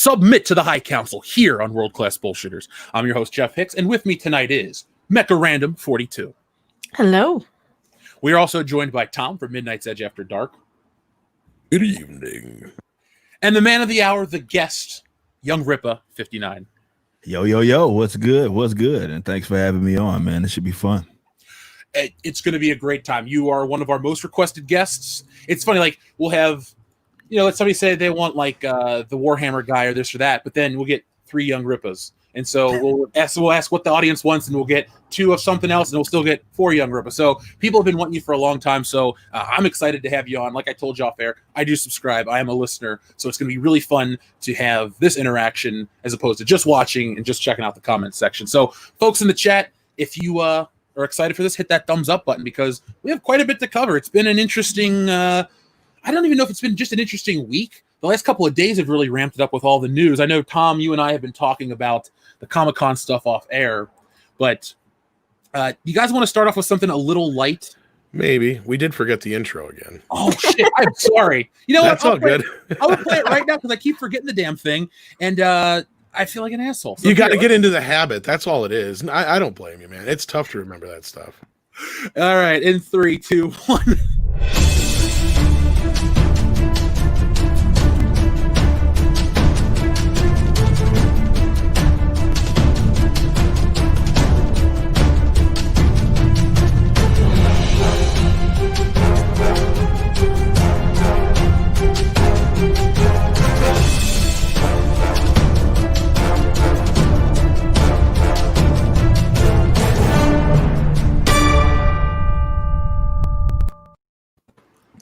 submit to the High Council here on World Class Bullshitters. I'm your host, Jeff Hicks, and with me tonight is Mecha Random 42. Hello. We are also joined by Tom from Midnight's Edge After Dark. Good evening. And the man of the hour, the guest, YoungRippa59. Yo, what's good? What's good? And thanks for having me on, man. It should be fun. It's going to be a great time. You are one of our most requested guests. It's funny, like, we'll have, let somebody say they want, like, the Warhammer guy or this or that, but then we'll get 3 Young Rippas. And so we'll ask what the audience wants, and we'll get 2 of something else, and we'll still get 4 Young Rippas. So people have been wanting you for a long time, so I'm excited to have you on. Like I told you off air, I do subscribe. I am a listener, so it's going to be really fun to have this interaction as opposed to just watching and just checking out the comments section. So folks in the chat, if you are excited for this, hit that thumbs up button because we have quite a bit to cover. It's been an interesting, I don't even know if it's been just an interesting week. The last couple of days have really ramped it up with all the news. I know, Tom, you and I have been talking about the Comic-Con stuff off air, but you guys want to start off with something a little light? Maybe. We did forget the intro again. Oh, shit. I'm sorry. You know That's what? all good. I will play it right now because I keep forgetting the damn thing, and I feel like an asshole. So you got to get into the habit. That's all it is. I don't blame you, man. It's tough to remember that stuff. All right. In 3, 2, 1.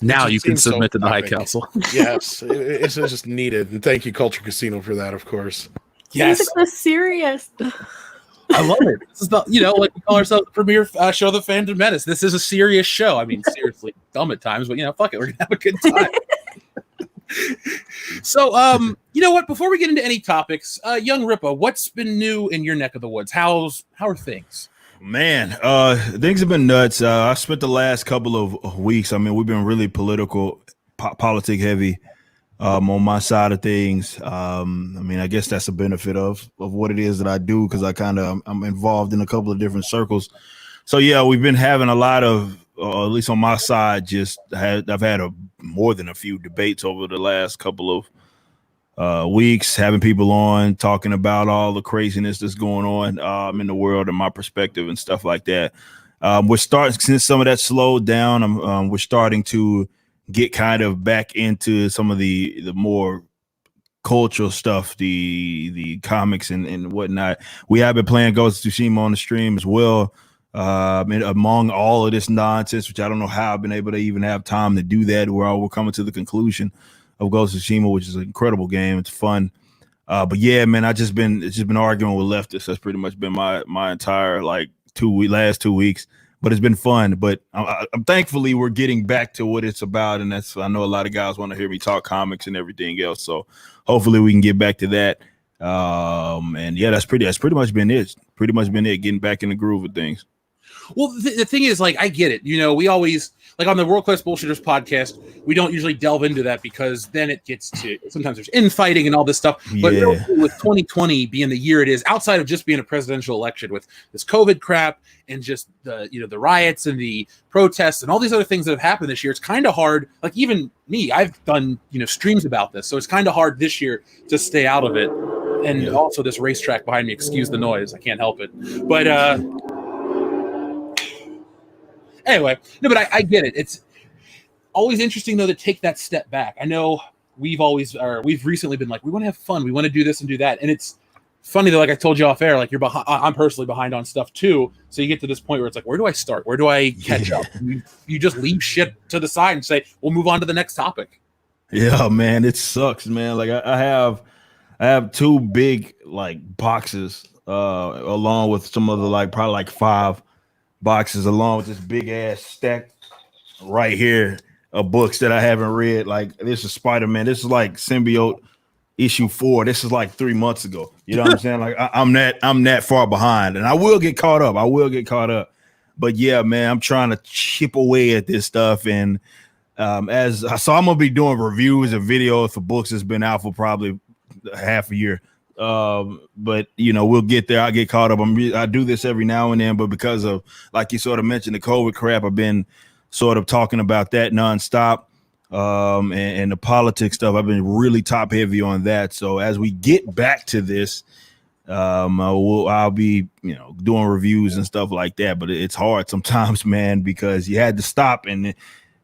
Now you can submit to the High Council. Yes, it's just needed. And thank you, Culture Casino, for that, of course. Yes. Music was serious. I love it. This is the, like we call ourselves the premier show, the Phantom Menace. This is a serious show. I mean, seriously, dumb at times, but fuck it, we're gonna have a good time. So, you know what? Before we get into any topics, Young Rippa, what's been new in your neck of the woods? How are things? Man, things have been nuts. I spent the last couple of weeks. I mean, we've been really politic heavy on my side of things. I mean, I guess that's a benefit of what it is that I do because I'm involved in a couple of different circles. So yeah, we've been having a lot of, at least on my side, I've had more than a few debates over the last couple of weeks, having people on talking about all the craziness that's going on in the world and my perspective and stuff like that. We're starting, since some of that slowed down, we're starting to get kind of back into some of the more cultural stuff, the comics and whatnot. We have been playing Ghost of Tsushima on the stream as well. And among all of this nonsense, which I don't know how I've been able to even have time to do that, we're coming to the conclusion of Ghost of Tsushima, which is an incredible game. It's fun. But yeah, man, it's just been arguing with leftists. That's pretty much been my entire last 2 weeks. But it's been fun. But I'm thankfully we're getting back to what it's about, and I know a lot of guys want to hear me talk comics and everything else. So hopefully we can get back to that. And yeah, that's pretty much been it. Pretty much been it. Getting back in the groove of things. Well, the thing is, like, I get it. We always, like, on the World Class Bullshitters podcast, we don't usually delve into that because then it gets to, sometimes there's infighting and all this stuff. But Yeah. with 2020 being the year it is, outside of just being a presidential election with this COVID crap and just the, the riots and the protests and all these other things that have happened this year, it's kind of hard. Like, even me, I've done, streams about this. So it's kind of hard this year to stay out of it. And also this racetrack behind me, excuse the noise. I can't help it. But, anyway, no, but I get it. It's always interesting, though, to take that step back. I know we've recently been like, we want to have fun. We want to do this and do that. And it's funny, though, like I told you off air, like I'm personally behind on stuff, too. So you get to this point where it's like, where do I start? Where do I catch up? You just leave shit to the side and say, we'll move on to the next topic. Yeah, man, it sucks, man. Like I have 2 big boxes along with some other probably 5 boxes along with this big ass stack right here of books that I haven't read. Like, this is Spider-Man. This is like Symbiote issue 4. This is like 3 months ago. You know what I'm saying? Like, I'm that far behind, and I will get caught up. But yeah, man, I'm trying to chip away at this stuff. And so I'm gonna be doing reviews and videos for books that's been out for probably half a year. But we'll get there. I get caught up. I do this every now and then, but because of, like you sort of mentioned, the COVID crap, I've been sort of talking about that nonstop. And the politics stuff, I've been really top heavy on that. So as we get back to this, I'll be doing reviews and stuff like that. But it's hard sometimes, man, because you had to stop. And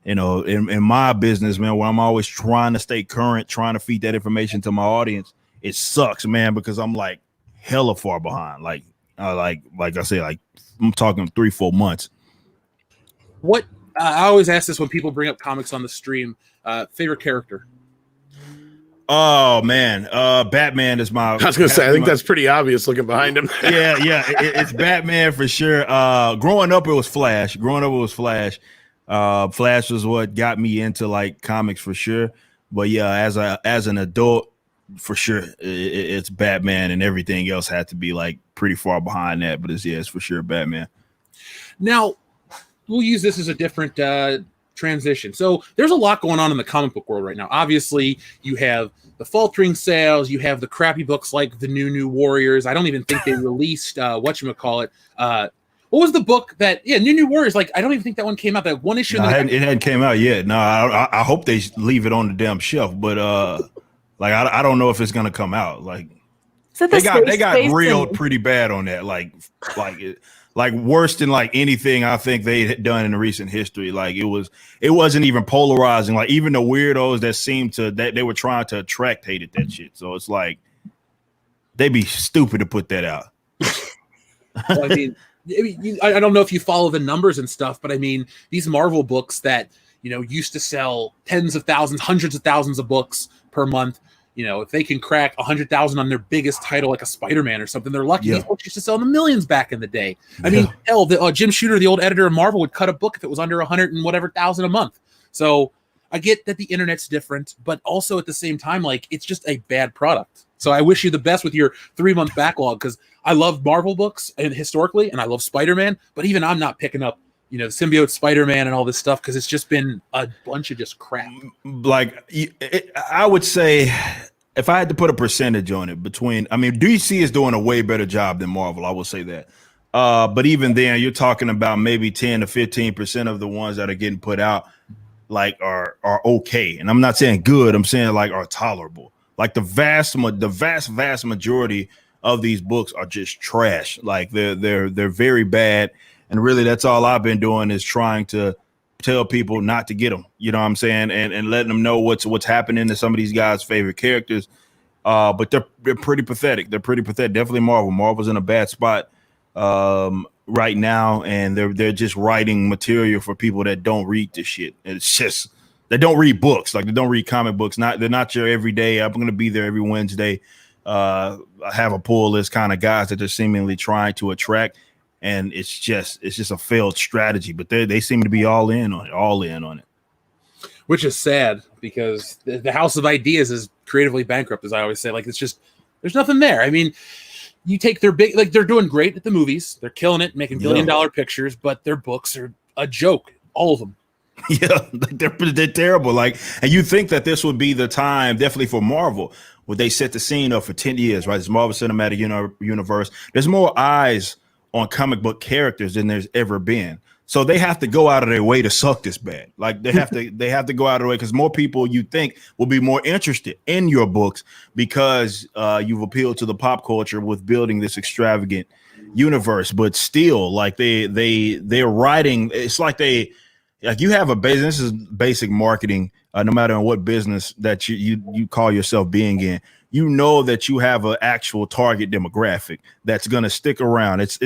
in my business, man, where I'm always trying to stay current, trying to feed that information to my audience, it sucks, man, because I'm like hella far behind. Like I say, like I'm talking 3-4 months. What I always ask this when people bring up comics on the stream. Favorite character? Oh man, Batman is my. I was gonna say, I think that's pretty obvious looking behind him. yeah, it's Batman for sure. Growing up, it was Flash. Flash was what got me into like comics for sure. But yeah, as an adult, for sure, it's Batman, and everything else had to be like pretty far behind that. But it's for sure Batman. Now, we'll use this as a different transition. So there's a lot going on in the comic book world right now. Obviously, you have the faltering sales, you have the crappy books like the New Warriors. I don't even think they released whatchamacallit. What was the book that New Warriors? Like, I don't even think that one came out. That one issue. No, it hadn't came out yet. No, I hope they leave it on the damn shelf. But like I don't know if it's gonna come out. Like they got grilled pretty bad on that. Like worse than like anything I think they had done in the recent history. Like it wasn't even polarizing. Like even the weirdos that they were trying to attract hated that shit. So it's like they'd be stupid to put that out. Well, I mean, I don't know if you follow the numbers and stuff, but I mean these Marvel books that used to sell tens of thousands, hundreds of thousands of books per month. If they can crack 100,000 on their biggest title, like a Spider-Man or something, they're lucky. These books used to sell in the millions back in the day. I mean, hell, Jim Shooter, the old editor of Marvel, would cut a book if it was under 100 and whatever thousand a month. So I get that the internet's different, but also at the same time, like it's just a bad product. So I wish you the best with your 3-month backlog because I love Marvel books and historically, and I love Spider-Man, but even I'm not picking up the symbiote Spider-Man and all this stuff because it's just been a bunch of just crap. Like I would say, if I had to put a percentage on it DC is doing a way better job than Marvel. I will say that. But even then, you're talking about maybe 10 to 15% of the ones that are getting put out like are okay. And I'm not saying good. I'm saying like are tolerable. Like the vast majority of these books are just trash. Like they're very bad. And really, that's all I've been doing is trying to tell people not to get them. You know what I'm saying? And letting them know what's happening to some of these guys' favorite characters. But they're pretty pathetic. They're pretty pathetic. Definitely Marvel. Marvel's in a bad spot right now, and they're just writing material for people that don't read this shit. And it's just they don't read books. Like they don't read comic books. They're not your everyday. I'm going to be there every Wednesday. I have a pool list kind of guys that they're seemingly trying to attract. And it's just a failed strategy, but they seem to be all in on it. Which is sad because the House of Ideas is creatively bankrupt, as I always say. Like it's just there's nothing there. I mean, you take their big they're doing great at the movies, they're killing it, making $1 billion pictures, but their books are a joke, all of them. Yeah, they're terrible. Like, and you think that this would be the time, definitely for Marvel, where they set the scene up for 10 years, right? This Marvel Cinematic Universe. There's more eyes on comic book characters than there's ever been. So they have to go out of their way to suck this bad. Like they have to go out of the way because more people you think will be more interested in your books because you've appealed to the pop culture with building this extravagant universe. But still, like they're writing. It's like you have a business. This is basic marketing. No matter in what business that you call yourself being in. You know that you have an actual target demographic that's going to stick around. It's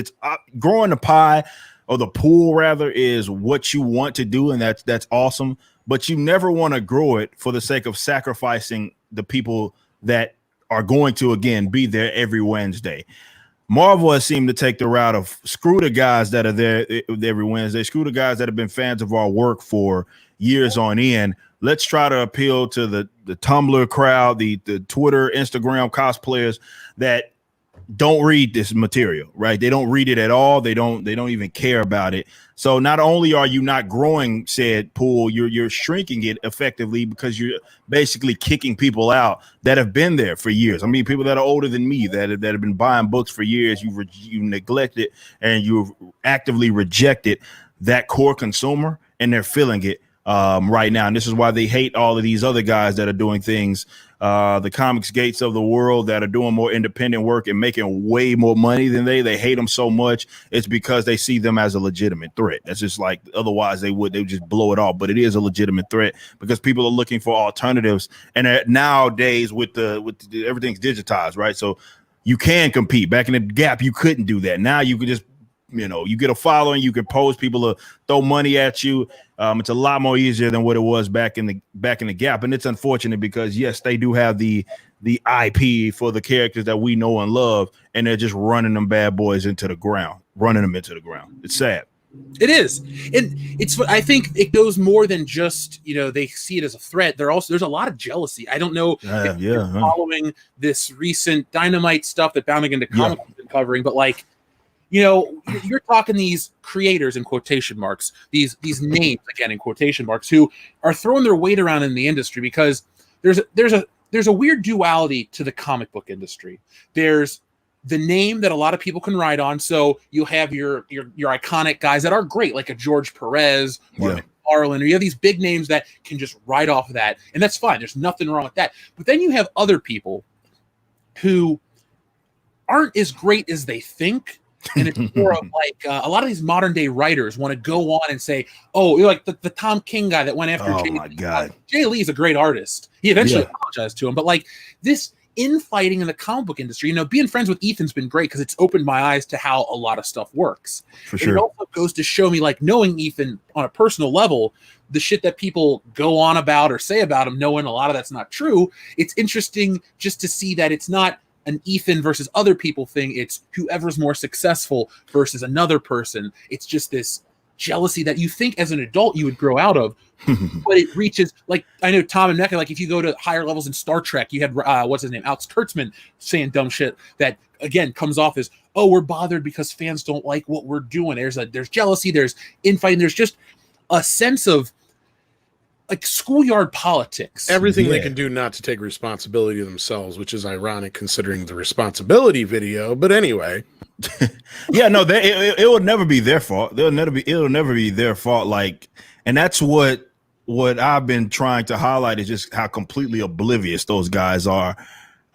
growing the pie or the pool rather is what you want to do. And that's awesome. But you never want to grow it for the sake of sacrificing the people that are going to, again, be there every Wednesday. Marvel has seemed to take the route of screw the guys that are there every Wednesday, screw the guys that have been fans of our work for years on end. Let's try to appeal to the Tumblr crowd, the Twitter, Instagram cosplayers that don't read this material, right? They don't read it at all. They don't even care about it. So not only are you not growing said pool, you're shrinking it effectively because you're basically kicking people out that have been there for years. I mean, people that are older than me that have been buying books for years. You neglected and you've actively rejected that core consumer, and they're feeling it right now. And this is why they hate all of these other guys that are doing things, the Comics Gates of the world that are doing more independent work and making way more money than they hate them so much. It's because they see them as a legitimate threat. That's just like, otherwise they would just blow it off. But it is a legitimate threat because people are looking for alternatives. And nowadays with everything's digitized, right? So you can compete. Back in the Gap, you couldn't do that. Now you can just, you get a following, you can post, people to throw money at you. It's a lot more easier than what it was back in the Gap. And it's unfortunate because yes, they do have the IP for the characters that we know and love, and they're just running them bad boys into the ground. It's sad. It is. And I think it goes more than just, they see it as a threat. There's a lot of jealousy. I don't know if you're following this recent Dynamite stuff that Bounding into Comics has been covering, but you're talking these creators in quotation marks, these names again in quotation marks, who are throwing their weight around in the industry because there's a weird duality to the comic book industry. There's the name that a lot of people can ride on. So you have your iconic guys that are great, like a George Perez or McFarlane, or you have these big names that can just ride off of that, and that's fine. There's nothing wrong with that. But then you have other people who aren't as great as they think. And it's more of like a lot of these modern day writers want to go on and say, oh, you're like the Tom King guy that went after Jay Lee. My God. Jay Lee is a great artist. He eventually apologized to him. But like this infighting in the comic book industry, being friends with Ethan's been great because it's opened my eyes to how a lot of stuff works. For sure. And it also goes to show me, like, knowing Ethan on a personal level, the shit that people go on about or say about him, knowing a lot of that's not true, it's interesting just to see that it's not an Ethan versus other people thing. It's whoever's more successful versus another person. It's just this jealousy that you think as an adult you would grow out of, but it reaches, like, I know Tom and Mecca, like if you go to higher levels in Star Trek, you had what's his name, Alex Kurtzman, saying dumb shit that again comes off as, oh, we're bothered because fans don't like what we're doing. There's jealousy, there's infighting, there's just a sense of like schoolyard politics. Everything they can do not to take responsibility themselves, which is ironic considering the responsibility video. But anyway, it will never be their fault. It'll never be their fault. Like, and that's what I've been trying to highlight is just how completely oblivious those guys are,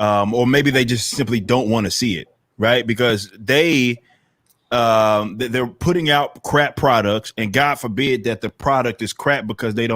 or maybe they just simply don't want to see it, right? Because they're putting out crap products, and God forbid that the product is crap because they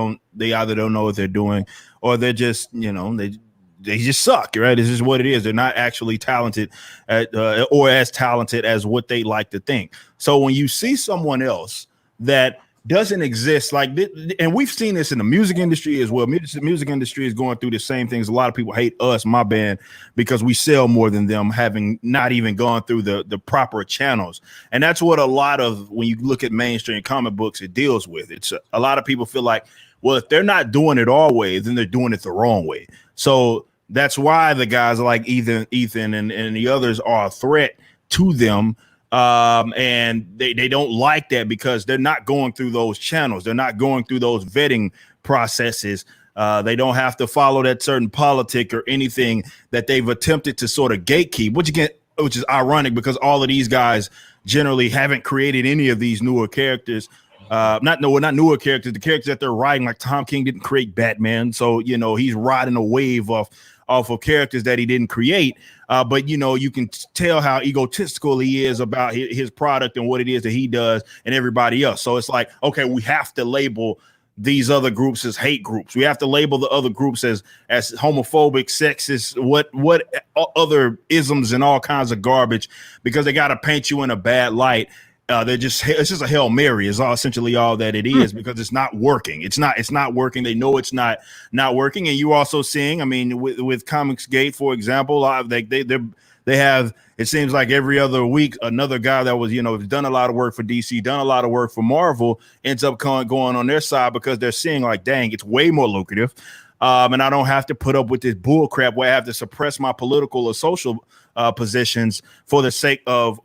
either don't know what they're doing, or they're just, they just suck, right? This is what it is. They're not actually talented or as talented as what they like to think. So when you see someone else that doesn't exist, like, and we've seen this in the music industry as well. Music industry is going through the same things. A lot of people hate us, my band, because we sell more than them, having not even gone through the proper channels. And that's what a lot of, when you look at mainstream comic books, it deals with. It's a lot of people feel like, well, if they're not doing it our way, then they're doing it the wrong way. So that's why the guys like Ethan and the others are a threat to them. And they don't like that because they're not going through those channels. They're not going through those vetting processes. They don't have to follow that certain politic or anything that they've attempted to sort of gatekeep, which is ironic because all of these guys generally haven't created any of these newer characters. Not newer characters, the characters that they're writing, like Tom King didn't create Batman. So, he's riding a wave off of characters that he didn't create. But, you can tell how egotistical he is about his product and what it is that he does and everybody else. So it's like, okay, we have to label these other groups as hate groups. We have to label the other groups as homophobic, sexist, what other isms and all kinds of garbage, because they got to paint you in a bad light. It's just a Hail Mary is essentially all that it is, because it's not working. It's not working. They know it's not working. And you also seeing, I mean, with Comicsgate, for example, they have, it seems like every other week, another guy that was, done a lot of work for DC, done a lot of work for Marvel, ends up going on their side because they're seeing like, dang, it's way more lucrative. And I don't have to put up with this bull crap where I have to suppress my political or social positions for the sake of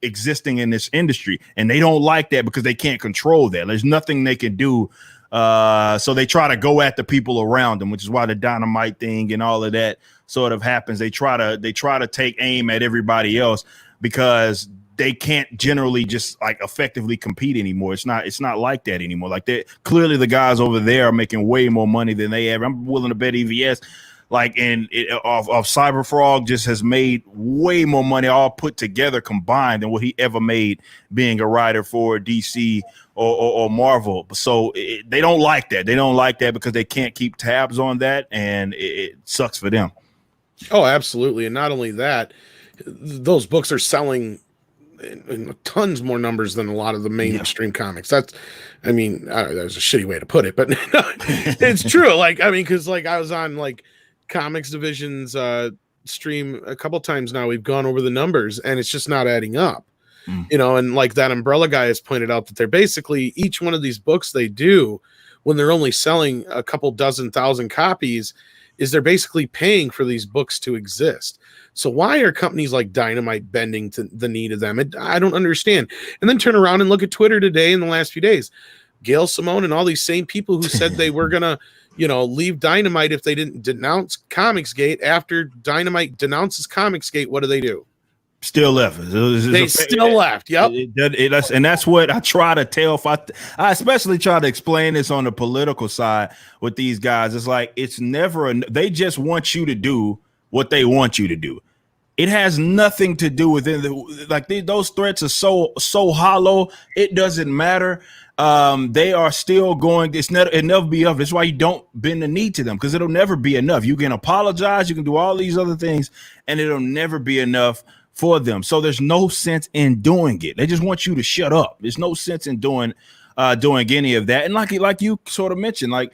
existing in this industry. And they don't like that because they can't control that. There's nothing they can do. So they try to go at the people around them, which is why the dynamite thing and all of that sort of happens. They try to take aim at everybody else because they can't generally just like effectively compete anymore. It's not like that anymore. Like they clearly the guys over there are making way more money than they ever. I'm willing to bet EVS like of Cyberfrog just has made way more money all put together combined than what he ever made being a writer for DC or Marvel. So they don't like that. They don't like that because they can't keep tabs on that, and it sucks for them. Oh, absolutely. And not only that, those books are selling in tons more numbers than a lot of the mainstream comics. That's a shitty way to put it, but it's true. Like, I mean, because like I was on like Comics Division's stream a couple times now. We've gone over the numbers, and it's just not adding up. You know, and like that Umbrella guy has pointed out that they're basically each one of these books they do when they're only selling a couple dozen thousand copies is they're basically paying for these books to exist. So why are companies like Dynamite bending to the knee to them? I don't understand. And then turn around and look at Twitter today in the last few days. Gail Simone and all these same people who said they were going to, you know, leave Dynamite if they didn't denounce Comicsgate. After Dynamite denounces Comicsgate, what do? Still left. They still left. Yep. And that's what I try to tell. I especially try to explain this on the political side with these guys. It's like it's never. They just want you to do what they want you to do. It has nothing to do with it. Those threats are so hollow. It doesn't matter. They are still going. It'll never be enough. That's why you don't bend the knee to them, because it'll never be enough. You can apologize. You can do all these other things, and it'll never be enough for them. So there's no sense in doing it. They just want you to shut up. There's no sense in doing any of that. And like you sort of mentioned, like,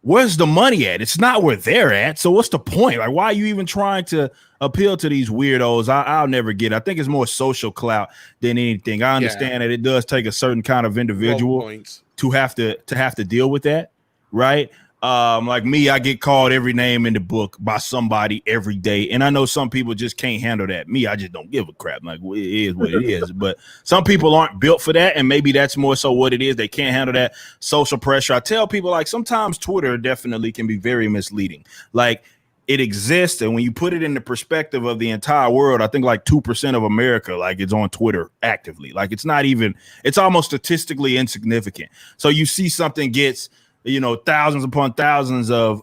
where's the money at? It's not where they're at. So what's the point? Like, why are you even trying to appeal to these weirdos? I'll never get it. I think it's more social clout than anything. I understand that it does take a certain kind of individual to have to deal with that, right? Like me, I get called every name in the book by somebody every day. And I know some people just can't handle that. Me, I just don't give a crap. Like, it is what it is. But some people aren't built for that. And maybe that's more so what it is. They can't handle that social pressure. I tell people, like, sometimes Twitter definitely can be very misleading. Like, it exists. And when you put it in the perspective of the entire world, I think like 2% of America, like, is on Twitter actively. Like, it's almost statistically insignificant. So you see something gets, you know, thousands upon thousands of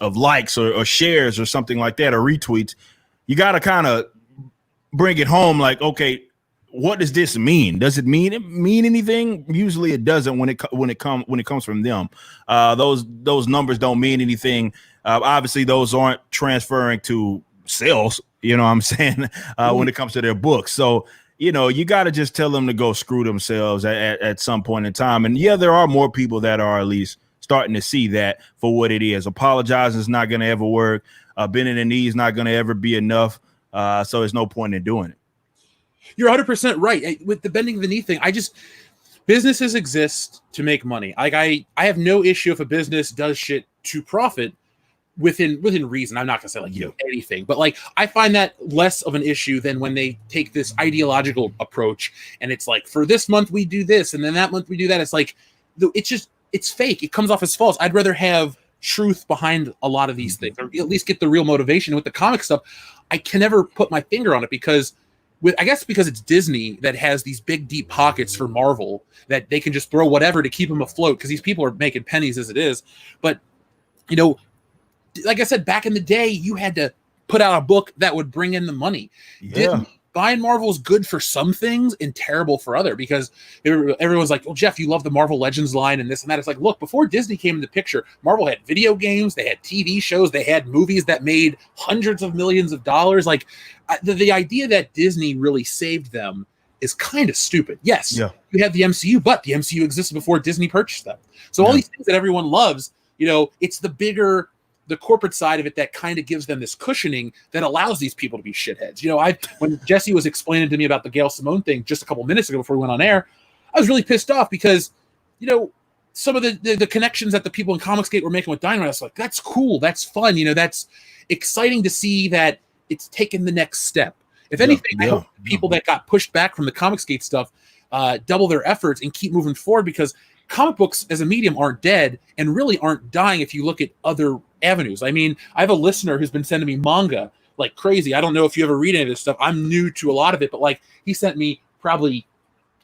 likes or shares or something like that, or retweets. You got to kind of bring it home. Like, okay, what does this mean? Does it mean anything? Usually it doesn't when it comes from them. Those numbers don't mean anything. Obviously those aren't transferring to sales, you know what I'm saying, when it comes to their books. So, you know, you got to just tell them to go screw themselves at some point in time. And yeah, there are more people that are at least starting to see that for what it is. Apologizing is not going to ever work. Bending the knee is not going to ever be enough. So there's no point in doing it. You're 100% right. With the bending the knee thing, businesses exist to make money. Like I have no issue if a business does shit to profit within reason. I'm not gonna say like, you know, anything, but like I find that less of an issue than when they take this ideological approach and it's like, for this month we do this and then that month we do that. It's like, it's fake. It comes off as false. I'd rather have truth behind a lot of these things, or at least get the real motivation. With the comic stuff, I can never put my finger on it because it's Disney that has these big deep pockets for Marvel that they can just throw whatever to keep them afloat, because these people are making pennies as it is. But, you know, like I said, back in the day, you had to put out a book that would bring in the money. Buying Marvel is good for some things and terrible for other, because everyone's like, well, Jeff, you love the Marvel Legends line and this and that. It's like, look, before Disney came into the picture, Marvel had video games, they had TV shows, they had movies that made hundreds of millions of dollars. Like the idea that Disney really saved them is kind of stupid. Yes, you have the MCU, but the MCU existed before Disney purchased them. So all these things that everyone loves, you know, it's the corporate side of it that kind of gives them this cushioning that allows these people to be shitheads. You know, when Jesse was explaining to me about the Gail Simone thing just a couple minutes ago before we went on air, I was really pissed off because, you know, some of the connections that the people in Comicsgate were making with Dynamite, I was like, that's cool, that's fun, that's exciting to see that it's taken the next step. If anything, I hope people that got pushed back from the Comicsgate stuff double their efforts and keep moving forward, because comic books as a medium aren't dead and really aren't dying if you look at other avenues. I mean, I have a listener who's been sending me manga like crazy. I don't know if you ever read any of this stuff. I'm new to a lot of it, but like he sent me probably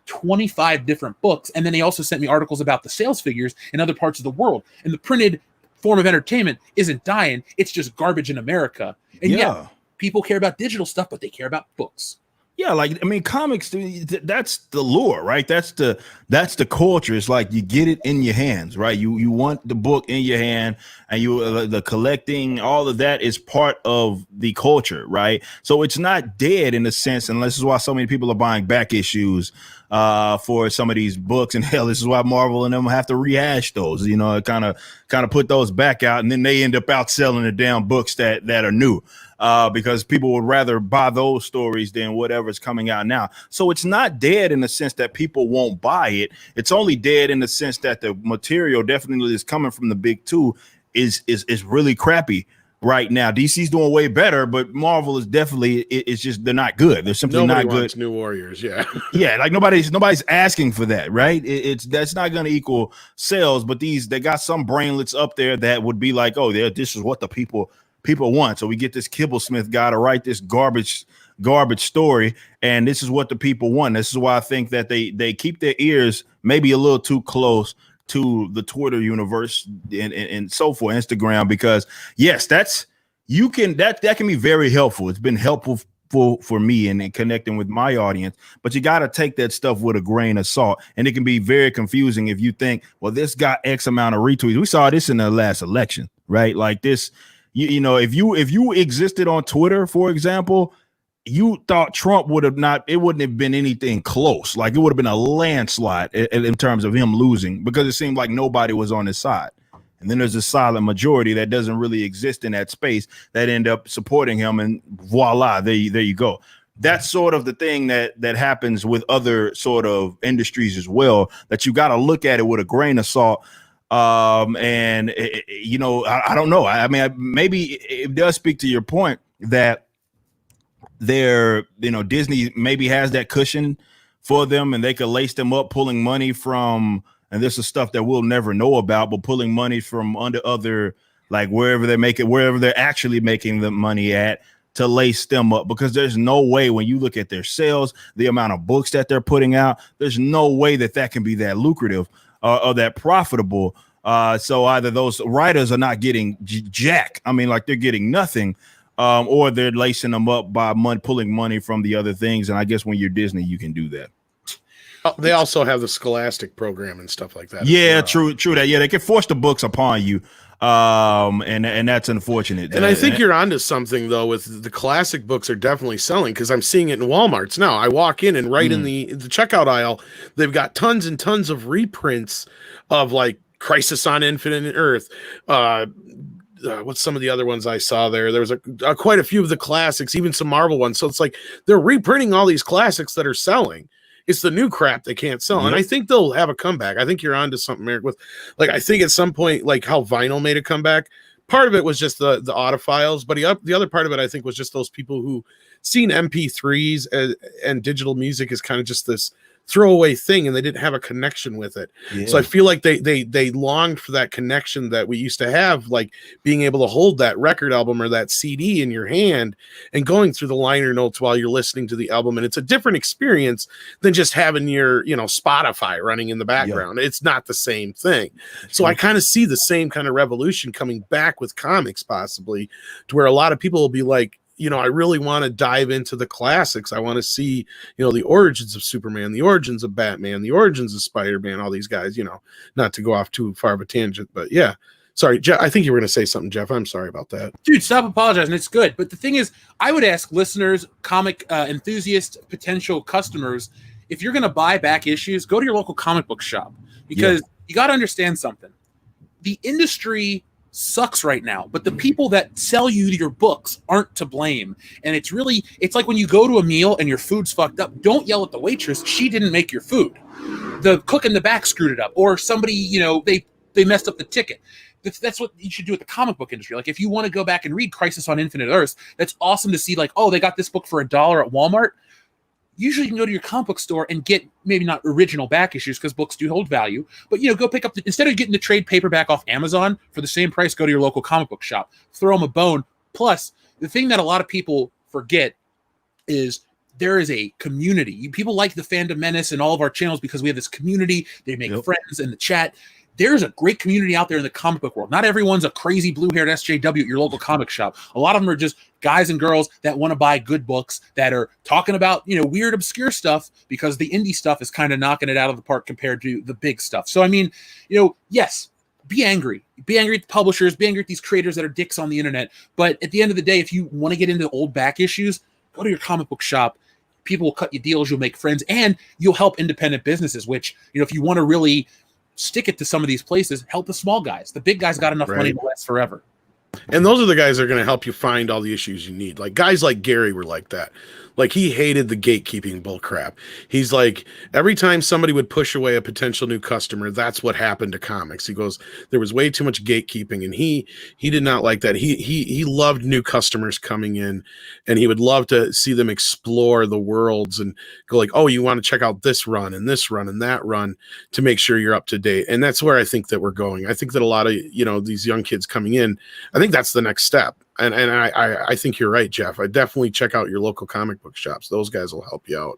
25 different books, and then he also sent me articles about the sales figures in other parts of the world. And the printed form of entertainment isn't dying, it's just garbage in America. And yeah, people care about digital stuff, but they care about books. Yeah, like, I mean, comics, that's the lure, right? That's the culture. It's like you get it in your hands, right? You want the book in your hand, and the collecting, all of that is part of the culture, right? So it's not dead in a sense, and this is why so many people are buying back issues for some of these books. And hell, this is why Marvel and them have to rehash those, kind of put those back out, and then they end up outselling the damn books that are new. Because people would rather buy those stories than whatever's coming out now. So it's not dead in the sense that people won't buy it. It's only dead in the sense that the material definitely is coming from the big two is really crappy right now. DC's doing way better, but Marvel is definitely, it's just, they're not good. They're simply Nobody not good. Wants New Warriors, yeah. Yeah, like nobody's asking for that, right? That's not going to equal sales, but they got some brainlets up there that would be like, oh, this is what the people want. So we get this Kibblesmith guy to write this garbage story, and this is what the people want. This is why I think that they keep their ears maybe a little too close to the Twitter universe and so forth, Instagram, because yes, that can be very helpful. It's been helpful for me in connecting with my audience, but you got to take that stuff with a grain of salt, and it can be very confusing if you think, well, this got X amount of retweets. We saw this in the last election, right? Like this. If you existed on Twitter, for example, you thought Trump wouldn't have been anything close. Like it would have been a landslide in terms of him losing, because it seemed like nobody was on his side. And then there's a silent majority that doesn't really exist in that space that end up supporting him, and voila, there you go. That's sort of the thing that happens with other sort of industries as well, that you got to look at it with a grain of salt. I don't know. I mean, maybe it does speak to your point that Disney maybe has that cushion for them, and they could lace them up, pulling money from, and this is stuff that we'll never know about, but pulling money from under other, like wherever they're actually making the money at, to lace them up, because there's no way, when you look at their sales, the amount of books that they're putting out, there's no way that can be that lucrative or that profitable. So either those writers are not getting jack, I mean, like they're getting nothing, or they're lacing them up by pulling money from the other things. And I guess when you're Disney, you can do that. They also have the Scholastic program and stuff like that. Yeah, true that. Yeah, they can force the books upon you. And that's unfortunate. And I think you're onto something though, with the classic books are definitely selling, because I'm seeing it in Walmarts now. I walk in, and in the checkout aisle, they've got tons and tons of reprints of like Crisis on Infinite Earth. What's some of the other ones I saw there? There was quite a few of the classics, even some Marvel ones. So it's like they're reprinting all these classics that are selling. It's the new crap they can't sell. Yep. And I think they'll have a comeback. I think you're onto something, Eric, with like, I think at some point, like how vinyl made a comeback. Part of it was just the autophiles, but the other part of it, I think, was just those people who seen MP3s and digital music as kind of just this throwaway thing, and they didn't have a connection with it. Yeah. So I feel like they longed for that connection that we used to have, like being able to hold that record album or that CD in your hand and going through the liner notes while you're listening to the album. And it's a different experience than just having your, Spotify running in the background. Yeah. It's not the same thing. So I kind of see the same kind of revolution coming back with comics, possibly, to where a lot of people will be like, I really want to dive into the classics. I want to see, the origins of Superman, the origins of Batman, the origins of Spider-Man, all these guys, not to go off too far of a tangent, but yeah. Sorry, Jeff, I think you were going to say something, Jeff. I'm sorry about that. Dude, stop apologizing. It's good. But the thing is, I would ask listeners, comic enthusiasts, potential customers, if you're going to buy back issues, go to your local comic book shop, because you got to understand something. The industry sucks right now, but the people that sell you your books aren't to blame. And it's like when you go to a meal and your food's fucked up, don't yell at the waitress. She didn't make your food. The cook in the back screwed it up, or somebody, they messed up the ticket. That's what you should do with the comic book industry. Like, if you want to go back and read Crisis on Infinite Earths, that's awesome to see, like, oh, they got this book for $1 at Walmart. Usually you can go to your comic book store and get maybe not original back issues, because books do hold value, but go pick up instead of getting the trade paperback off Amazon for the same price, go to your local comic book shop, throw them a bone. Plus, the thing that a lot of people forget is there is a community. People like the Fandom Menace and all of our channels because we have this community. They make friends in the chat. There's a great community out there in the comic book world. Not everyone's a crazy blue-haired SJW at your local comic shop. A lot of them are just guys and girls that want to buy good books, that are talking about, weird, obscure stuff, because the indie stuff is kind of knocking it out of the park compared to the big stuff. So, I mean, yes, be angry. Be angry at the publishers. Be angry at these creators that are dicks on the internet. But at the end of the day, if you want to get into old back issues, go to your comic book shop. People will cut you deals. You'll make friends, and you'll help independent businesses, which, if you want to really stick it to some of these places, help the small guys. The big guys got enough money to last forever. And those are the guys that are going to help you find all the issues you need. Like, guys like Gary were like that. Like, he hated the gatekeeping bull crap. He's like, every time somebody would push away a potential new customer, that's what happened to comics. He goes, there was way too much gatekeeping, and he did not like that. He loved new customers coming in, and he would love to see them explore the worlds and go like, oh, you want to check out this run and that run to make sure you're up to date. And that's where I think that we're going. I think that a lot of, these young kids coming in, I think that's the next step. And I think you're right, Jeff. I definitely check out your local comic book shops. Those guys will help you out.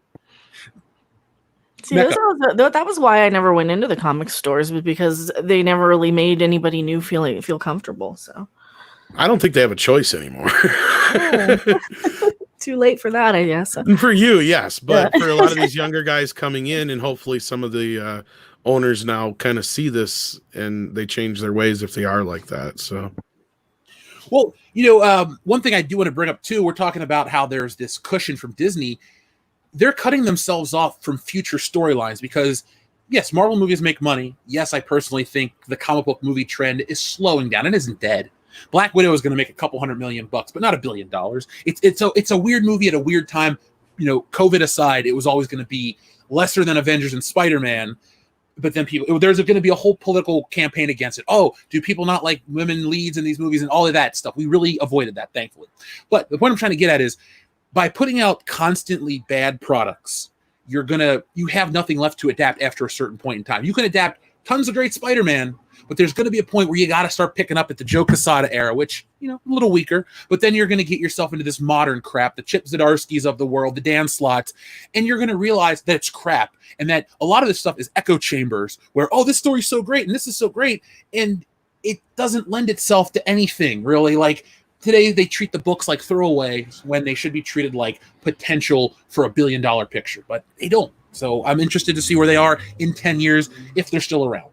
See, that was why I never went into the comic stores, was because they never really made anybody new feel comfortable. So I don't think they have a choice anymore. Too late for that, I guess. For you, yes, but for a lot of these younger guys coming in, and hopefully some of the owners now kind of see this and they change their ways if they are like that. So. Well, one thing I do want to bring up too, we're talking about how there's this cushion from Disney. They're cutting themselves off from future storylines because, yes, Marvel movies make money. Yes, I personally think the comic book movie trend is slowing down. It isn't dead. Black Widow is going to make a couple $100 million, but not $1 billion. It's a weird movie at a weird time. COVID aside, it was always going to be lesser than Avengers and Spider-Man. But then there's going to be a whole political campaign against it. Oh, do people not like women leads in these movies and all of that stuff? We really avoided that, thankfully. But the point I'm trying to get at is, by putting out constantly bad products, you have nothing left to adapt after a certain point in time. You can adapt tons of great Spider-Man, but there's going to be a point where you got to start picking up at the Joe Quesada era, which, a little weaker, but then you're going to get yourself into this modern crap, the Chip Zdarsky's of the world, the Dan Slotts, and you're going to realize that it's crap, and that a lot of this stuff is echo chambers where, oh, this story's so great and this is so great, and it doesn't lend itself to anything, really. Like, today they treat the books like throwaways when they should be treated like potential for $1 billion picture, but they don't. So I'm interested to see where they are in 10 years, if they're still around.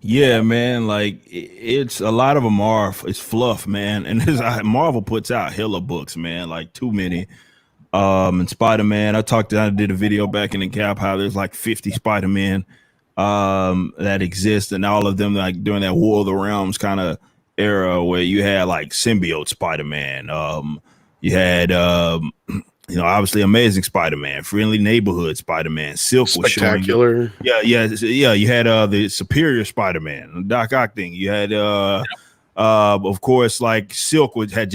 Yeah, man, like it's a lot of them it's fluff, man, and Marvel puts out hella books, man, like too many. And Spider-Man, I did a video back in the Gap how there's like 50 Spider-Man that exist, and all of them like during that War of the Realms kind of era where you had like symbiote Spider-Man, you had obviously Amazing Spider-Man, Friendly Neighborhood Spider-Man, Silk was Spectacular. Yeah. You had the Superior Spider-Man, Doc Ock thing. You had of course, like Silk had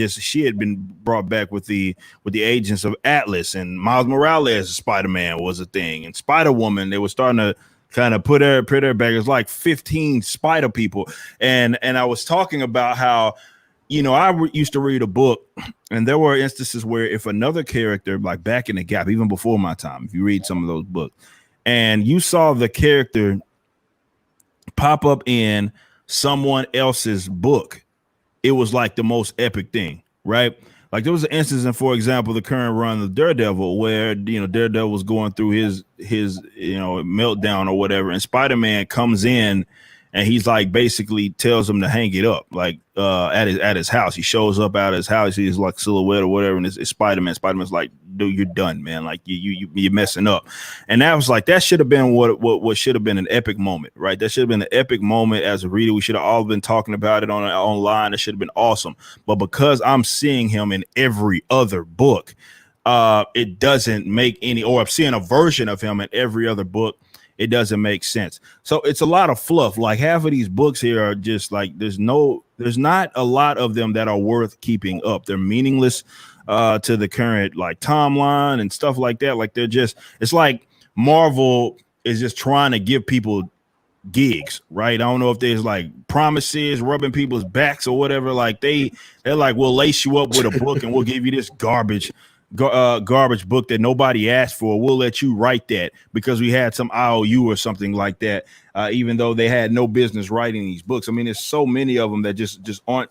been brought back with the agents of Atlas, and Miles Morales Spider-Man was a thing, and Spider-Woman, they were starting to kind of put her back. It was like 15 Spider people, and I was talking about how used to read a book, and there were instances where if another character, like back in the Gap, even before my time, if you read some of those books, and you saw the character pop up in someone else's book, it was like the most epic thing, right? Like there was an instance in, for example, the current run of Daredevil, where Daredevil was going through his meltdown or whatever, and Spider-Man comes in. And he's like basically tells him to hang it up, like at his house. He shows up at his house. He's like silhouette or whatever, and it's Spider-Man. Spider-Man's like, you're done, man. Like you're messing up. And that should have been what should have been an epic moment, right? That should have been an epic moment as a reader. We should have all been talking about it online. It should have been awesome. But because I'm seeing him in every other book, it doesn't make any, or I'm seeing a version of him in every other book. It doesn't make sense. So it's a lot of fluff. Like half of these books here are just like, there's not a lot of them that are worth keeping up. They're meaningless to the current like timeline and stuff like that. Like it's like Marvel is just trying to give people gigs, right? I don't know if there's like promises, rubbing people's backs or whatever. Like they're like, we'll lace you up with a book and we'll give you this garbage book that nobody asked for. We'll let you write that because we had some IOU or something like that, even though they had no business writing these books. I mean, there's so many of them that just aren't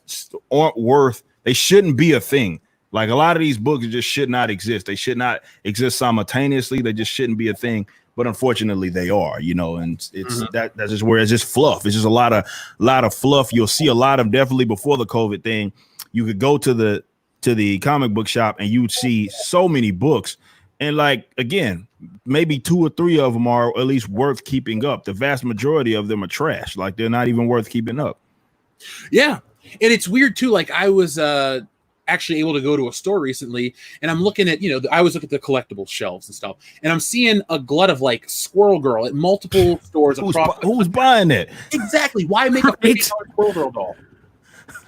worth. They shouldn't be a thing. Like a lot of these books just should not exist. They should not exist simultaneously. They just shouldn't be a thing. But unfortunately, they are. And it's that's just where it's just fluff. It's just a lot of fluff. You'll see a lot of definitely before the COVID thing. You could go to the comic book shop and you'd see so many books, and like again, maybe 2 or 3 of them are at least worth keeping up. The vast majority of them are trash. Like they're not even worth keeping up. Yeah, and it's weird too. Like I was actually able to go to a store recently, and I'm looking at I always look at the collectible shelves and stuff, and I'm seeing a glut of like Squirrel Girl at multiple stores across. Who's buying it? Exactly. Why make a $50 Squirrel Girl doll?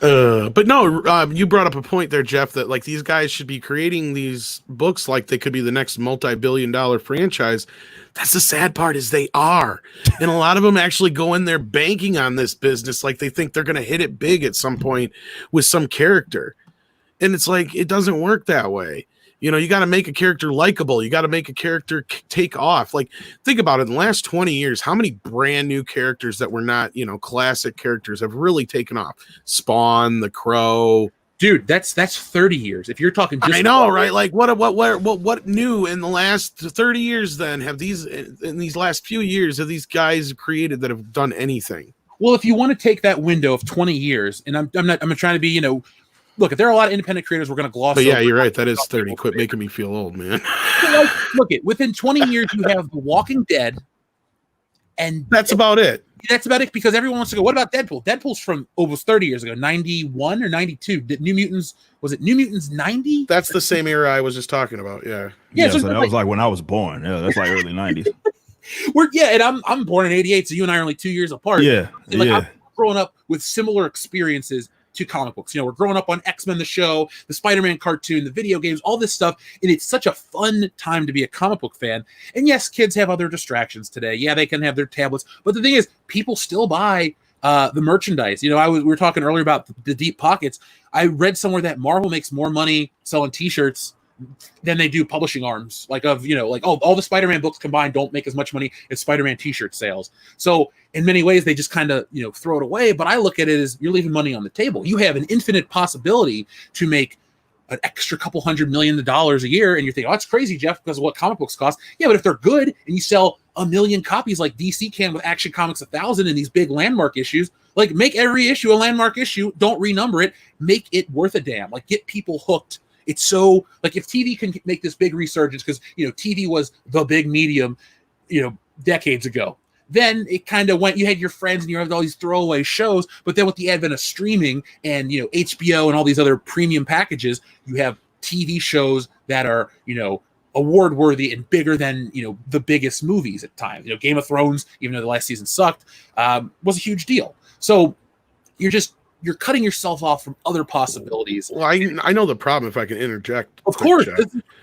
But no, you brought up a point there, Jeff, that like these guys should be creating these books like they could be the next multi-billion-dollar franchise. That's the sad part, is they are. And a lot of them actually go in there banking on this business like they think they're going to hit it big at some point with some character. And it's like, it doesn't work that way. You got to make a character likable. You got to make a character take off. Like, think about it. In the last 20 years, how many brand new characters that were not, classic characters have really taken off? Spawn, The Crow. Dude, that's 30 years. If you're talking just I know, right? Like what new in the last 30 years then in these last few years have these guys created that have done anything? Well, if you want to take that window of 20 years, and I'm trying to be, look, if there are a lot of independent creators, we're going to gloss over. But yeah, you're right. That is 30. Quit making me feel old, man. Look, within 20 years, you have The Walking Dead, and that's about it. That's about it, because everyone wants to go, what about Deadpool? Deadpool's from almost 30 years ago, 91 or 92. Did New Mutants, was it New Mutants 90? That's the same era I was just talking about, yeah. Yeah, so that was like when I was born. Yeah, that's like early 90s. And I'm born in 88, so you and I are only 2 years apart. Yeah, so I'm growing up with similar experiences to comic books. We're growing up on X-Men, the show, the Spider-Man cartoon, the video games, all this stuff. And it's such a fun time to be a comic book fan. And yes, kids have other distractions today. Yeah, they can have their tablets. But the thing is, people still buy the merchandise. We were talking earlier about the deep pockets. I read somewhere that Marvel makes more money selling t-shirts than they do publishing arms. All the Spider-Man books combined don't make as much money as Spider-Man t-shirt sales. So in many ways, they just kind of, throw it away. But I look at it as you're leaving money on the table. You have an infinite possibility to make an extra couple $100 million a year. And you're thinking, oh, that's crazy, Jeff, because of what comic books cost. Yeah, but if they're good and you sell 1 million copies like DC can with Action Comics 1000 and these big landmark issues, like make every issue a landmark issue. Don't renumber it. Make it worth a damn. Like get people hooked. It's so like if TV can make this big resurgence, because TV was the big medium, decades ago. Then it kind of went. You had your friends and you had all these throwaway shows, but then with the advent of streaming and HBO and all these other premium packages, you have TV shows that are award worthy and bigger than the biggest movies at times. Game of Thrones, even though the last season sucked, was a huge deal. So you're cutting yourself off from other possibilities. Well, I know the problem, if I can interject. Of course.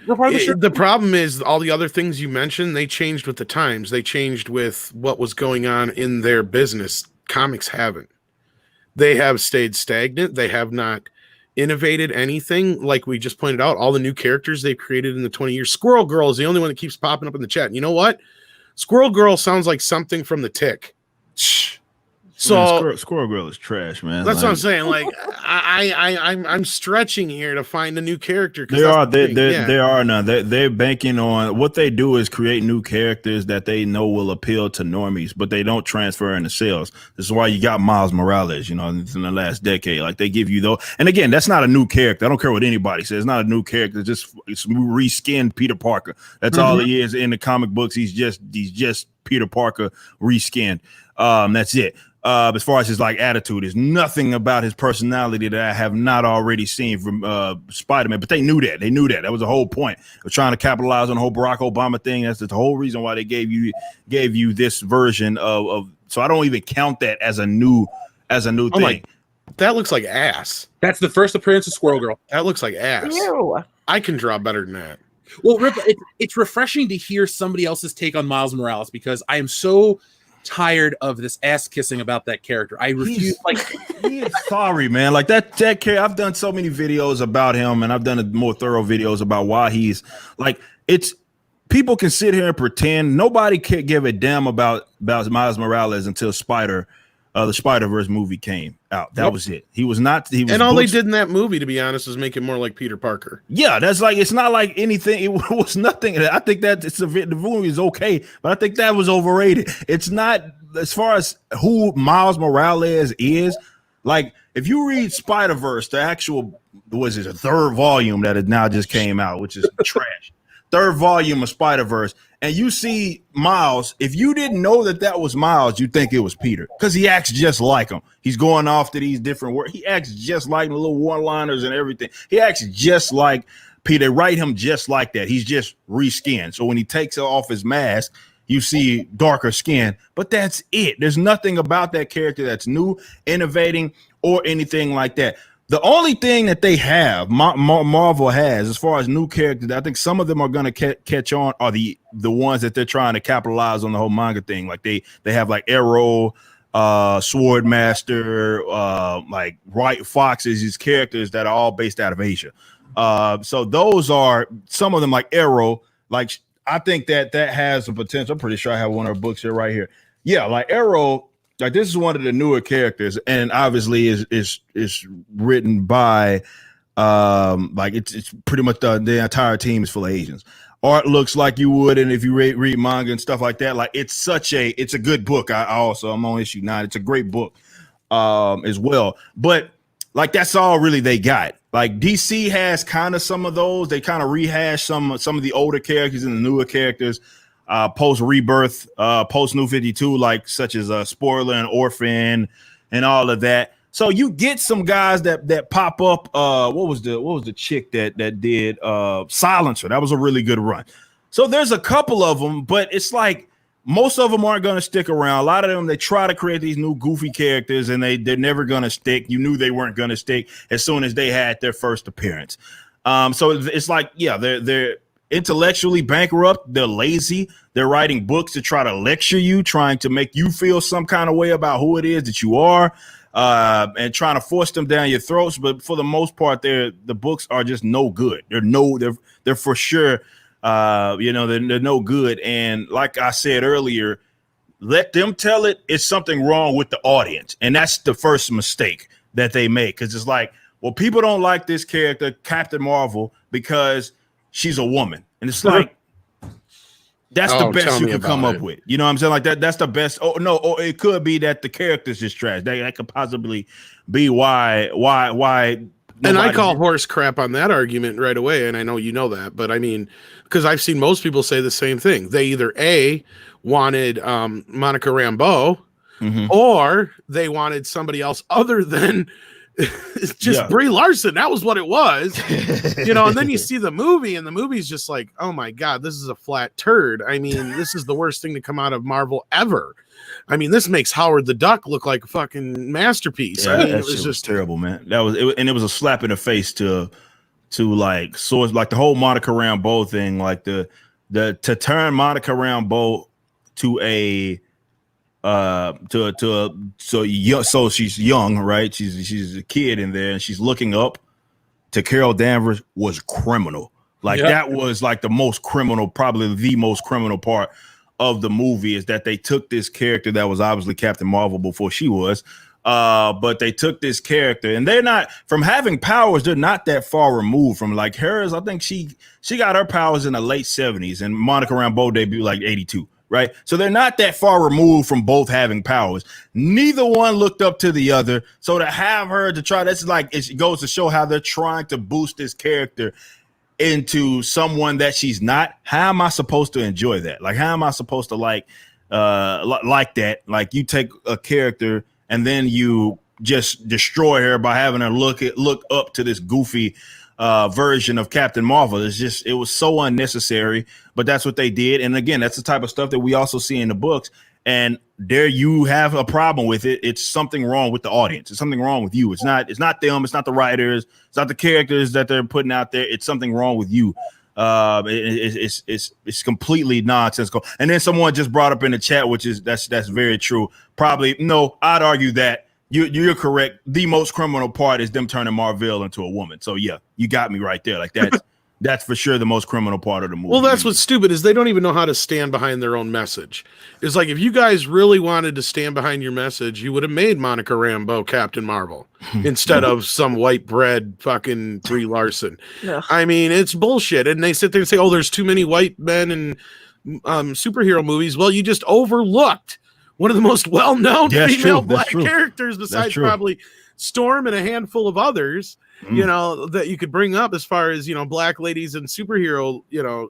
The problem is all the other things you mentioned, they changed with the times. They changed with what was going on in their business. Comics haven't. They have stayed stagnant. They have not innovated anything. Like we just pointed out, all the new characters they've created in the 20 years. Squirrel Girl is the only one that keeps popping up in the chat. And you know what? Squirrel Girl sounds like something from The Tick. So Squirrel Girl is trash, man. that's what I'm saying. Like I'm stretching here to find a new character. There are none. They're banking on what they do is create new characters that they know will appeal to normies, but they don't transfer into sales. This is why you got Miles Morales, in the last decade. Like they give you those, and again, that's not a new character. I don't care what anybody says. It's not a new character. It's reskinned Peter Parker. That's all he is in the comic books. He's just Peter Parker reskinned. That's it. As far as his attitude, there's nothing about his personality that I have not already seen from Spider-Man. But they knew that. That was the whole point. They're trying to capitalize on the whole Barack Obama thing. That's the whole reason why they gave you this version of. So I don't even count that as a new thing. That looks like ass. That's the first appearance of Squirrel Girl. That looks like ass. Ew. I can draw better than that. Well, Rip, it's refreshing to hear somebody else's take on Miles Morales because I am so tired of this ass kissing about that character. I refuse. He is sorry, man. Like that character. I've done so many videos about him, and I've done more thorough videos about why he's like. It's people can sit here and pretend nobody can give a damn about Miles Morales until the Spider-Verse movie came out. That was it. He was not. He was, and all they did in that movie, to be honest, is make it more like Peter Parker. Yeah, that's it's not like anything. It was nothing. I think that the movie is okay, but I think that was overrated. It's not as far as who Miles Morales is. Like if you read Spider-Verse, the actual a third volume that it now just came out, which is trash. Third volume of Spider-Verse, and you see Miles. If you didn't know that was Miles, you'd think it was Peter because he acts just like him. He's going off to these different words. He acts just like the little one-liners and everything. He acts just like Peter. They write him just like that. He's just reskinned. So when he takes off his mask, you see darker skin, but that's it. There's nothing about that character that's new, innovating, or anything like that. The only thing that they have, Marvel has, as far as new characters, I think some of them are going to catch on, are the ones that they're trying to capitalize on the whole manga thing. Like they have like Arrow, Swordmaster, like White Foxes, these characters that are all based out of Asia. So those are some of them, like Arrow. Like I think that has a potential. I'm pretty sure I have one of her books here right here. Yeah, like Arrow. Like this is one of the newer characters, and obviously is written by it's pretty much the entire team is full of Asians. Art looks like you would, and if you read manga and stuff like that, like it's a good book. I'm on issue 9. It's a great book as well. But like that's all really they got. Like DC has kind of some of those. They kind of rehash some of the older characters and the newer characters. Post Rebirth, post New 52, like such as Spoiler and Orphan and all of that. So you get some guys that pop up. What was the chick that did Silencer? That was a really good run. So there's a couple of them, but it's like most of them aren't going to stick around. A lot of them, they try to create these new goofy characters and they're never going to stick. You knew they weren't going to stick as soon as they had their first appearance. So it's like, yeah, they're intellectually bankrupt. They're lazy. They're writing books to try to lecture you, trying to make you feel some kind of way about who it is that you are, and trying to force them down your throats. But for the most part, the books are just no good. They're for sure, they're no good. And like I said earlier, let them tell it. It's something wrong with the audience, and that's the first mistake that they make. Because it's like, well, people don't like this character, Captain Marvel, because she's a woman, and it's like that's the best you can come up with. You know what I'm saying? Like that's the best. Oh no, or it could be that the character's just trash. That could possibly be why. And I call horse crap on that argument right away, and I know you know that, but I mean, because I've seen most people say the same thing. They either A, wanted Monica Rambeau, or they wanted somebody else other than just Brie Larson. That was what it was, and then you see the movie, and the movie's just like, oh my God, this is a flat turd. I mean, this is the worst thing to come out of Marvel ever. I mean, this makes Howard the Duck look like a fucking masterpiece. Yeah, I mean, it was just terrible, man. That was it, and it was a slap in the face to like source, like the whole Monica Rambeau thing, like the to turn Monica Rambeau to a so she's young, right? She's a kid in there, and she's looking up to Carol Danvers was criminal. Like that was like the most criminal, probably the most criminal part of the movie is that they took this character that was obviously Captain Marvel before she was, but they took this character, and they're not, from having powers, they're not that far removed from, like, hers. I think she got her powers in the late 70s, and Monica Rambeau debuted like 82. Right. So they're not that far removed from both having powers. Neither one looked up to the other. So to have her to try, that's like, it goes to show how they're trying to boost this character into someone that she's not. How am I supposed to enjoy that? Like, how am I supposed to like that? Like, you take a character and then you just destroy her by having her look up to this goofy version of Captain Marvel. It was so unnecessary, but that's what they did. And again, that's the type of stuff that we also see in the books. And there you have a problem with it. It's something wrong with the audience. It's something wrong with you. It's not them. It's not the writers. It's not the characters that they're putting out there. It's something wrong with you. It's completely nonsensical. And then someone just brought up in the chat, which is that's very true. Probably no, I'd argue that you're correct. The most criminal part is them turning Marvel into a woman. So yeah, you got me right there. Like that's for sure the most criminal part of the movie. Well, that's what's stupid is they don't even know how to stand behind their own message. It's like, if you guys really wanted to stand behind your message, you would have made Monica Rambeau Captain Marvel instead of some white bread fucking Brie Larson. Yeah. I mean, it's bullshit. And they sit there and say, oh, there's too many white men in superhero movies. Well, you just overlooked one of the most well-known female black characters, besides probably Storm and a handful of others, you know, that you could bring up as far as, you know, black ladies in superhero, you know,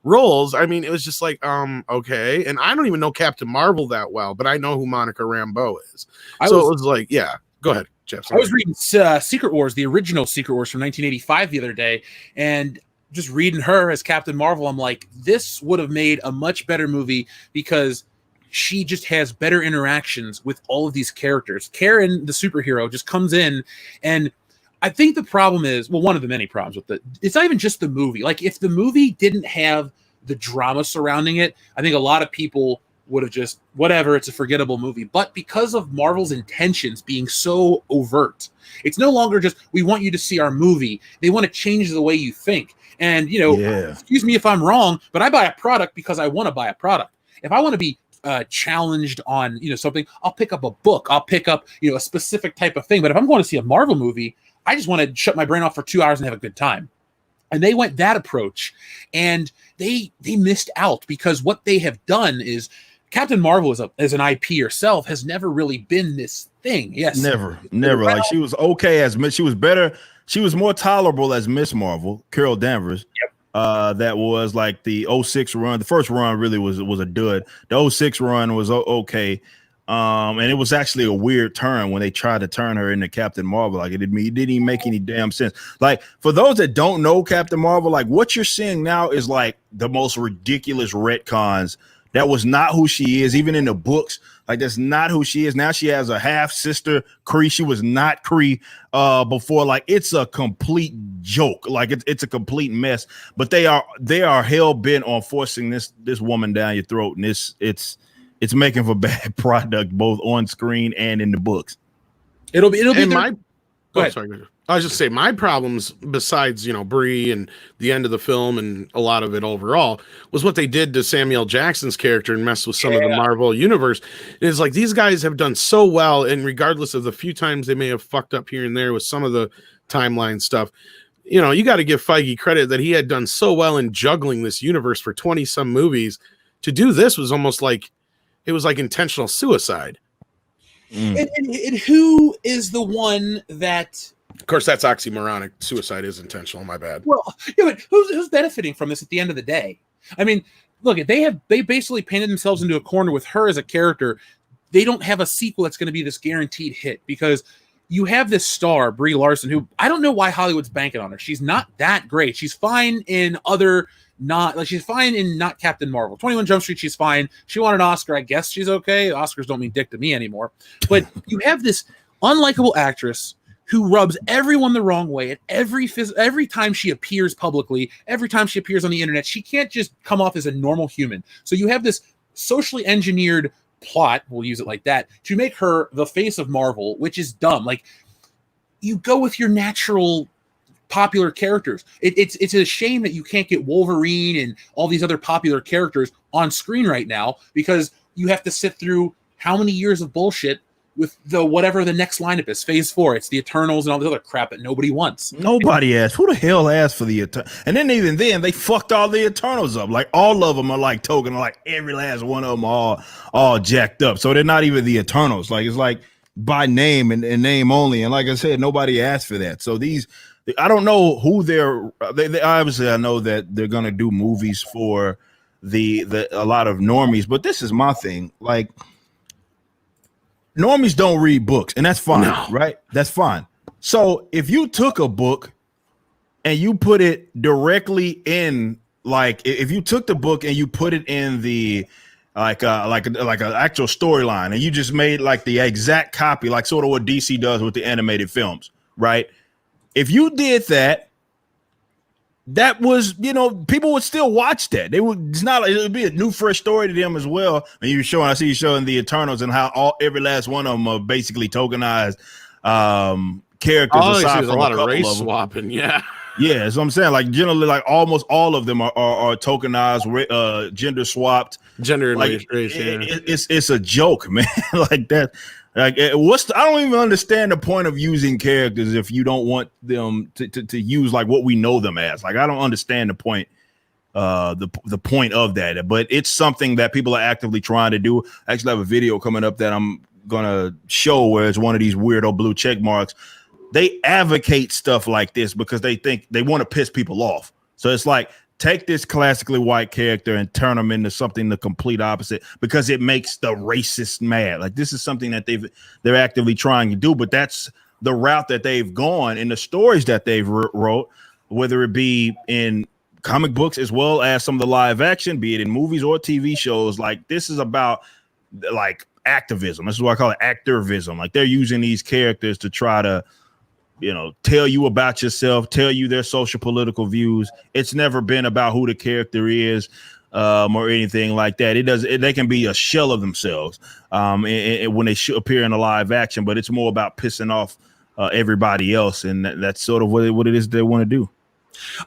roles. I mean, it was just like, okay. And I don't even know Captain Marvel that well, but I know who Monica Rambeau is. It was like, yeah, go ahead, Jeff. I was reading Secret Wars, the original Secret Wars from 1985 the other day, and just reading her as Captain Marvel, I'm like, this would have made a much better movie because she just has better interactions with all of these characters. Karen, the superhero, just comes in, and I think the problem is, well, one of the many problems with it's not even just the movie. Like, if the movie didn't have the drama surrounding it, I think a lot of people would have just, whatever, it's a forgettable movie. But because of Marvel's intentions being so overt, it's no longer just, we want you to see our movie. They want to change the way you think. And, you know, excuse me if I'm wrong, but I buy a product because I want to buy a product. If I want to be challenged on, you know, something, I'll pick up a book. I'll pick up, you know, a specific type of thing. But if I'm going to see a Marvel movie, I just want to shut my brain off for 2 hours and have a good time. And they went that approach, and they missed out, because what they have done is Captain Marvel as an IP herself has never really been this thing. Yes, never. Like, she was okay as Miss. She was better. She was more tolerable as Miss Marvel, Carol Danvers. Yep. That was like the 06 run. The first run really was a dud. The 06 run was okay. And it was actually a weird turn when they tried to turn her into Captain Marvel. Like, it didn't even make any damn sense. Like, for those that don't know Captain Marvel, like, what you're seeing now is like the most ridiculous retcons. That was not who she is, even in the books. Like, that's not who she is. Now she has a half sister, Kree. She was not Kree before. Like, it's a complete joke. Like, it's a complete mess. But they are hell bent on forcing this woman down your throat, and it's making for bad product both on screen and in the books. It'll be. Go ahead. Sorry. I was just saying, my problems, besides, you know, Brie and the end of the film and a lot of it overall, was what they did to Samuel Jackson's character and messed with some of the Marvel universe. It's like, these guys have done so well, and regardless of the few times they may have fucked up here and there with some of the timeline stuff, you know, you got to give Feige credit that he had done so well in juggling this universe for 20 some movies. To do this was almost like, it was like intentional suicide. And who is the one that? Of course, that's oxymoronic. Suicide is intentional. My bad. Well, yeah, but who's benefiting from this at the end of the day? I mean, look, they basically painted themselves into a corner with her as a character. They don't have a sequel that's going to be this guaranteed hit, because you have this star, Brie Larson, who I don't know why Hollywood's banking on her. She's not that great. She's fine in she's fine in not Captain Marvel. 21 Jump Street, she's fine. She won an Oscar. I guess she's okay. Oscars don't mean dick to me anymore. But you have this unlikable actress who rubs everyone the wrong way at every time she appears publicly, every time she appears on the internet. She can't just come off as a normal human. So you have this socially engineered plot, we'll use it like that, to make her the face of Marvel, which is dumb. Like, you go with your natural popular characters. It's a shame that you can't get Wolverine and all these other popular characters on screen right now, because you have to sit through how many years of bullshit with the whatever the next lineup is, Phase 4. It's the Eternals and all the other crap that nobody wants. Nobody asked. Who the hell asked for the Eternals? And then even then, they fucked all the Eternals up. Like all of them are like token. Like every last one of them are all jacked up. So they're not even the Eternals. Like it's like by name and name only. And like I said, nobody asked for that. So these, I don't know who they obviously, I know that they're gonna do movies for the a lot of normies, but this is my thing. Like, normies don't read books, and that's fine, right? That's fine. So if you took a book and you put it directly in, like, if you took the book and you put it in the like an actual storyline, and you just made like the exact copy, like sort of what DC does with the animated films, right? If you did that, that was, people would still watch that. They would. It's not. It would be a new, fresh story to them as well. And I see you showing the Eternals and how every last one of them are basically tokenized characters. Aside from a lot of race swapping. Yeah. Yeah, that's what I'm saying. Like generally, like almost all of them are tokenized, gender swapped, gender and like, race. Yeah. It's a joke, man. Like that. Like I don't even understand the point of using characters if you don't want them to use like what we know them as. Like I don't understand the point, the point of that. But it's something that people are actively trying to do. I actually have a video coming up that I'm gonna show where it's one of these weirdo blue check marks. They advocate stuff like this because they think they want to piss people off. So it's like, take this classically white character and turn them into something the complete opposite because it makes the racist mad. Like this is something that they're actively trying to do, but that's the route that they've gone in the stories that they've wrote, whether it be in comic books as well as some of the live action, be it in movies or TV shows. Like this is about like activism. This is what I call it, activism. Like they're using these characters to try to, tell you about yourself, tell you their social political views. It's never been about who the character is or anything like that. They can be a shell of themselves and when they appear in a live action, but it's more about pissing off everybody else. And that's sort of what it is they want to do.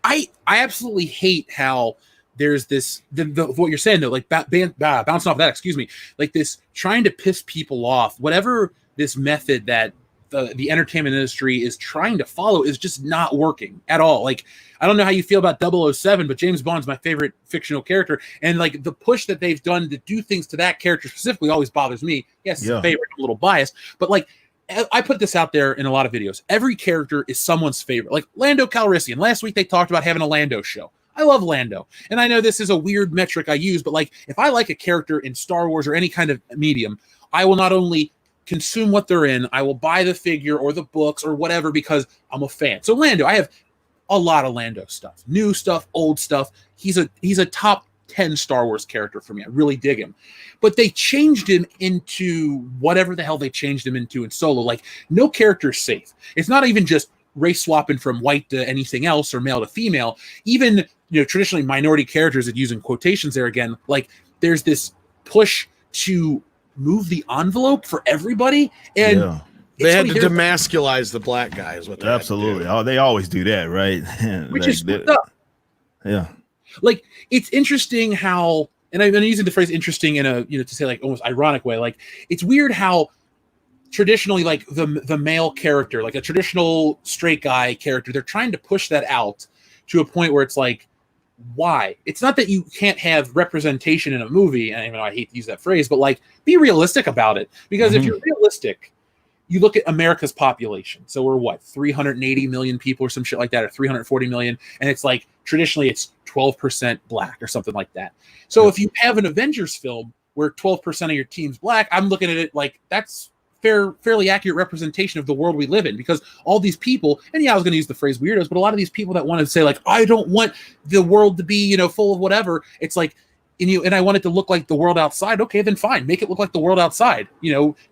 I absolutely hate how there's this, what you're saying though, like bouncing off that, excuse me, like this trying to piss people off, whatever this method that the entertainment industry is trying to follow is just not working at all. Like, I don't know how you feel about 007, but James Bond's my favorite fictional character. And like the push that they've done to do things to that character specifically always bothers me. Yes, it's a favorite, I'm a little biased, but like, I put this out there in a lot of videos. Every character is someone's favorite. Like Lando Calrissian. Last week they talked about having a Lando show. I love Lando. And I know this is a weird metric I use, but like if I like a character in Star Wars or any kind of medium, I will not only consume what they're in, I will buy the figure or the books or whatever because I'm a fan. So Lando, I have a lot of Lando stuff, new stuff, old stuff. He's a top 10 Star Wars character for me. I really dig him. But they changed him into whatever the hell they changed him into in Solo. Like no character is safe. It's not even just race swapping from white to anything else or male to female. Even, traditionally minority characters that use in quotations there again, like there's this push to move the envelope for everybody, and they had to demasculize the black guy is what they absolutely. Oh, they always do that, right? Which is up. Yeah, like it's interesting how, and I've been using the phrase interesting in a to say like almost ironic way. Like it's weird how traditionally like the male character, like a traditional straight guy character, they're trying to push that out to a point where it's like, why? It's not that you can't have representation in a movie, and even though I hate to use that phrase, but like be realistic about it. Because if you're realistic, you look at America's population. So we're what, 380 million people or some shit like that, or 340 million, and it's like traditionally it's 12% black or something like that. So if you have an Avengers film where 12% of your team's black, I'm looking at it like that's fairly accurate representation of the world we live in, because all these people, and I was going to use the phrase weirdos, but a lot of these people that want to say like, I don't want the world to be, full of whatever. It's like, and I want it to look like the world outside. Okay, then fine. Make it look like the world outside,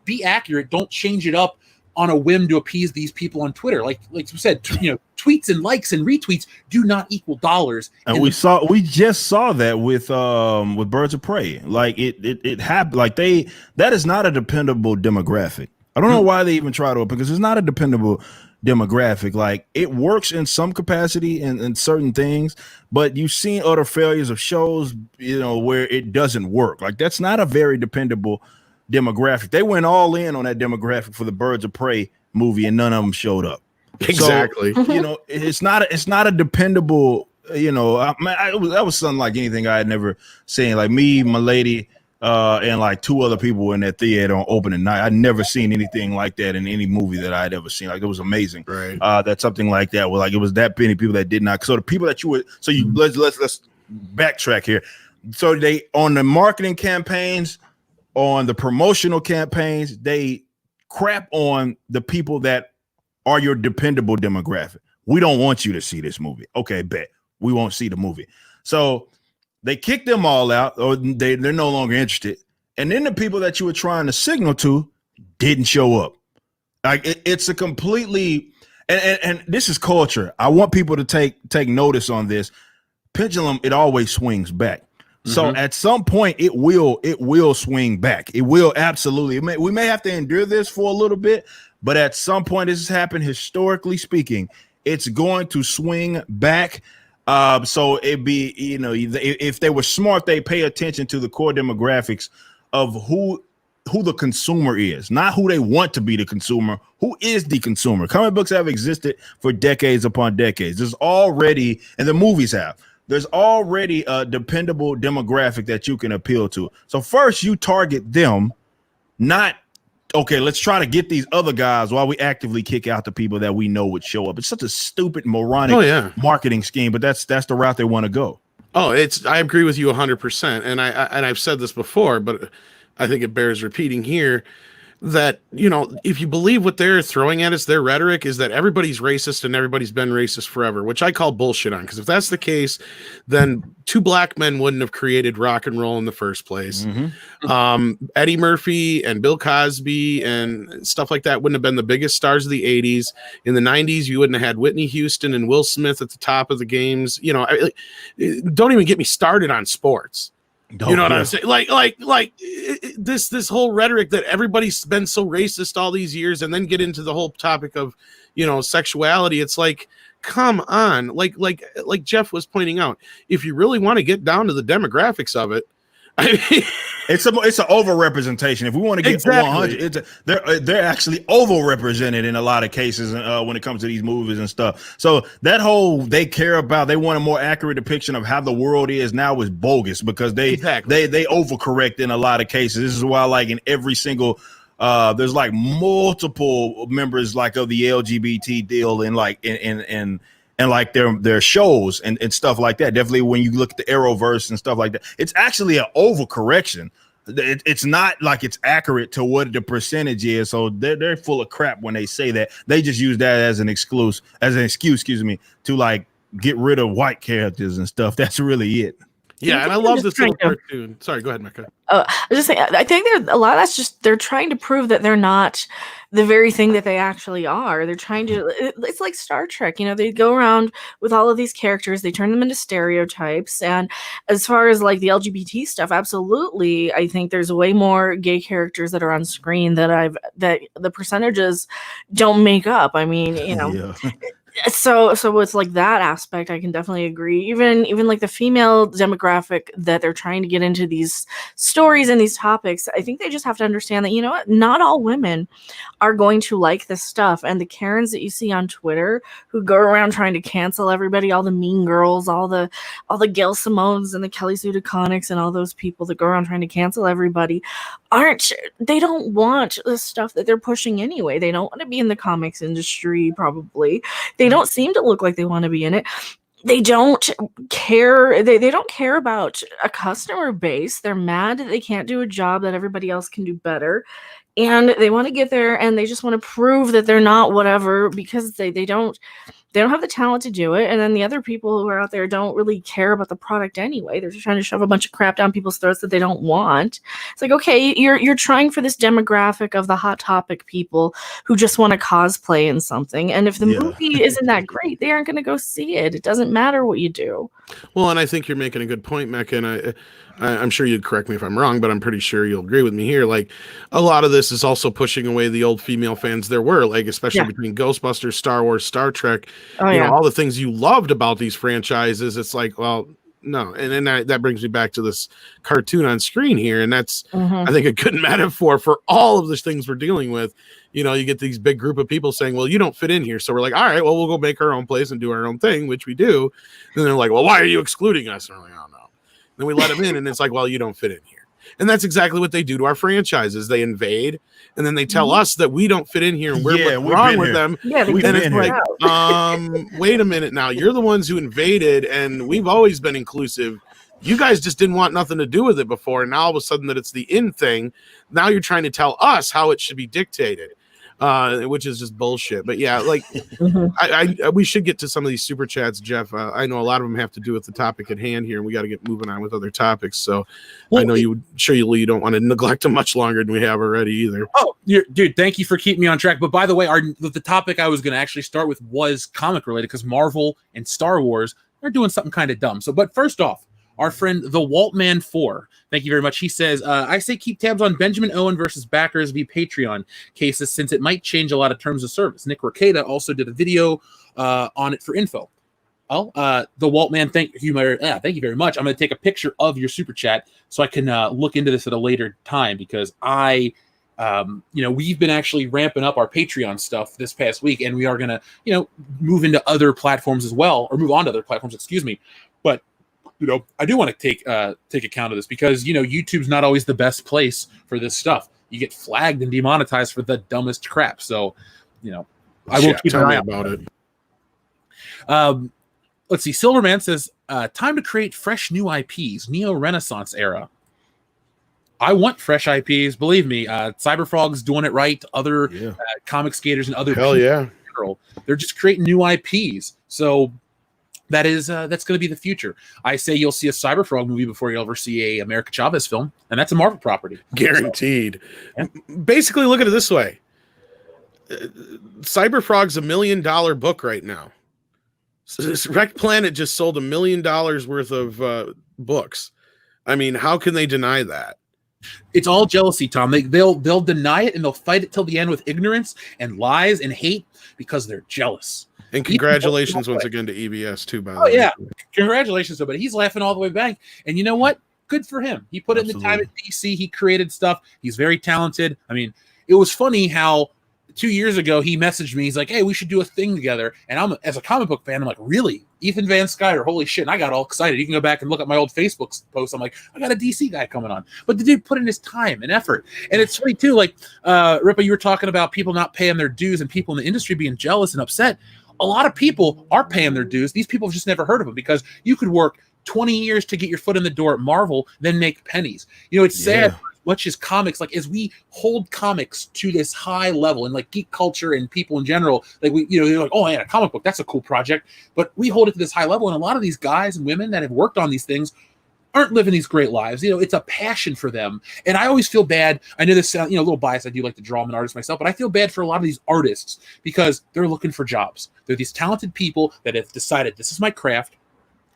be accurate. Don't change it up on a whim to appease these people on Twitter. Like you said, tweets and likes and retweets do not equal dollars. And we just saw that with Birds of Prey. Like it happened. Like that is not a dependable demographic. I don't know why they even try to, because it's not a dependable demographic. Like, it works in some capacity in certain things, but you've seen other failures of shows, you know, where it doesn't work. Like, that's not a very dependable demographic. They went all in on that demographic for the Birds of Prey movie, and none of them showed up. Exactly. So, you know, it's not a dependable, you know, that was something like anything I had never seen. Like, me, my lady, and like 2 other people in that theater on opening night. I'd never seen anything like that in any movie that I'd ever seen. Like, it was amazing. Right. That something like that was like, it was that many people that did not. So the people that you would, so you let's backtrack here. So they, on the marketing campaigns, on the promotional campaigns, they crap on the people that are your dependable demographic. We don't want you to see this movie. Okay, bet. We won't see the movie. So they kicked them all out, or they're no longer interested. And then the people that you were trying to signal to didn't show up. Like, it's a completely, and this is culture. I want people to take notice on this. Pendulum, it always swings back. So at some point it will swing back. It will absolutely. We may have to endure this for a little bit, but at some point, this has happened historically speaking. It's going to swing back. So it'd be, you know, if they were smart, they pay attention to the core demographics of who the consumer is, not who they want to be the consumer. Who is the consumer? Comic books have existed for decades upon decades. There's already, and the movies have. There's already a dependable demographic that you can appeal to. So first you target them, not, okay, let's try to get these other guys while we actively kick out the people that we know would show up. It's such a stupid, moronic marketing scheme, but that's the route they want to go. Oh, I agree with you 100%. And I've said this before, but I think it bears repeating here, that, you know, if you believe what they're throwing at us, their rhetoric is that everybody's racist and everybody's been racist forever, which I call bullshit on. Because if that's the case, then 2 black men wouldn't have created rock and roll in the first place. Eddie Murphy and Bill Cosby and stuff like that wouldn't have been the biggest stars of the 80s. In the 90s, you wouldn't have had Whitney Houston and Will Smith at the top of the games. You know, don't even get me started on sports. You know what I'm saying? Like this whole rhetoric that everybody's been so racist all these years, and then get into the whole topic of, you know, sexuality. It's like, come on, like Jeff was pointing out, if you really want to get down to the demographics of it, I mean, it's an overrepresentation. If we want to get 100, they're actually overrepresented in a lot of cases when it comes to these movies and stuff. So that whole they want a more accurate depiction of how the world is now is bogus, because they overcorrect in a lot of cases. This is why, like, in every single there's like multiple members like of the LGBT deal in like and like their shows and stuff like that. Definitely when you look at the Arrowverse and stuff like that, it's actually an overcorrection. It's not like it's accurate to what the percentage is. So they're full of crap when they say that. They just use that as an excuse, to like get rid of white characters and stuff. That's really it. Yeah, and I love this little cartoon. Sorry, go ahead, Mecca. I was just saying, I think a lot of that's just they're trying to prove that they're not the very thing that they actually are. They're trying to. It's like Star Trek, you know. They go around with all of these characters, they turn them into stereotypes. And as far as like the LGBT stuff, absolutely, I think there's way more gay characters that are on screen that the percentages don't make up. I mean, you know. Yeah. So with like that aspect, I can definitely agree. Even like the female demographic that they're trying to get into these stories and these topics, I think they just have to understand that, you know what, not all women are going to like this stuff. And the Karens that you see on Twitter who go around trying to cancel everybody, all the mean girls, all the Gail Simones and the Kelly Sue DeConnicks and all those people that go around trying to cancel everybody, they don't want the stuff that they're pushing anyway. They don't want to be in the comics industry, probably. They don't seem to look like they want to be in it. They don't care. They don't care about a customer base. They're mad that they can't do a job that everybody else can do better. And they want to get there, and they just want to prove that they're not whatever, because they don't have the talent to do it. And then the other people who are out there don't really care about the product anyway. They're just trying to shove a bunch of crap down people's throats that they don't want. It's like, okay, you're trying for this demographic of the Hot Topic people who just want to cosplay in something. And if the movie isn't that great, they aren't going to go see it. It doesn't matter what you do. Well, and I think you're making a good point, Mecca. And I'm sure you'd correct me if I'm wrong, but I'm pretty sure you'll agree with me here. Like, a lot of this is also pushing away the old female fans there were, like, especially between Ghostbusters, Star Wars, Star Trek, all the things you loved about these franchises. It's like, well, no. And then that brings me back to this cartoon on screen here. And that's, I think, a good metaphor for all of the things we're dealing with. You get these big group of people saying, well, you don't fit in here. So we're like, all right, well, we'll go make our own place and do our own thing, which we do. And they're like, well, why are you excluding us? And we're like, oh, no. Then we let them in, and it's like, well, you don't fit in here. And that's exactly what they do to our franchises. They invade, and then they tell us that we don't fit in here, and what's wrong with them. Yeah, We've and been it's here. like, wait a minute now. You're the ones who invaded, and we've always been inclusive. You guys just didn't want nothing to do with it before, and now all of a sudden that it's the in thing, now you're trying to tell us how it should be dictated. Which is just bullshit. But yeah, like we should get to some of these super chats, Jeff. I know a lot of them have to do with the topic at hand here, and we got to get moving on with other topics. So I know you don't want to neglect them much longer than we have already either. Oh, dude, thank you for keeping me on track. But by the way, the topic I was going to actually start with was comic related because Marvel and Star Wars are doing something kind of dumb. So, but first off, our friend, the Waltman 4, thank you very much. He says, I say keep tabs on Benjamin Owen versus backers v. Patreon cases since it might change a lot of terms of service. Nick Ricada also did a video on it for info. Oh, the Waltman, thank you very much. I'm going to take a picture of your super chat so I can look into this at a later time because we've been actually ramping up our Patreon stuff this past week, and we are going to, move into other platforms as well, or move on to other platforms, excuse me. But I do want to take account of this because, YouTube's not always the best place for this stuff. You get flagged and demonetized for the dumbest crap. So, I will keep an eye about it. Let's see. Silverman says, time to create fresh new IPs, Neo-Renaissance era. I want fresh IPs. Believe me, Cyberfrog's doing it right. Other comic skaters and other people, they're just creating new IPs. So that's going to be the future. I say you'll see a Cyberfrog movie before you'll ever see a America Chavez film, and that's a Marvel property. Guaranteed. Basically, look at it this way. Cyberfrog's $1 million book right now. So this Wreck Planet just sold $1 million worth of books. I mean, how can they deny that? It's all jealousy, Tom. They'll deny it and they'll fight it till the end with ignorance and lies and hate because they're jealous. And congratulations once again to EBS too, by the way. Yeah, congratulations to him. But he's laughing all the way back. And you know what? Good for him. He put in the time at DC. He created stuff. He's very talented. I mean, it was funny how 2 years ago he messaged me. He's like, "Hey, we should do a thing together." And as a comic book fan, I'm like, "Really? Ethan Van Sciver? Holy shit!" And I got all excited. You can go back and look at my old Facebook post. I'm like, "I got a DC guy coming on." But the dude put in his time and effort. And it's funny too. Like Rippa, you were talking about people not paying their dues and people in the industry being jealous and upset. A lot of people are paying their dues. These people have just never heard of them because you could work 20 years to get your foot in the door at Marvel, then make pennies. It's sad. Much as comics, like as we hold comics to this high level and like geek culture and people in general, like they're like, oh man, a comic book, that's a cool project. But we hold it to this high level, and a lot of these guys and women that have worked on these things aren't living these great lives. It's a passion for them. And I always feel bad. I know this sounds, a little biased. I do like to draw. I'm an artist myself, but I feel bad for a lot of these artists because they're looking for jobs. They're these talented people that have decided this is my craft.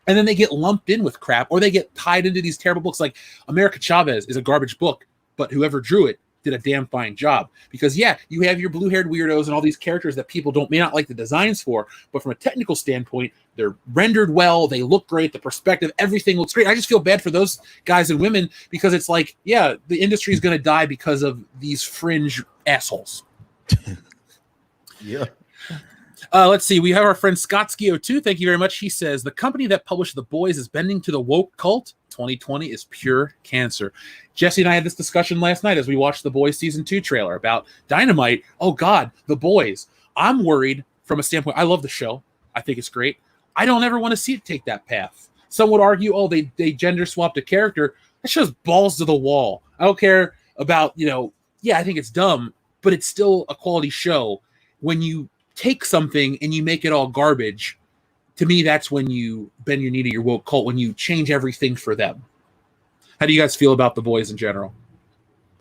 And then they get lumped in with crap, or they get tied into these terrible books. Like America Chavez is a garbage book, but whoever drew it did a damn fine job. Because you have your blue-haired weirdos and all these characters that people may not like the designs for, but from a technical standpoint, they're rendered well, they look great, the perspective, everything looks great. I just feel bad for those guys and women because it's like, the industry is going to die because of these fringe assholes. Yeah. Let's see. We have our friend Scott Skio2. Thank you very much. He says, the company that published The Boys is bending to the woke cult. 2020 is pure cancer. Jesse and I had this discussion last night as we watched The Boys Season 2 trailer about Dynamite. Oh, God, The Boys. I'm worried from a standpoint. I love the show. I think it's great. I don't ever want to see it take that path. Some would argue, they gender swapped a character. That show's balls to the wall. I don't care about, I think it's dumb, but it's still a quality show. When you take something and you make it all garbage, to me, that's when you bend your knee to your woke cult, when you change everything for them. How do you guys feel about The Boys in general?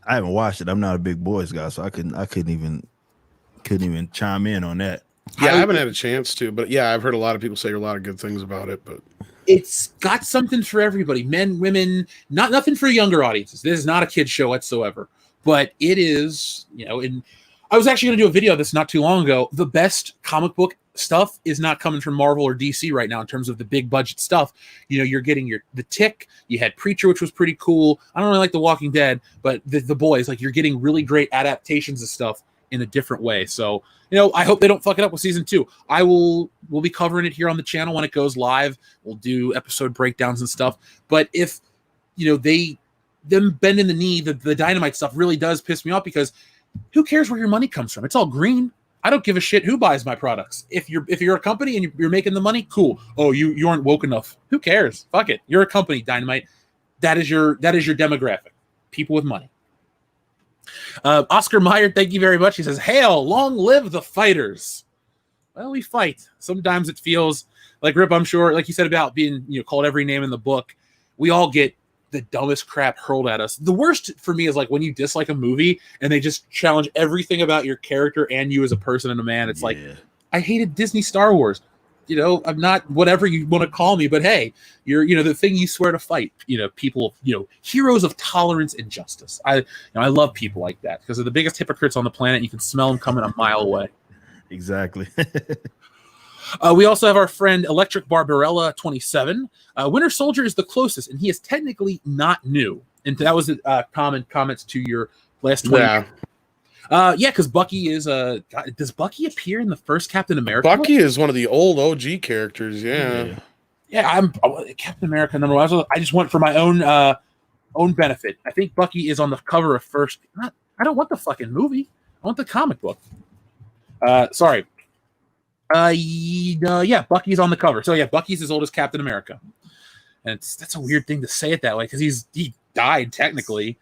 I haven't watched it. I'm not a big Boys guy, so I couldn't even chime in on that. Yeah, I haven't had a chance to, but yeah, I've heard a lot of people say a lot of good things about it. But it's got something for everybody, men, women, nothing for younger audiences. This is not a kid's show whatsoever, but it is, and I was actually going to do a video of this not too long ago. The best comic book stuff is not coming from Marvel or DC right now in terms of the big budget stuff. You're getting the Tick, you had Preacher, which was pretty cool. I don't really like The Walking Dead, but the Boys, like, you're getting really great adaptations of stuff in a different way. So, I hope they don't fuck it up with season 2. We'll be covering it here on the channel when it goes live. We'll do episode breakdowns and stuff. But if, them bending the knee, the Dynamite stuff really does piss me off, because who cares where your money comes from? It's all green. I don't give a shit who buys my products. If you're a company and you're making the money, cool. Oh, you aren't woke enough. Who cares? Fuck it. You're a company, Dynamite. That is your demographic. People with money. Oscar Meyer, thank you very much. He says, "Hail, long live the fighters." Well, we fight. Sometimes it feels like, Rip, I'm sure, like you said about being called every name in the book, we all get the dumbest crap hurled at us. The worst for me is like when you dislike a movie and they just challenge everything about your character and you as a person and a man. It's like, I hated Disney Star Wars. I'm not whatever you want to call me, but hey, you're, the thing you swear to fight, people, heroes of tolerance and justice. I love people like that because they're the biggest hypocrites on the planet. You can smell them coming a mile away. Exactly. We also have our friend Electric Barbarella 27. Winter Soldier is the closest, and he is technically not new. And that was comments to your last 20. Yeah, because Bucky is does Bucky appear in the first Captain America? Bucky is one of the old OG characters. Yeah, I'm Captain America number 1. I just went for my own benefit. I think Bucky is on the cover of first. I don't want the fucking movie. I want the comic book. Sorry. Yeah, Bucky's on the cover. So yeah, Bucky's as old as Captain America, and that's a weird thing to say it that way because he died technically.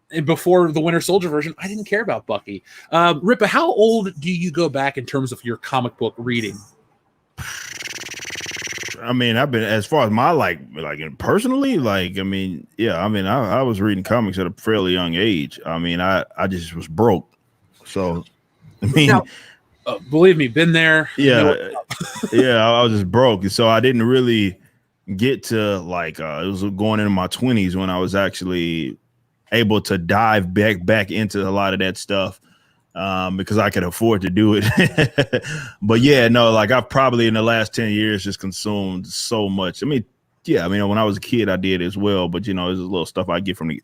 And before the Winter Soldier version, I didn't care about Bucky. Rippa, how old do you go back in terms of your comic book reading? I mean, I've been, as far as my personally, I was reading comics at a fairly young age. I mean, I just was broke. So, I mean, believe me, been there. Yeah, I was just broke, so I didn't really get to it was going into my 20s when I was actually able to dive back into a lot of that stuff because I could afford to do it. But yeah, no, I've probably in the last 10 years just consumed so much. I mean, when I was a kid, I did as well, but there's a little stuff I get from the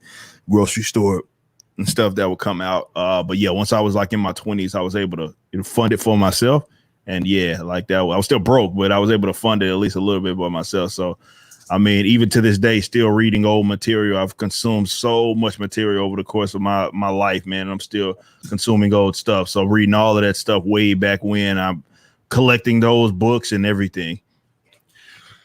grocery store and stuff that would come out. But yeah, once I was in my 20s, I was able to fund it for myself. And yeah, that, I was still broke, but I was able to fund it at least a little bit by myself. So, I mean, even to this day, still reading old material. I've consumed so much material over the course of my life, man. I'm still consuming old stuff. So reading all of that stuff way back when, I'm collecting those books and everything.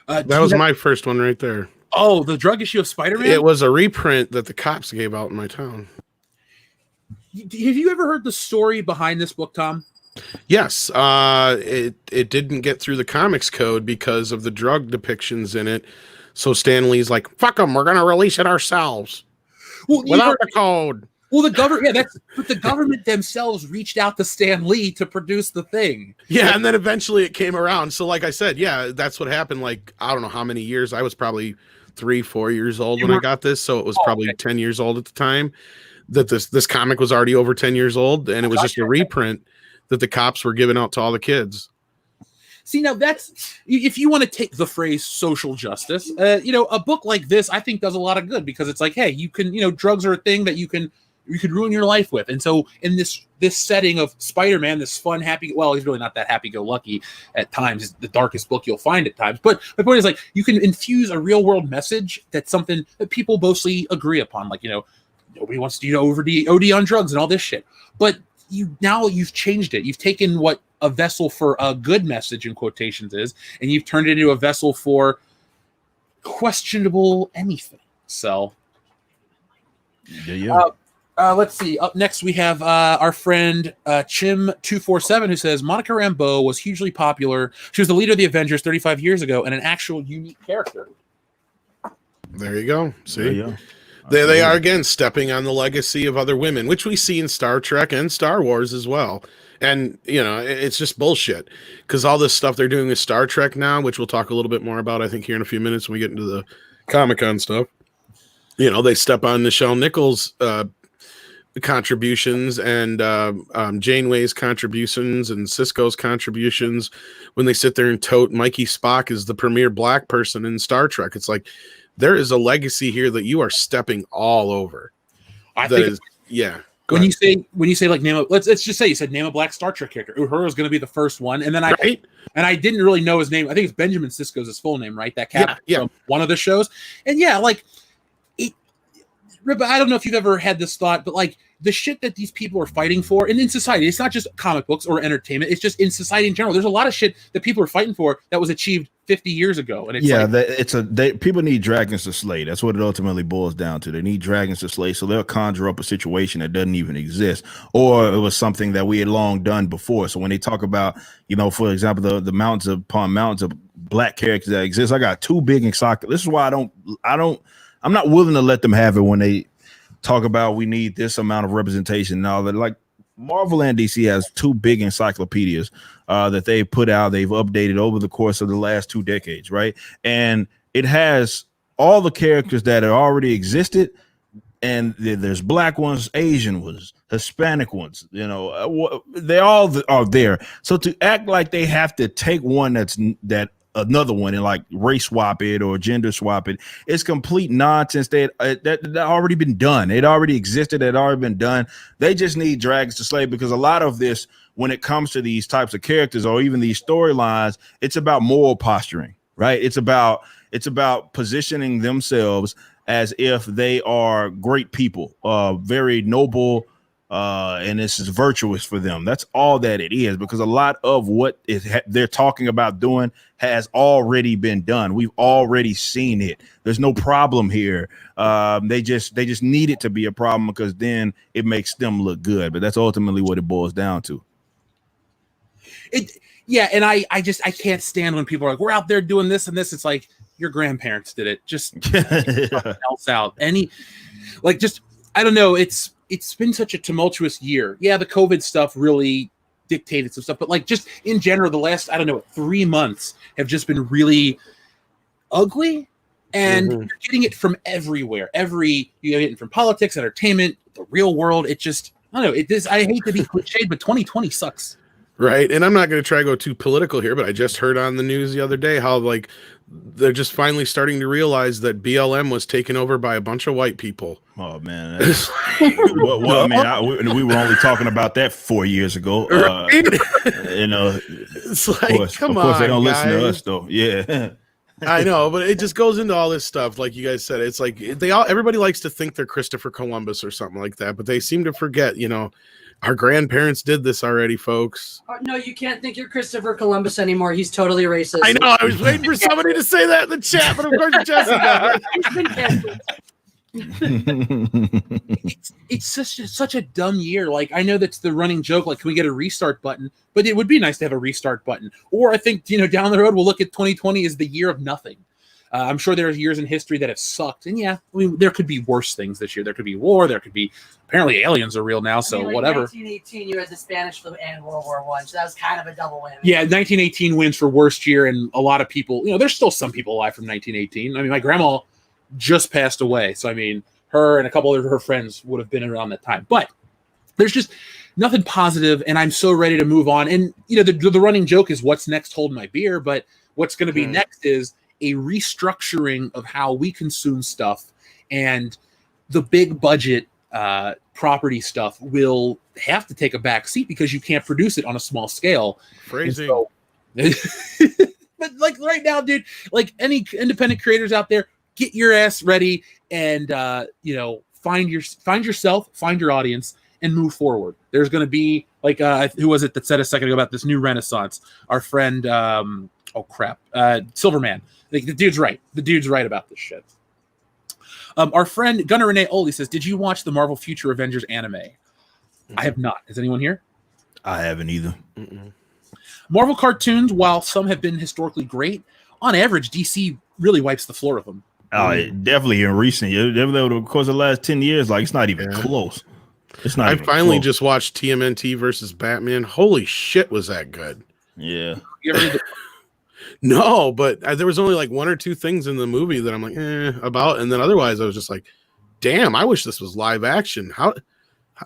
That was my first one right there. Oh, the drug issue of Spider-Man? It was a reprint that the cops gave out in my town. Have you ever heard the story behind this book, Tom? Yes. It didn't get through the comics code because of the drug depictions in it. So Stan Lee's like, fuck them, we're going to release it ourselves. Without the code. Well, the government, but the government themselves reached out to Stan Lee to produce the thing. Yeah, and then eventually it came around. So like I said, yeah, that's what happened. I don't know how many years. I was probably 3-4 years old when I got this. So it was probably 10 years old at the time that this comic was already over 10 years old. And it was just a reprint that the cops were giving out to all the kids. See, now that's, if you want to take the phrase social justice, a book like this, I think does a lot of good because it's like, hey, you can, drugs are a thing that you could ruin your life with. And so in this setting of Spider-Man, this fun, happy, well, he's really not that happy-go-lucky at times. It's the darkest book you'll find at times. But my point is, you can infuse a real-world message that's something that people mostly agree upon. Nobody wants to OD on drugs and all this shit. But you've changed it. You've taken what a vessel for a good message in quotations is, and you've turned it into a vessel for questionable anything. So, let's see. Up next, we have our friend Chim247 who says Monica Rambeau was hugely popular. She was the leader of the Avengers 35 years ago and an actual unique character. There you go. See, They are again stepping on the legacy of other women, which we see in Star Trek and Star Wars as well. And it's just bullshit because all this stuff they're doing with Star Trek now, which we'll talk a little bit more about, I think, here in a few minutes when we get into the Comic-Con stuff. They step on Nichelle Nichols' contributions and Janeway's contributions and Sisko's contributions when they sit there and tote Mikey Spock as the premier black person in Star Trek. It's like there is a legacy here that you are stepping all over. When you say like let's just say you said name a black Star Trek character. Uhura is going to be the first one, and then I didn't really know his name. I think it's Benjamin Sisko's his full name, right? That captain from one of the shows, and Rippa, I don't know if you've ever had this thought, but like the shit that these people are fighting for, and in society, it's not just comic books or entertainment, it's just in society in general. There's a lot of shit that people are fighting for that was achieved 50 years ago. And it's people need dragons to slay. That's what it ultimately boils down to. They need dragons to slay, so they'll conjure up a situation that doesn't even exist, or it was something that we had long done before. So when they talk about, for example, the mountains upon mountains of black characters that exist, I got two big encyclopedias. This is why I'm not willing to let them have it when they talk about we need this amount of representation and all that. Like Marvel and DC has two big encyclopedias that they put out. They've updated over the course of the last 2 decades, right? And it has all the characters that had already existed, and there's black ones, Asian ones, Hispanic ones. They all are there. So to act like they have to take one that another one and like race swap it or gender swap it, it's complete nonsense. That already been done. It already existed. It already been done. They just need dragons to slay, because a lot of this, when it comes to these types of characters or even these storylines, it's about moral posturing, right? It's about positioning themselves as if they are great people, very noble, and this is virtuous for them. That's all that it is, because a lot of what they're talking about doing has already been done. We've already seen it. There's no problem here. They just need it to be a problem, because then it makes them look good. But that's ultimately what it boils down to. And I can't stand when people are like, we're out there doing this and this. It's like, your grandparents did it. Just something else out. I don't know. It's been such a tumultuous year. Yeah, the COVID stuff really dictated some stuff, but like just in general, the last, 3 months have just been really ugly, and you're getting it from everywhere. You get it from politics, entertainment, the real world. It just, I don't know. I hate to be cliched, but 2020 sucks. Right. And I'm not going to try to go too political here, but I just heard on the news the other day how like they're just finally starting to realize that BLM was taken over by a bunch of white people. Oh man, we were only talking about that 4 years ago. Right? It's like, of course they don't listen to us though. Yeah. I know, but it just goes into all this stuff. Like you guys said, it's like everybody likes to think they're Christopher Columbus or something like that, but they seem to forget, our grandparents did this already, folks. No, you can't think you're Christopher Columbus anymore. He's totally racist. I know. I was waiting for somebody to say that in the chat, but of course Jesse does. It's such a dumb year. Like, I know that's the running joke. Like, can we get a restart button? But it would be nice to have a restart button. Or I think, down the road, we'll look at 2020 as the year of nothing. I'm sure there are years in history that have sucked. And there could be worse things this year. There could be war. There could be, apparently aliens are real now. So whatever. 1918, you had the Spanish flu and World War I. So that was kind of a double whammy. Yeah, 1918 wins for worst year. And a lot of people, there's still some people alive from 1918. I mean, my grandma just passed away. So, her and a couple of her friends would have been around that time. But there's just nothing positive, and I'm so ready to move on. And, the running joke is what's next, hold my beer. But what's going to be next is a restructuring of how we consume stuff, and the big budget property stuff will have to take a back seat because you can't produce it on a small scale. Phrasing. So, but like right now, dude, like any independent creators out there, get your ass ready and find yourself, find your audience, and move forward. There's going to be like who was it that said a second ago about this new renaissance? Our friend Silverman. The dude's right. The dude's right about this shit. Our friend Gunnar Renee Oli says, did you watch the Marvel Future Avengers anime? I have not. Has anyone here? I haven't either. Marvel cartoons, while some have been historically great, on average, DC really wipes the floor with them. Definitely in recent years. Definitely over the course of the last 10 years. Like, it's not even close. It's not. I even finally close. just watched TMNT versus Batman. Holy shit, was that good? Yeah. You ever read the No, but there was only like one or two things in the movie that I'm like about, and then otherwise I was just like, damn, I wish this was live action. How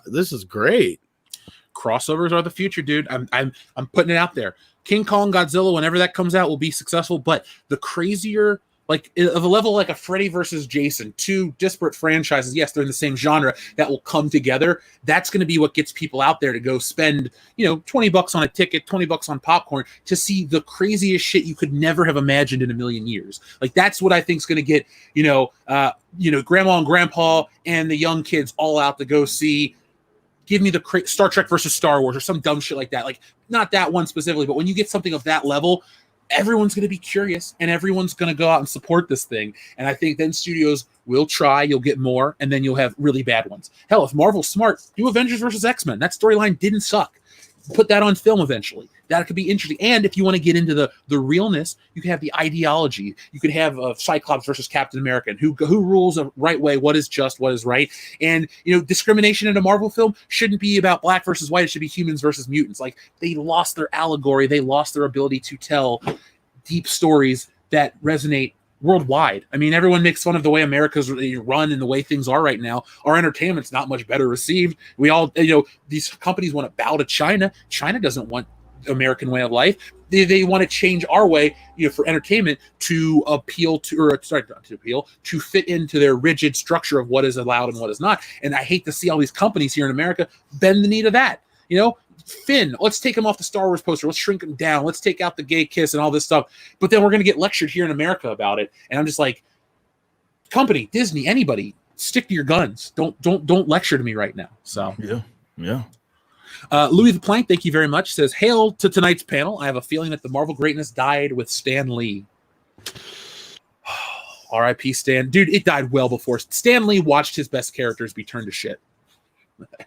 this is great. crossovers are the future, dude. I'm putting it out there. King Kong, Godzilla, whenever that comes out, will be successful. But the crazier, like of a level like a Freddy versus Jason, two disparate franchises. Yes, they're in the same genre that will come together. That's going to be what gets people out there to go spend, $20 on a ticket, $20 on popcorn to see the craziest shit you could never have imagined in a million years. Like that's what I think is going to get, grandma and grandpa and the young kids all out to go see. Give me the Star Trek versus Star Wars or some dumb shit like that. Like not that one specifically, but when you get something of that level, everyone's going to be curious and everyone's going to go out and support this thing. And I think then studios will try, you'll get more, and then you'll have really bad ones. Hell, if Marvel's smart, do Avengers versus X-Men. That storyline didn't suck. Put that on film eventually. That could be interesting. And if you want to get into the realness, you can have the ideology. You could have Cyclops versus Captain America, and who rules the right way, what is just, what is right. And, discrimination in a Marvel film shouldn't be about black versus white. It should be humans versus mutants. Like, they lost their allegory. They lost their ability to tell deep stories that resonate worldwide. I mean, everyone makes fun of the way America's run and the way things are right now. Our entertainment's not much better received. We all, these companies want to bow to China. China doesn't want American way of life. They want to change our way, for entertainment to appeal to, or sorry, not to appeal, to fit into their rigid structure of what is allowed and what is not. And I hate to see all these companies here in America bend the knee to that. Finn, let's take him off the Star Wars poster. Let's shrink him down. Let's take out the gay kiss and all this stuff. But then we're going to get lectured here in America about it. And I'm just like, company, Disney, anybody, stick to your guns. Don't lecture to me right now. So yeah. Louis the Plank, thank you very much. Says, hail to tonight's panel. I have a feeling that the Marvel greatness died with Stan Lee. R.I.P. Stan. Dude, it died well before. Stan Lee watched his best characters be turned to shit.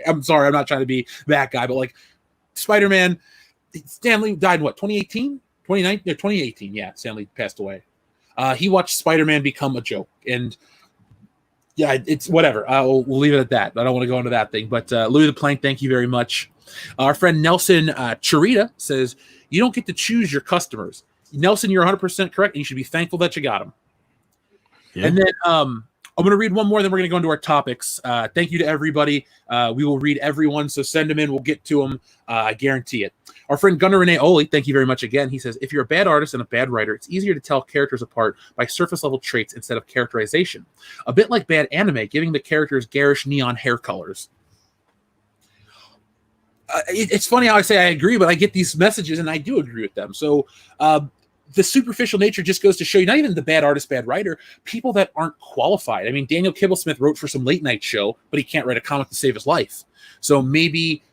I'm sorry, I'm not trying to be that guy, but like Spider-Man, Stan Lee died in what, 2018? 2018, yeah, Stan Lee passed away. He watched Spider-Man become a joke, and yeah, it's whatever. We'll leave it at that. I don't want to go into that thing, but Louis the Plank, thank you very much. Our friend Nelson Charita says, you don't get to choose your customers. Nelson, you're 100% correct, and you should be thankful that you got them. Yeah. And then I'm going to read one more, then we're going to go into our topics. Thank you to everybody. We will read everyone, so send them in. We'll get to them. I guarantee it. Our friend Gunnar Renee Oli, thank you very much again. He says, if you're a bad artist and a bad writer, it's easier to tell characters apart by surface-level traits instead of characterization. A bit like bad anime, giving the characters garish neon hair colors. It's funny how I say I agree, but I get these messages, and I do agree with them. So the superficial nature just goes to show you, not even the bad artist, bad writer, people that aren't qualified. I mean, Daniel Kibblesmith wrote for some late night show, but he can't write a comic to save his life. So maybe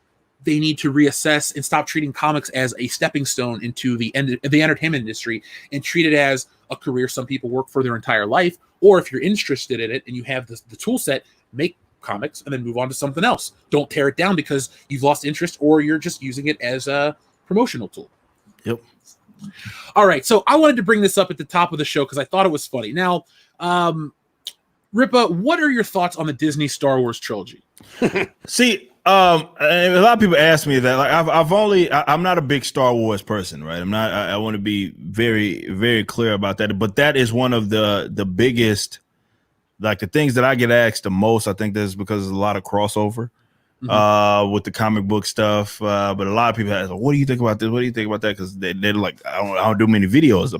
they need to reassess and stop treating comics as a stepping stone into the entertainment industry and treat it as a career some people work for their entire life. Or if you're interested in it and you have the tool set, make comics and then move on to something else. Don't tear it down because you've lost interest or you're just using it as a promotional tool. Yep. All right, so I wanted to bring this up at the top of the show because I thought it was funny. Now, Rippa, what are your thoughts on the Disney Star Wars trilogy? See, a lot of people ask me that. Like, I'm not a big Star Wars person, right? I'm not. I want to be very, very clear about that. But that is one of the biggest, like the things that I get asked the most. I think that's because there's a lot of crossover. With the comic book stuff, but a lot of people ask, what do you think about this? What do you think about that? Because they're like, I don't do many videos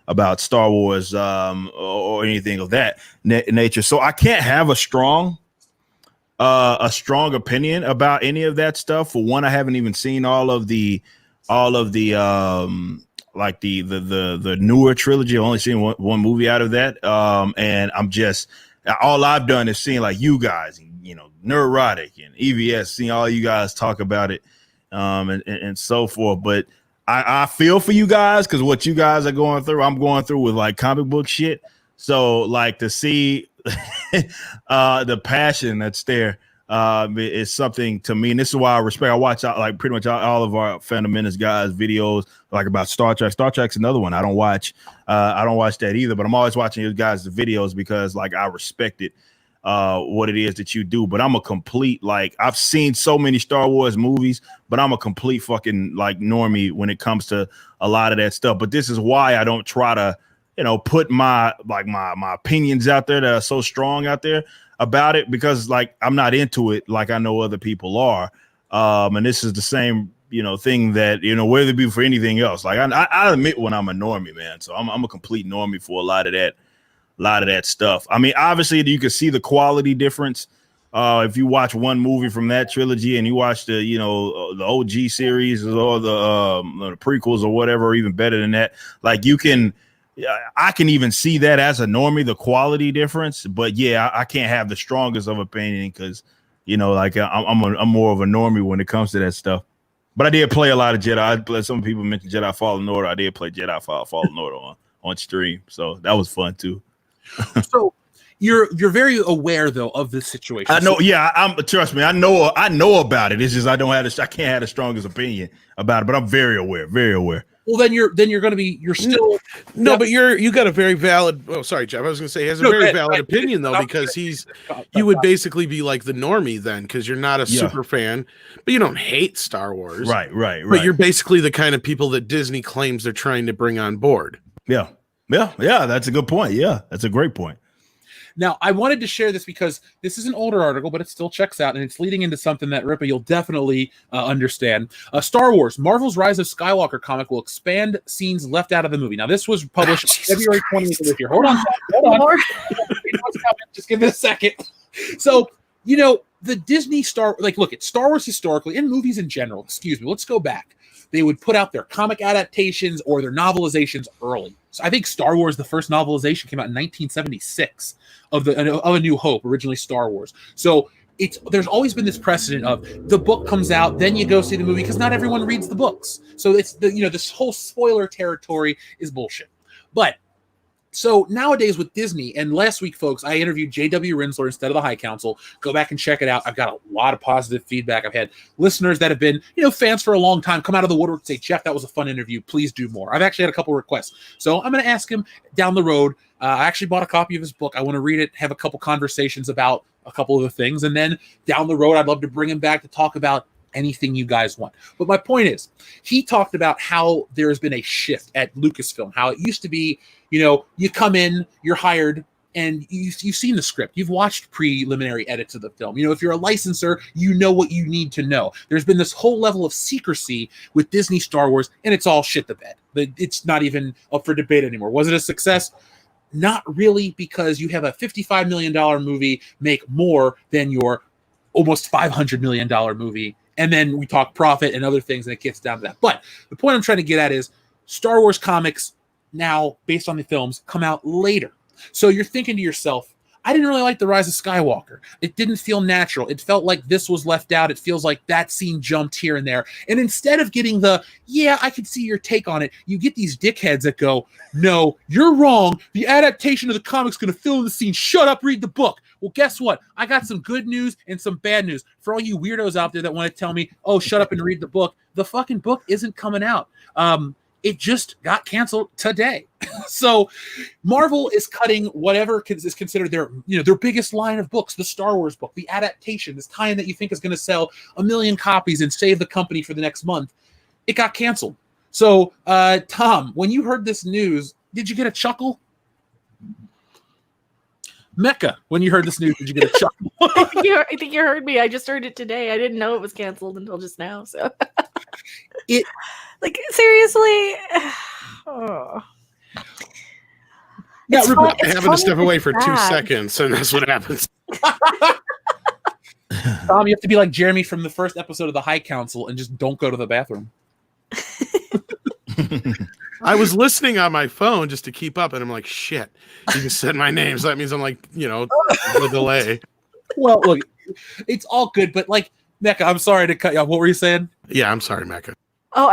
about Star Wars or anything of that nature. So I can't have a strong opinion about any of that stuff. For one, I haven't even seen all of the like the newer trilogy. I've only seen one movie out of that, and I'm just all I've done is seen like you guys. Neurotic and EVS, seeing all you guys talk about it and so forth. But I feel for you guys because what you guys are going through, I'm going through with like comic book shit. So like to see the passion that's there It's something to me, and this is why I respect. I watch like pretty much all of our Fundamentals guys' videos, like about Star Trek. Star Trek's another one I don't watch. I don't watch that either, but I'm always watching you guys' videos because like I respect it, what it is that you do. But I'm a complete, like, I've seen so many Star Wars movies, but I'm a complete fucking like normie when it comes to a lot of that stuff. But this is why I don't try to, put my opinions out there that are so strong out there about it, because like I'm not into it like I know other people are. And this is the same, thing that, whether it be for anything else. Like I admit when I'm a normie, man. So I'm a complete normie for a lot of that stuff. I mean, obviously you can see the quality difference. If you watch one movie from that trilogy and you watch the, the OG series or the prequels or whatever, or even better than that, like I can even see that as a normie, the quality difference. But yeah, I can't have the strongest of opinion because, like I'm more of a normie when it comes to that stuff. But I did play a lot of Jedi. Some people mentioned Jedi Fallen Order. I did play Jedi Fallen Order on stream, so that was fun too. So you're very aware though of this situation. I know. Yeah, trust me. I know about it. It's just I can't have the strongest opinion about it. But I'm very aware. Very aware. Well, then you're going to be. You're still no, but you got a very valid. Oh, sorry, Jeff. I was going to say he has a very valid opinion though, because you would basically be like the normie then, because you're not a super fan, but you don't hate Star Wars, right. But you're basically the kind of people that Disney claims they're trying to bring on board. Yeah. That's a good point. Yeah, that's a great point. Now, I wanted to share this because this is an older article, but it still checks out, and it's leading into something that, Rippa, you'll definitely understand. Star Wars, Marvel's Rise of Skywalker comic will expand scenes left out of the movie. Now, this was published February 20th of this year. Hold on. Just give it a second. So, the Disney look at Star Wars historically, and movies in general, let's go back. They would put out their comic adaptations or their novelizations early. So I think Star Wars, the first novelization, came out in 1976 of A New Hope, originally Star Wars. So there's always been this precedent of the book comes out, then you go see the movie, because not everyone reads the books. So it's this whole spoiler territory is bullshit. But so nowadays with Disney, and last week, folks, I interviewed J.W. Rinsler instead of the High Council. Go back and check it out. I've got a lot of positive feedback. I've had listeners that have been, fans for a long time come out of the woodwork and say, Jeff, that was a fun interview. Please do more. I've actually had a couple requests. So I'm going to ask him down the road. I actually bought a copy of his book. I want to read it, have a couple conversations about a couple of the things. And then down the road, I'd love to bring him back to talk about anything you guys want. But my point is, he talked about how there's been a shift at Lucasfilm, how it used to be, you come in, you're hired, and you've seen the script. You've watched preliminary edits of the film. If you're a licensor, you know what you need to know. There's been this whole level of secrecy with Disney Star Wars, and it's all shit the bed. It's not even up for debate anymore. Was it a success? Not really, because you have a $55 million movie make more than your almost $500 million movie. And then we talk profit and other things, and it gets down to that. But the point I'm trying to get at is Star Wars comics now, based on the films, come out later. So you're thinking to yourself, I didn't really like The Rise of Skywalker. It didn't feel natural. It felt like this was left out. It feels like that scene jumped here and there. And instead of getting I could see your take on it, you get these dickheads that go, no, you're wrong. The adaptation of the comic's going to fill in the scene. Shut up, read the book. Well, guess what? I got some good news and some bad news. For all you weirdos out there that want to tell me, oh, shut up and read the book, the fucking book isn't coming out. It just got canceled today. So Marvel is cutting whatever is considered their biggest line of books, the Star Wars book, the adaptation, this tie-in that you think is going to sell 1 million copies and save the company for the next month. It got canceled. So, Tom, when you heard this news, did you get a chuckle? Mecca, when you heard this news, did you get a chuckle? I think you heard me. I just heard it today. I didn't know it was canceled until just now. So, seriously. Oh. Yeah, I happen to step away for 2 seconds, and that's what happens. Tom, you have to be like Jeremy from the first episode of the High Council and just don't go to the bathroom. I was listening on my phone just to keep up, and I'm like, shit, you just said my name, so that means I'm like, the delay. Well, look, it's all good, but Mecca, I'm sorry to cut you off. What were you saying? Yeah, I'm sorry, Mecca. Oh,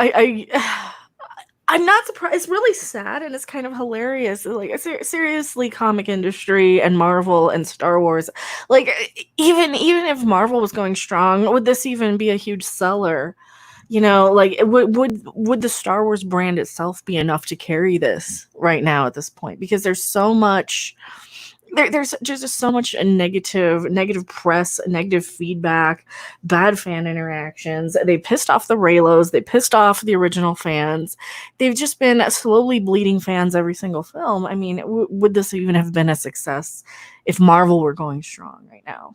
I'm not surprised. It's really sad and it's kind of hilarious. Like, seriously, comic industry and Marvel and Star Wars. Like, even if Marvel was going strong, would this even be a huge seller? You know, like, would the Star Wars brand itself be enough to carry this right now at this point? Because there's so much. There's just so much negative press, negative feedback, bad fan interactions. They pissed off the Raylos. They pissed off the original fans. They've just been slowly bleeding fans every single film. I mean, would this even have been a success if Marvel were going strong right now?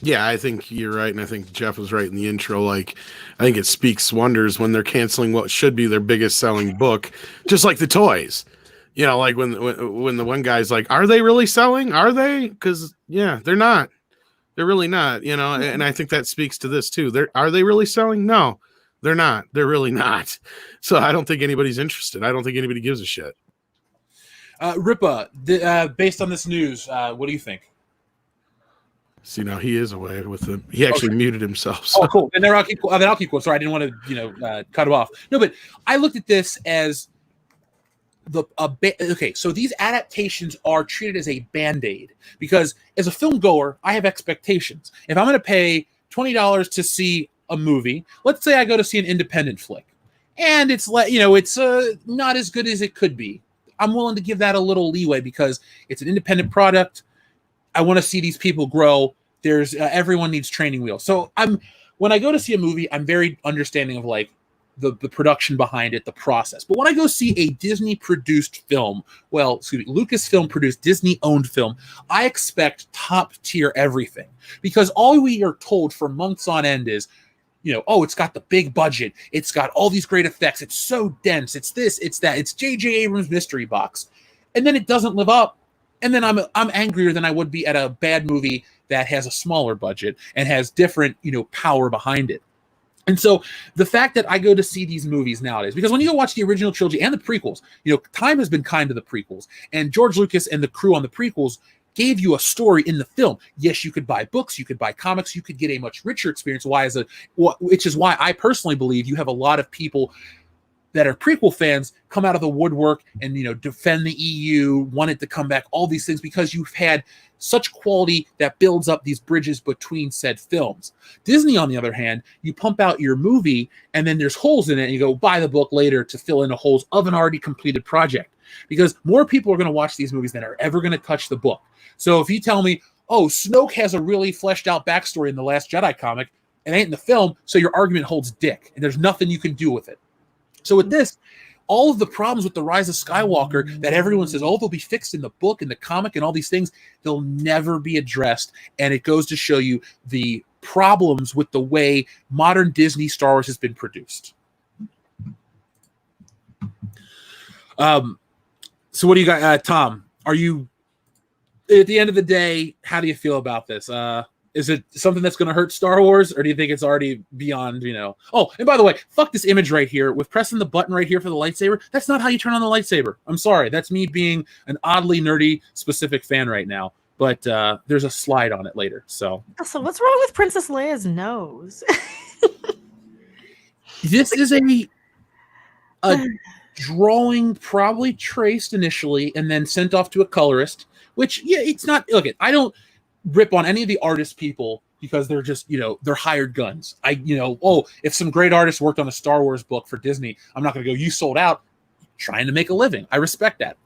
Yeah, I think you're right, and I think Jeff was right in the intro. Like, I think it speaks wonders when they're canceling what should be their biggest selling book, just like the toys. You know, like when the one guy's like, "Are they really selling? Are they?" Because yeah, they're not. They're really not. You know, and I think that speaks to this too. Are they really selling? No, they're not. They're really not. So I don't think anybody's interested. I don't think anybody gives a shit. Rippa, based on this news, what do you think? See, now he is away with them. He actually muted himself. So. Oh, cool. And then I'll keep going. Sorry, I didn't want to, cut him off. No, but I looked at this as okay. So these adaptations are treated as a Band-Aid because as a film goer, I have expectations. If I'm going to pay $20 to see a movie, let's say I go to see an independent flick, and it's not as good as it could be. I'm willing to give that a little leeway because it's an independent product. I want to see these people grow. There's everyone needs training wheels. So when I go to see a movie, I'm very understanding of like the production behind it, the process. But when I go see a Disney produced film, Lucasfilm produced, Disney owned film, I expect top tier everything because all we are told for months on end is, it's got the big budget. It's got all these great effects. It's so dense. It's this, it's that. It's J.J. Abrams' mystery box. And then it doesn't live up. And then I'm angrier than I would be at a bad movie that has a smaller budget and has different, power behind it. And so the fact that I go to see these movies nowadays, because when you go watch the original trilogy and the prequels, time has been kind to the prequels. And George Lucas and the crew on the prequels gave you a story in the film. Yes, you could buy books, you could buy comics, you could get a much richer experience. Which is why I personally believe you have a lot of people that are prequel fans come out of the woodwork and defend the EU, want it to come back, all these things, because you've had such quality that builds up these bridges between said films. Disney, on the other hand, you pump out your movie and then there's holes in it and you go buy the book later to fill in the holes of an already completed project, because more people are going to watch these movies than are ever going to touch the book. So if you tell me, oh, Snoke has a really fleshed out backstory in the Last Jedi comic and ain't in the film, so your argument holds dick and there's nothing you can do with it. So with this, all of the problems with the Rise of Skywalker that everyone says, they'll be fixed in the book and the comic and all these things, they'll never be addressed. And it goes to show you the problems with the way modern Disney Star Wars has been produced. So what do you got, Tom? Are you, at the end of the day, how do you feel about this? Is it something that's going to hurt Star Wars, or do you think it's already beyond, Oh, and by the way, fuck this image right here with pressing the button right here for the lightsaber. That's not how you turn on the lightsaber. I'm sorry. That's me being an oddly nerdy specific fan right now. But there's a slide on it later. So what's wrong with Princess Leia's nose? This is a drawing probably traced initially and then sent off to a colorist, which, it's not. Look, I don't rip on any of the artist people because they're just, they're hired guns. If some great artist worked on a Star Wars book for Disney, I'm not going to go, you sold out, trying to make a living. I respect that.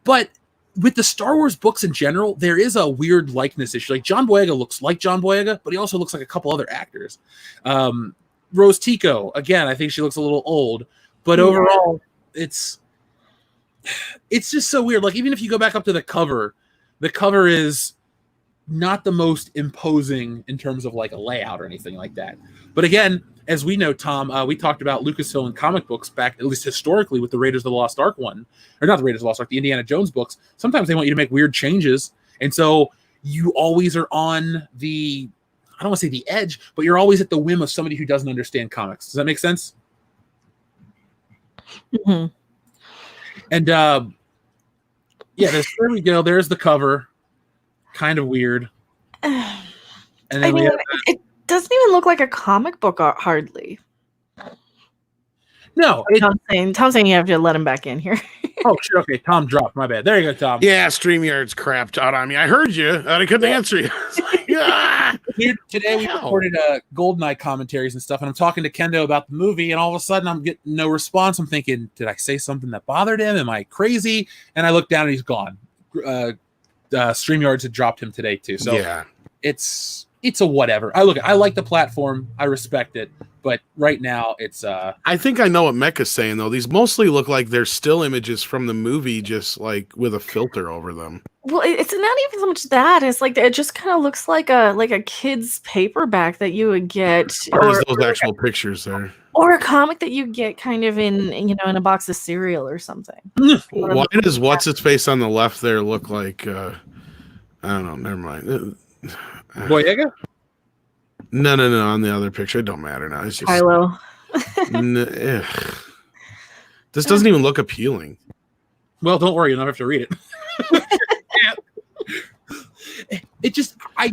But with the Star Wars books in general, there is a weird likeness issue. Like John Boyega looks like John Boyega, but he also looks like a couple other actors. Rose Tico, again, I think she looks a little old, but overall, it's just so weird. Like, even if you go back up to the cover is not the most imposing in terms of like a layout or anything like that. But again, as we know, Tom, we talked about Lucasfilm and comic books back, at least historically, with the Raiders of the Lost Ark one, or not the Raiders of the Lost Ark, the Indiana Jones books. Sometimes they want you to make weird changes. And so you always are on the, I don't want to say the edge, but you're always at the whim of somebody who doesn't understand comics. Does that make sense? Mm-hmm. And there we go. There's the cover. Kind of weird. And then it doesn't even look like a comic book hardly. No, Tom's saying you have to let him back in here. oh shit. Okay, Tom dropped. My bad. There you go, Tom. Yeah, StreamYard's crapped out on me. I heard you, and I couldn't answer you. Yeah. Here today we recorded GoldenEye commentaries and stuff, and I'm talking to Kendo about the movie, and all of a sudden I'm getting no response. I'm thinking, did I say something that bothered him? Am I crazy? And I look down and he's gone. StreamYards had dropped him today too. So yeah, it's a whatever. I like the platform. I respect it. But right now, it's. I think I know what Mecca's saying though. These mostly look like they're still images from the movie, just like with a filter over them. Well, it's not even so much that. It's like it just kind of looks like a kid's paperback that you would get, or those actual pictures there, or a comic that you get kind of in a box of cereal or something. Why does what's its face on the left there look like? I don't know. Never mind. Boyega? No. On the other picture, it don't matter now. It's just Kylo. This doesn't even look appealing. Well, don't worry, you don't have to read it. It just I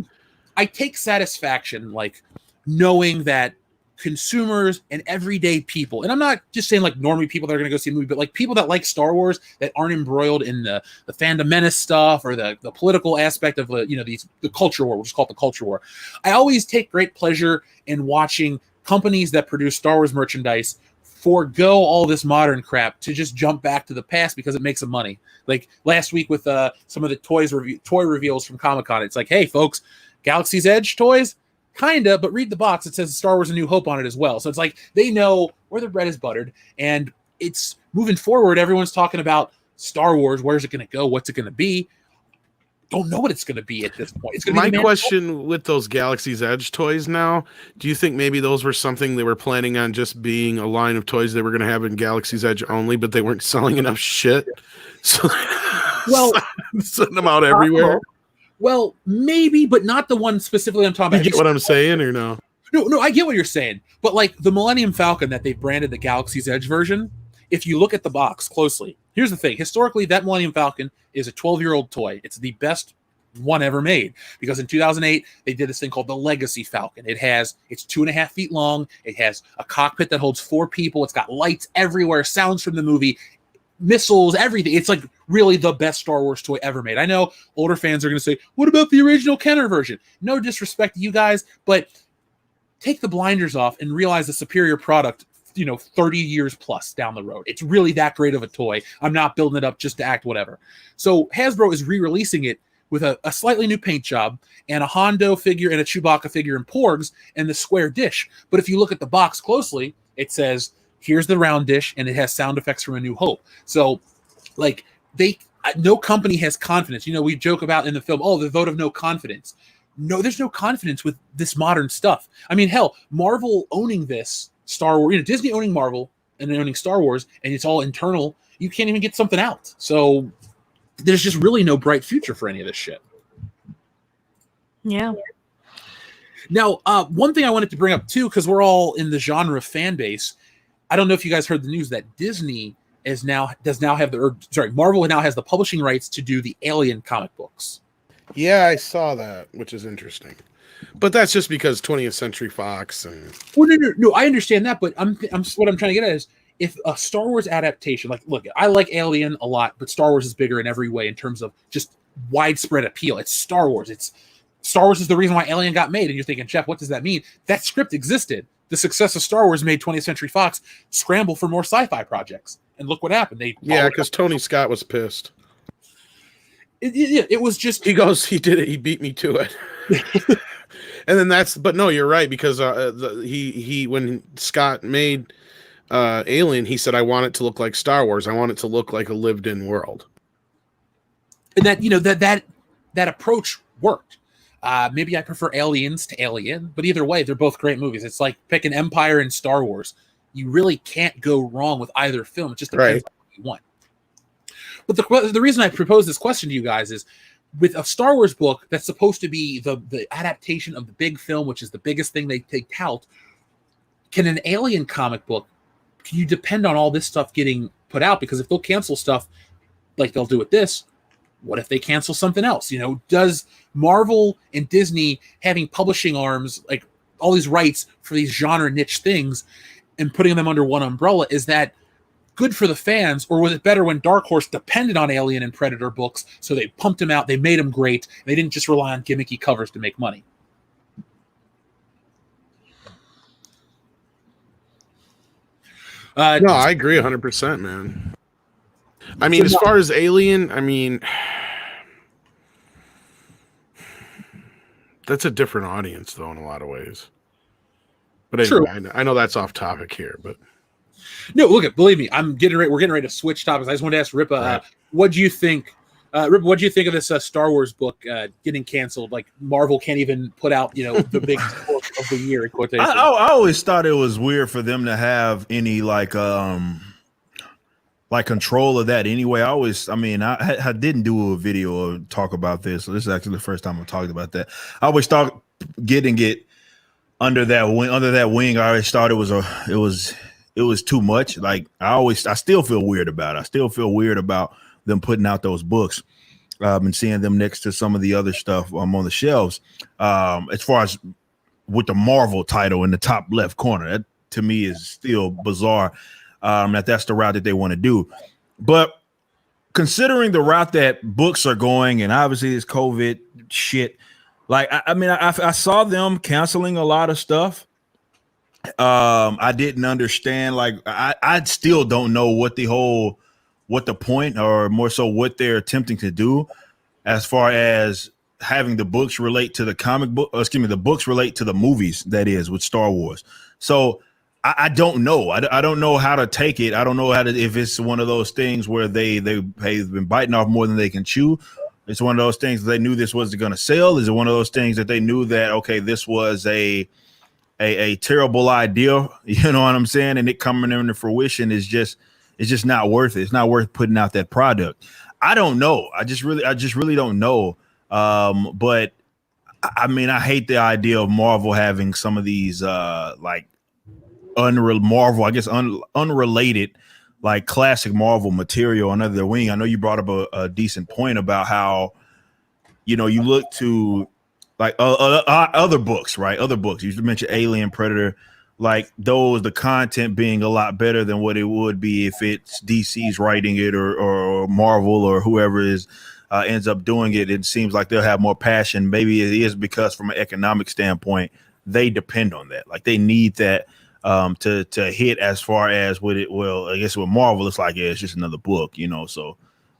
take satisfaction like knowing that consumers and everyday people, and I'm not just saying like normie people that are going to go see a movie, but like people that like Star Wars that aren't embroiled in the fandom menace stuff or the political aspect of the culture war. We'll just call it the culture war. I always take great pleasure in watching companies that produce Star Wars merchandise forego all this modern crap to just jump back to the past because it makes them money. Like last week with some of the toy reveals from Comic-Con, it's like, hey folks, Galaxy's Edge toys. Kinda, but read the box. It says Star Wars A New Hope on it as well. So it's like they know where the bread is buttered, and it's moving forward. Everyone's talking about Star Wars. Where's it going to go? What's it going to be? Don't know what it's going to be at this point. It's My question with those Galaxy's Edge toys now, do you think maybe those were something they were planning on just being a line of toys they were going to have in Galaxy's Edge only, but they weren't selling enough shit? So, well, sending them out everywhere. Well, maybe, but not the one specifically I'm talking about. You get what I'm saying, or no? No, I get what you're saying. But like the Millennium Falcon that they've branded the Galaxy's Edge version, if you look at the box closely, here's the thing. Historically, that Millennium Falcon is a 12-year-old toy. It's the best one ever made because in 2008, they did this thing called the Legacy Falcon. It's 2.5 feet long. It has a cockpit that holds 4 people. It's got lights everywhere, sounds from the movie, missiles, everything. It's like really the best Star Wars toy ever made. I know older fans are going to say, what about the original Kenner version? No disrespect to you guys, but take the blinders off and realize the superior product, 30 years plus down the road. It's really that great of a toy. I'm not building it up just to act whatever. So Hasbro is re-releasing it with a slightly new paint job and a Hondo figure and a Chewbacca figure in Porgs and the square dish. But if you look at the box closely, it says, here's the round dish, and it has sound effects from A New Hope. So, like, no company has confidence. We joke about in the film, the vote of no confidence. No, there's no confidence with this modern stuff. I mean, hell, Marvel owning this, Star Wars, Disney owning Marvel and owning Star Wars, and it's all internal. You can't even get something out. So, there's just really no bright future for any of this shit. Yeah. Now, one thing I wanted to bring up, too, because we're all in the genre fan base, I don't know if you guys heard the news that Disney Marvel now has the publishing rights to do the Alien comic books. Yeah, I saw that, which is interesting. But that's just because 20th Century Fox and. Well, no, I understand that, but what I'm trying to get at is if a Star Wars adaptation, like, look, I like Alien a lot, but Star Wars is bigger in every way in terms of just widespread appeal. It's Star Wars. Star Wars is the reason why Alien got made, and you're thinking, Jeff, what does that mean? That script existed. The success of Star Wars made 20th Century Fox scramble for more sci-fi projects. And look what happened. Because Tony Scott was pissed. It was just... He did it. He beat me to it. And then but no, you're right, because when Scott made Alien, he said, I want it to look like Star Wars. I want it to look like a lived-in world. And that approach worked. Maybe I prefer Aliens to Alien, but either way, they're both great movies. It's like picking Empire and Star Wars. You really can't go wrong with either film. It just depends on what you want. But the reason I propose this question to you guys is, with a Star Wars book that's supposed to be the adaptation of the big film, which is the biggest thing they tout, can an Alien comic book, can you depend on all this stuff getting put out? Because if they'll cancel stuff like they'll do with this, what if they cancel something else? Does Marvel and Disney having publishing arms, like all these rights for these genre niche things, and putting them under one umbrella, is that good for the fans, or was it better when Dark Horse depended on Alien and Predator books, so they pumped them out, they made them great, and they didn't just rely on gimmicky covers to make money? No, I agree 100%, man. I mean, as far as Alien, I mean, that's a different audience, though, in a lot of ways. But anyway, I know that's off topic here, but no, look, believe me, we're getting ready to switch topics. I just wanted to ask Rippa, what do you think? Rippa, what do you think of this Star Wars book getting canceled? Like Marvel can't even put out, the big book of the year in quotation. I always thought it was weird for them to have any like control of that anyway. I didn't do a video or talk about this, so this is actually the first time I've talked about that. I always thought getting it under that wing. I always thought it was too much. Like I still feel weird about it. I still feel weird about them putting out those books and seeing them next to some of the other stuff on the shelves. As far as with the Marvel title in the top left corner, that to me is still bizarre. That's the route that they want to do. But considering the route that books are going, and obviously this COVID shit, like I saw them canceling a lot of stuff. I didn't understand. Like I still don't know what the point, or more so what they're attempting to do, as far as having the books relate to the the books relate to the movies, that is, with Star Wars. So I don't know. I don't know how to take it. I don't know if it's one of those things where they've been biting off more than they can chew. It's one of those things that they knew this wasn't going to sell. Is it one of those things that they knew that, okay, this was a terrible idea, you know what I'm saying? And it coming into fruition is just not worth it. It's not worth putting out that product. I don't know. I just really don't know. But I hate the idea of Marvel having some of these unrelated, like classic Marvel material under their wing. I know you brought up a decent point about how, you look to like other books, right? Other books. You mentioned Alien, Predator, like those, the content being a lot better than what it would be if it's DC's writing it or Marvel or whoever ends up doing it. It seems like they'll have more passion. Maybe it is because from an economic standpoint, they depend on that. Like they need that to hit, as far as with it. Well, I guess with Marvel, it's like, yeah, it's just another book, so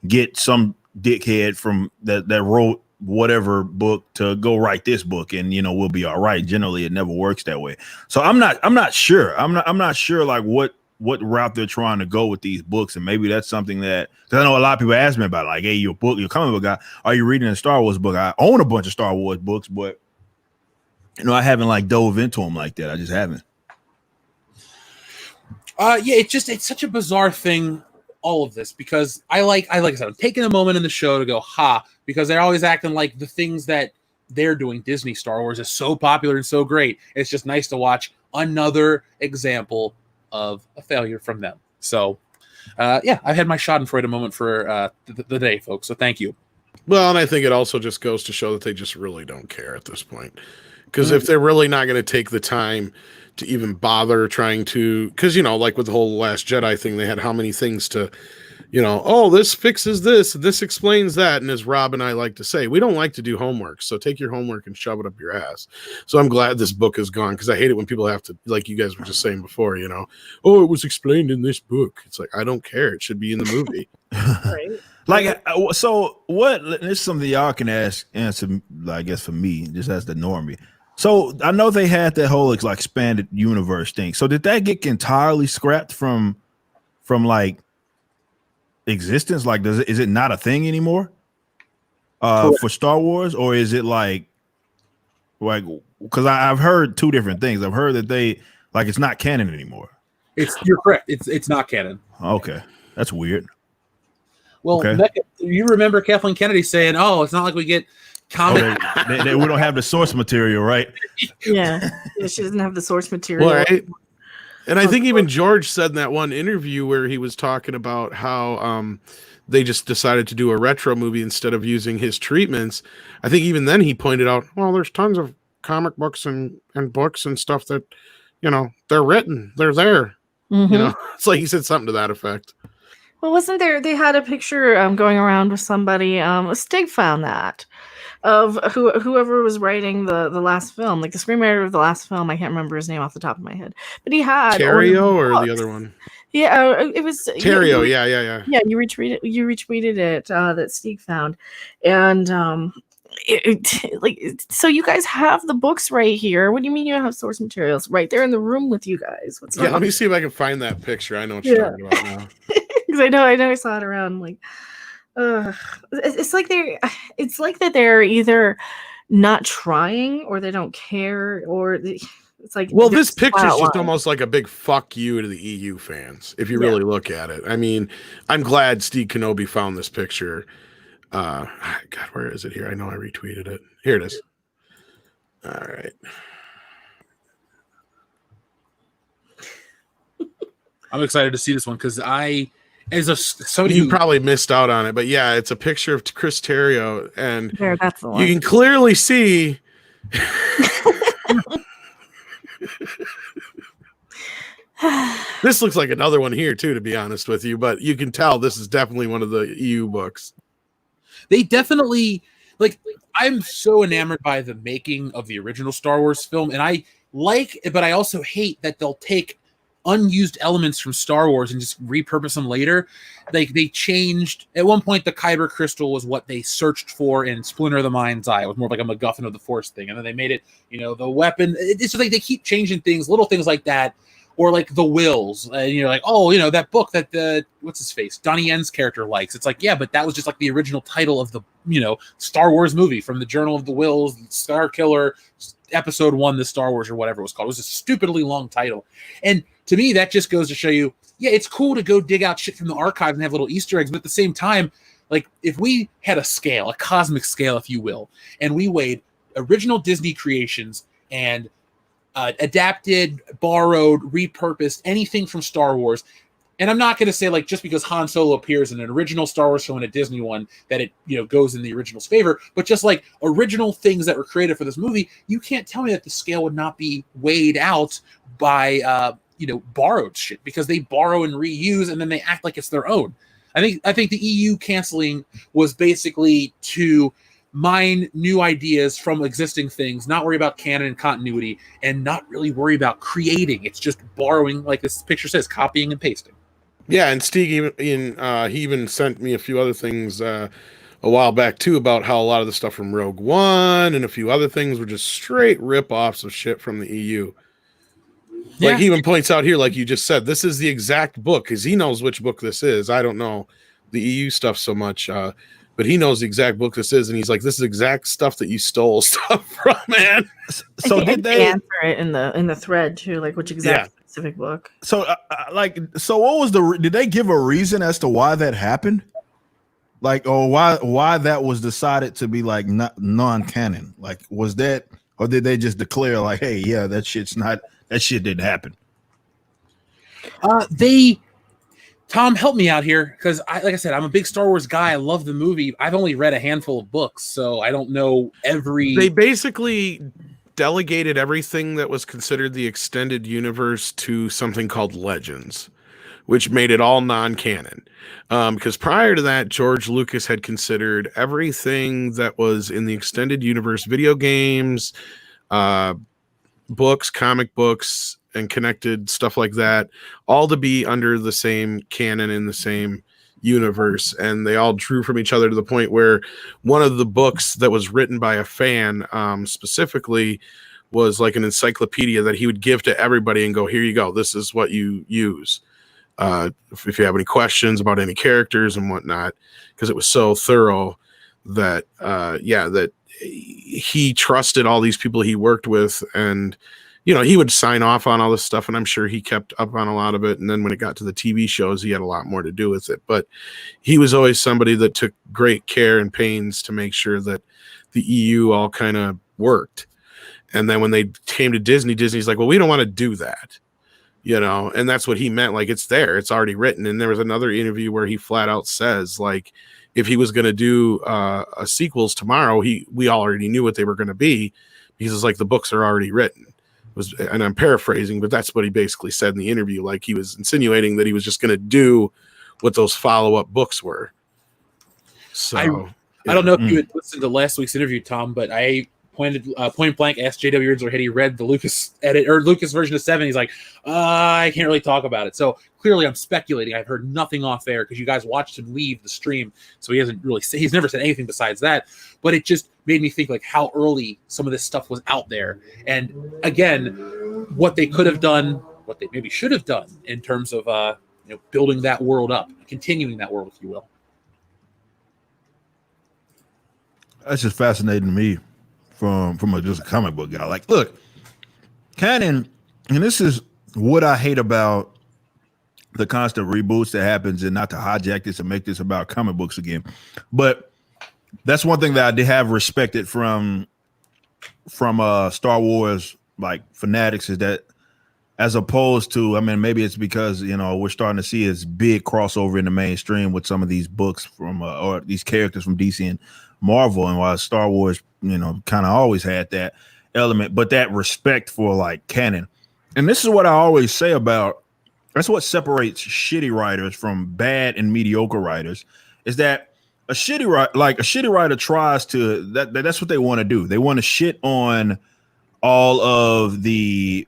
get some dickhead from that wrote whatever book to go write this book, and we'll be all right. Generally, it never works that way. So I'm not sure. I'm not sure like what route they're trying to go with these books, and maybe that's something that, because I know a lot of people ask me about, like, hey, you're a comic book guy, are you reading a Star Wars book? I own a bunch of Star Wars books, but I haven't like dove into them like that. I just haven't. It's such a bizarre thing, all of this, because I said, I'm taking a moment in the show to go, because they're always acting like the things that they're doing, Disney Star Wars, is so popular and so great. It's just nice to watch another example of a failure from them. So, I've had my Schadenfreude moment for the day, folks. So thank you. Well, and I think it also just goes to show that they just really don't care at this point. Because if they're really not going to take the time to even bother trying to, because, like with the whole Last Jedi thing, they had how many things to, this fixes this explains that. And as Rob and I like to say, we don't like to do homework. So take your homework and shove it up your ass. So I'm glad this book is gone, because I hate it when people have to, like you guys were just saying before, it was explained in this book. It's like, I don't care. It should be in the movie. Right. Like, so what, this is something y'all can answer, I guess, for me, just as the normie. So I know they had that whole like expanded universe thing. So did that get entirely scrapped from like existence? Like, is it not a thing anymore for Star Wars, or is it like because I've heard two different things. I've heard that they like it's not canon anymore. You're correct. It's not canon. Okay, that's weird. Well, okay. Mecca, you remember Kathleen Kennedy saying, "Oh, it's not like we get." We don't have the source material, right? Yeah, she doesn't have the source material. Right. And I think even George said in that one interview where he was talking about how they just decided to do a retro movie instead of using his treatments. I think even then he pointed out, well, there's tons of comic books and books and stuff that they're written, they're there. Mhm. It's like he said something to that effect. Well, wasn't there? They had a picture going around with somebody. Stig found that of whoever was writing the last film, like the screenwriter of the last film. I can't remember his name off the top of my head, but he had all of the Terrio or the books. other one? Yeah, it was Terrio. Yeah. Yeah, you retweeted it that Steve found, and so you guys have the books right here. What do you mean you have source materials right there in the room with you guys? What's Yeah, let me see if I can find that picture. I know what you're talking about now. Because I know I saw it around. Like, it's like that they're either not trying or they don't care, or it's like, well, this picture is just outline. almost like a big fuck you to the EU fans if you really look at it. I mean, I'm glad Steve Kenobi found this picture. God, where is it here? I know I retweeted it. Here it is. All right. I'm excited to see this one because somebody you probably missed out on it, but yeah, it's a picture of Chris Terrio, and There, that's the one. you can clearly see. This looks like another one here too, to be honest with you, but you can tell this is definitely one of the EU books. They definitely I'm so enamored by the making of the original Star Wars film, and I like it, but I also hate that they'll take unused elements from Star Wars and just repurpose them later. Like they changed at one point, the Kyber crystal was what they searched for in Splinter of the Mind's Eye. It was more like a MacGuffin of the Force thing, and then they made it, the weapon. It's just like they keep changing things, little things like that, or like the wills. And you're like, oh, that book that what's his face, Donnie Yen's character likes. It's like, yeah, but that was just like the original title of the Star Wars movie from the Journal of the Wills, Star Killer, Episode 1, the Star Wars or whatever it was called. It was a stupidly long title, and to me, that just goes to show you, yeah, it's cool to go dig out shit from the archives and have little Easter eggs, but at the same time, like if we had a scale, a cosmic scale, if you will, and we weighed original Disney creations and adapted, borrowed, repurposed, anything from Star Wars, and I'm not going to say like just because Han Solo appears in an original Star Wars film and a Disney one that it goes in the original's favor, but just like original things that were created for this movie, you can't tell me that the scale would not be weighed out by borrowed shit, because they borrow and reuse and then they act like it's their own. I think the EU canceling was basically to mine new ideas from existing things, not worry about canon and continuity, and not really worry about creating. It's just borrowing, like this picture says, copying and pasting. Yeah, and Steve he even sent me a few other things a while back too about how a lot of the stuff from Rogue One and a few other things were just straight rip-offs of shit from the EU. Like he even points out here, like you just said, this is the exact book, because he knows which book this is. I don't know the EU stuff so much, but he knows the exact book this is, and he's like, this is exact stuff that you stole stuff from, man. So did they answer it in the thread too, like which exact specific book? So what was did they give a reason as to why that happened? Like, or why that was decided to be like non-canon? Like, was that, or did they just declare like, hey, yeah, that shit didn't happen? Tom, help me out here, because like I said, I'm a big Star Wars guy. I love the movie. I've only read a handful of books, so I don't know every. They basically delegated everything that was considered the extended universe to something called Legends, which made it all non-canon. Because prior to that, George Lucas had considered everything that was in the extended universe, video games, books, comic books, and connected stuff like that, all to be under the same canon in the same universe. And they all drew from each other to the point where one of the books that was written by a fan specifically was like an encyclopedia that he would give to everybody and go, here you go, this is what you use if you have any questions about any characters and whatnot, because it was so thorough that that he trusted all these people he worked with, and he would sign off on all this stuff, and I'm sure he kept up on a lot of it. And then when it got to the TV shows, he had a lot more to do with it. But he was always somebody that took great care and pains to make sure that the EU all kind of worked. And then when they came to Disney, Disney's like, well, we don't want to do that, and that's what he meant. Like, it's there, it's already written. And there was another interview where he flat out says, like, if he was going to do a sequels tomorrow, we already knew what they were going to be, because it's like the books are already written. was, and I'm paraphrasing, but that's what he basically said in the interview. Like he was insinuating that he was just going to do what those follow-up books were. So I don't know if you had listened to last week's interview, Tom, but I point blank asked J.W. Rinzler had he read the Lucas edit or Lucas version of 7. He's like, I can't really talk about it. So clearly I'm speculating. I've heard nothing off air because you guys watched him leave the stream. So he's never said anything besides that. But it just made me think like how early some of this stuff was out there. And again, what they could have done, what they maybe should have done in terms of building that world up, continuing that world, if you will. That's just fascinating to me from just a comic book guy. Like, look, canon, and this is what I hate about the constant reboots that happens, and not to hijack this and make this about comic books again, but that's one thing that I did have respected from Star Wars like fanatics, is that as opposed to, I mean, maybe it's because we're starting to see this big crossover in the mainstream with some of these books from or these characters from DC and Marvel, and while Star Wars kind of always had that element, but that respect for like canon. And this is what I always say about, that's what separates shitty writers from bad and mediocre writers, is that a shitty writer tries to, that's what they want to do. They want to shit on all of the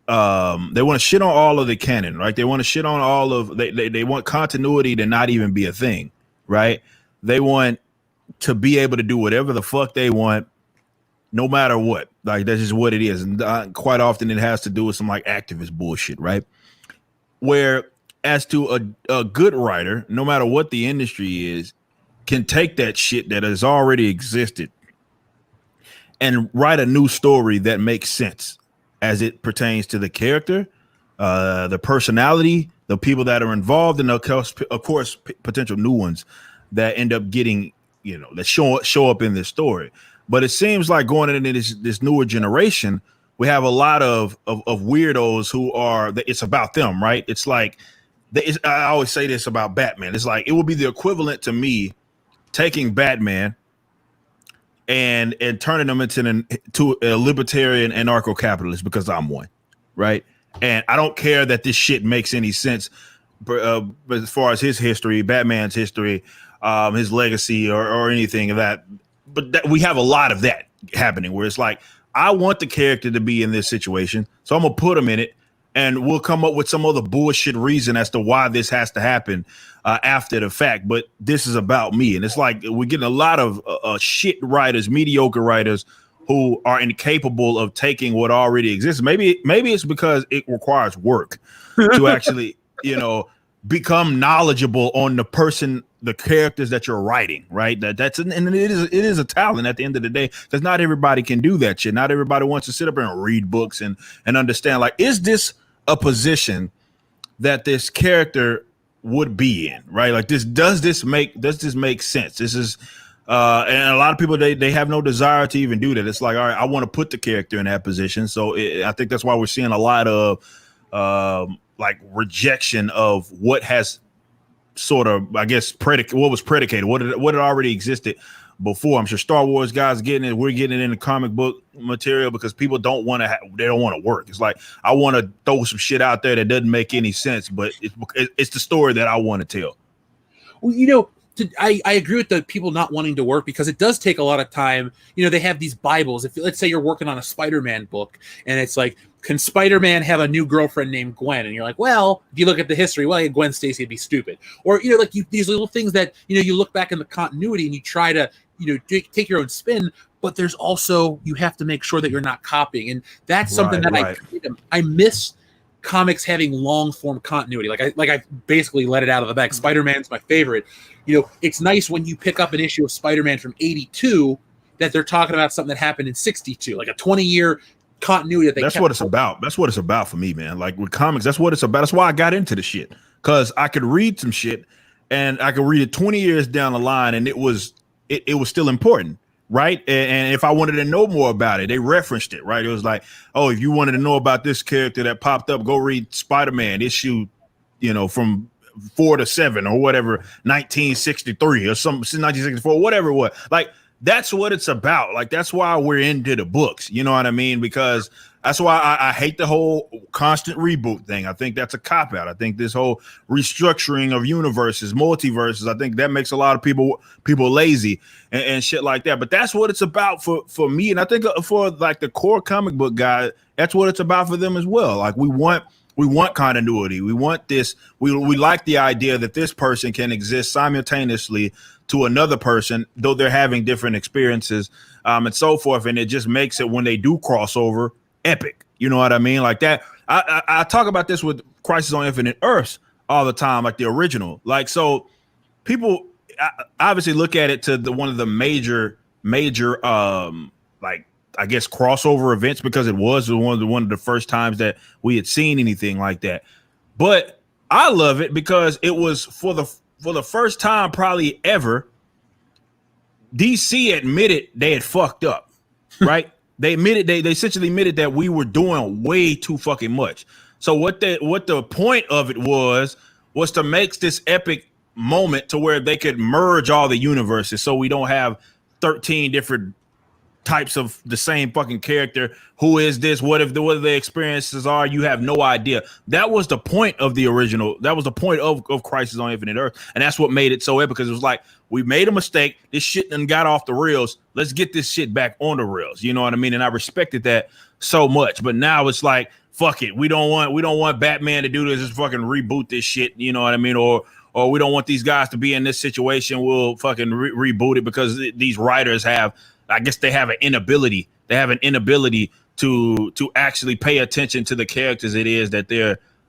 they want to shit on all of the canon, right? They want to shit on all of they want continuity to not even be a thing, right? They want to be able to do whatever the fuck they want, no matter what. Like, that's just what it is. And quite often it has to do with some like activist bullshit, right? Where as to a good writer, no matter what the industry is, can take that shit that has already existed and write a new story that makes sense as it pertains to the character, the personality, the people that are involved, and of course potential new ones that end up getting, that show up in this story. But it seems like going into this newer generation, we have a lot of weirdos who are, it's about them, right? It's like, I always say this about Batman. It's like, it would be the equivalent to me taking Batman and turning them into a libertarian anarcho-capitalist because I'm one, right? And I don't care that this shit makes any sense, but as far as his history, Batman's history, his legacy, or anything of that. But we have a lot of that happening where it's like, I want the character to be in this situation, so I'm gonna put him in it, and we'll come up with some other bullshit reason as to why this has to happen after the fact. But this is about me, and it's like we're getting a lot of shit writers, mediocre writers, who are incapable of taking what already exists. Maybe it's because it requires work to actually, become knowledgeable on the characters that you're writing, right? And it is a talent at the end of the day, because not everybody can do that shit. Not everybody wants to sit up and read books and understand, like, is this a position that this character would be in, right? Like, does this make sense? This is and a lot of people, they have no desire to even do that. It's like, all right, I want to put the character in that position. So I think that's why we're seeing a lot of like rejection of what has sort of, I guess, what was predicated, what had already existed before. I'm sure Star Wars guys getting it. We're getting it in the comic book material because people don't want to. They don't want to work. It's like, I want to throw some shit out there that doesn't make any sense, but it's the story that I want to tell. Well, I agree with the people not wanting to work, because it does take a lot of time. They have these Bibles. If let's say you're working on a Spider-Man book, and it's like, can Spider-Man have a new girlfriend named Gwen? And you're like, well, if you look at the history, well, Gwen Stacy would be stupid. Or these little things that you look back in the continuity and you try to take your own spin. But there's also, you have to make sure that you're not copying, and that's something that I miss. Comics having long form continuity, like I basically let it out of the bag. Spider-Man's my favorite. It's nice when you pick up an issue of Spider-Man from 82 that they're talking about something that happened in 62, like a 20-year continuity. That's what it's about. That's what it's about for me, man. Like with comics, that's what it's about. That's why I got into the shit, because I could read some shit and I could read it 20 years down the line, and it was still important. Right. And if I wanted to know more about it, they referenced it. Right. It was like, oh, if you wanted to know about this character that popped up, go read Spider-Man issue, from 4 to 7 or whatever, 1963 or something, 1964, whatever it was. Like, that's what it's about. Like, that's why we're into the books. You know what I mean? Because That's why I hate the whole constant reboot thing. I think that's a cop out. I think this whole restructuring of universes, multiverses, I think that makes a lot of people lazy and shit like that. But that's what it's about for me, and I think for like the core comic book guy, that's what it's about for them as well. Like we want continuity. We want this. We like the idea that this person can exist simultaneously to another person, though they're having different experiences, and so forth. And it just makes it, when they do cross over, epic. You know what I mean? Like that. I talk about this with Crisis on Infinite Earths all the time, like the original. Like, so people obviously look at it to one of the major like, I guess, crossover events, because it was one of the first times that we had seen anything like that. But I love it because it was for the first time probably ever, DC admitted they had fucked up, right? They essentially admitted that we were doing way too fucking much. So what the point of it was to make this epic moment to where they could merge all the universes, so we don't have 13 different types of the same fucking character. Who is this? What the experiences are? You have no idea. That was the point of the original. That was the point of Crisis on Infinite Earth, and that's what made it so epic, because it was like, we made a mistake. This shit done got off the rails. Let's get this shit back on the rails. You know what I mean? And I respected that so much. But now it's like, fuck it. We don't want Batman to do this. Just fucking reboot this shit. You know what I mean? Or we don't want these guys to be in this situation. We'll fucking reboot it, because these writers have, I guess they have an inability. They have an inability to actually pay attention to the characters it is that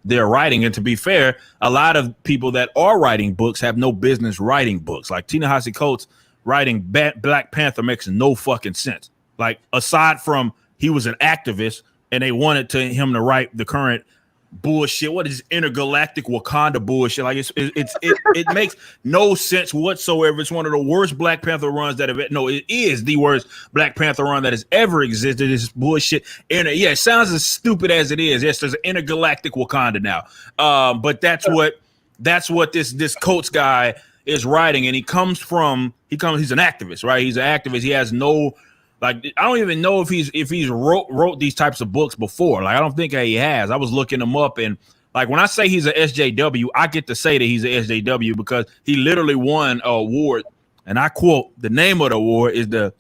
they're writing. And to be fair, a lot of people that are writing books have no business writing books. Like Ta-Nehisi Coates writing Black Panther makes no fucking sense. Like, aside from he was an activist and they wanted him to write the current bullshit. What is intergalactic Wakanda bullshit? Like, it makes no sense whatsoever. It's one of the worst Black Panther runs that it is the worst Black Panther run that has ever existed. It's bullshit. And yeah, it sounds as stupid as it is. Yes, there's an intergalactic Wakanda now. But that's what this Coates guy is writing, and he's an activist, right? He's an activist. He has no, like, I don't even know if he's wrote these types of books before. Like, I don't think he has. I was looking him up, and like, when I say he's an SJW, I get to say that he's an SJW because he literally won an award, and I quote, the name of the award is the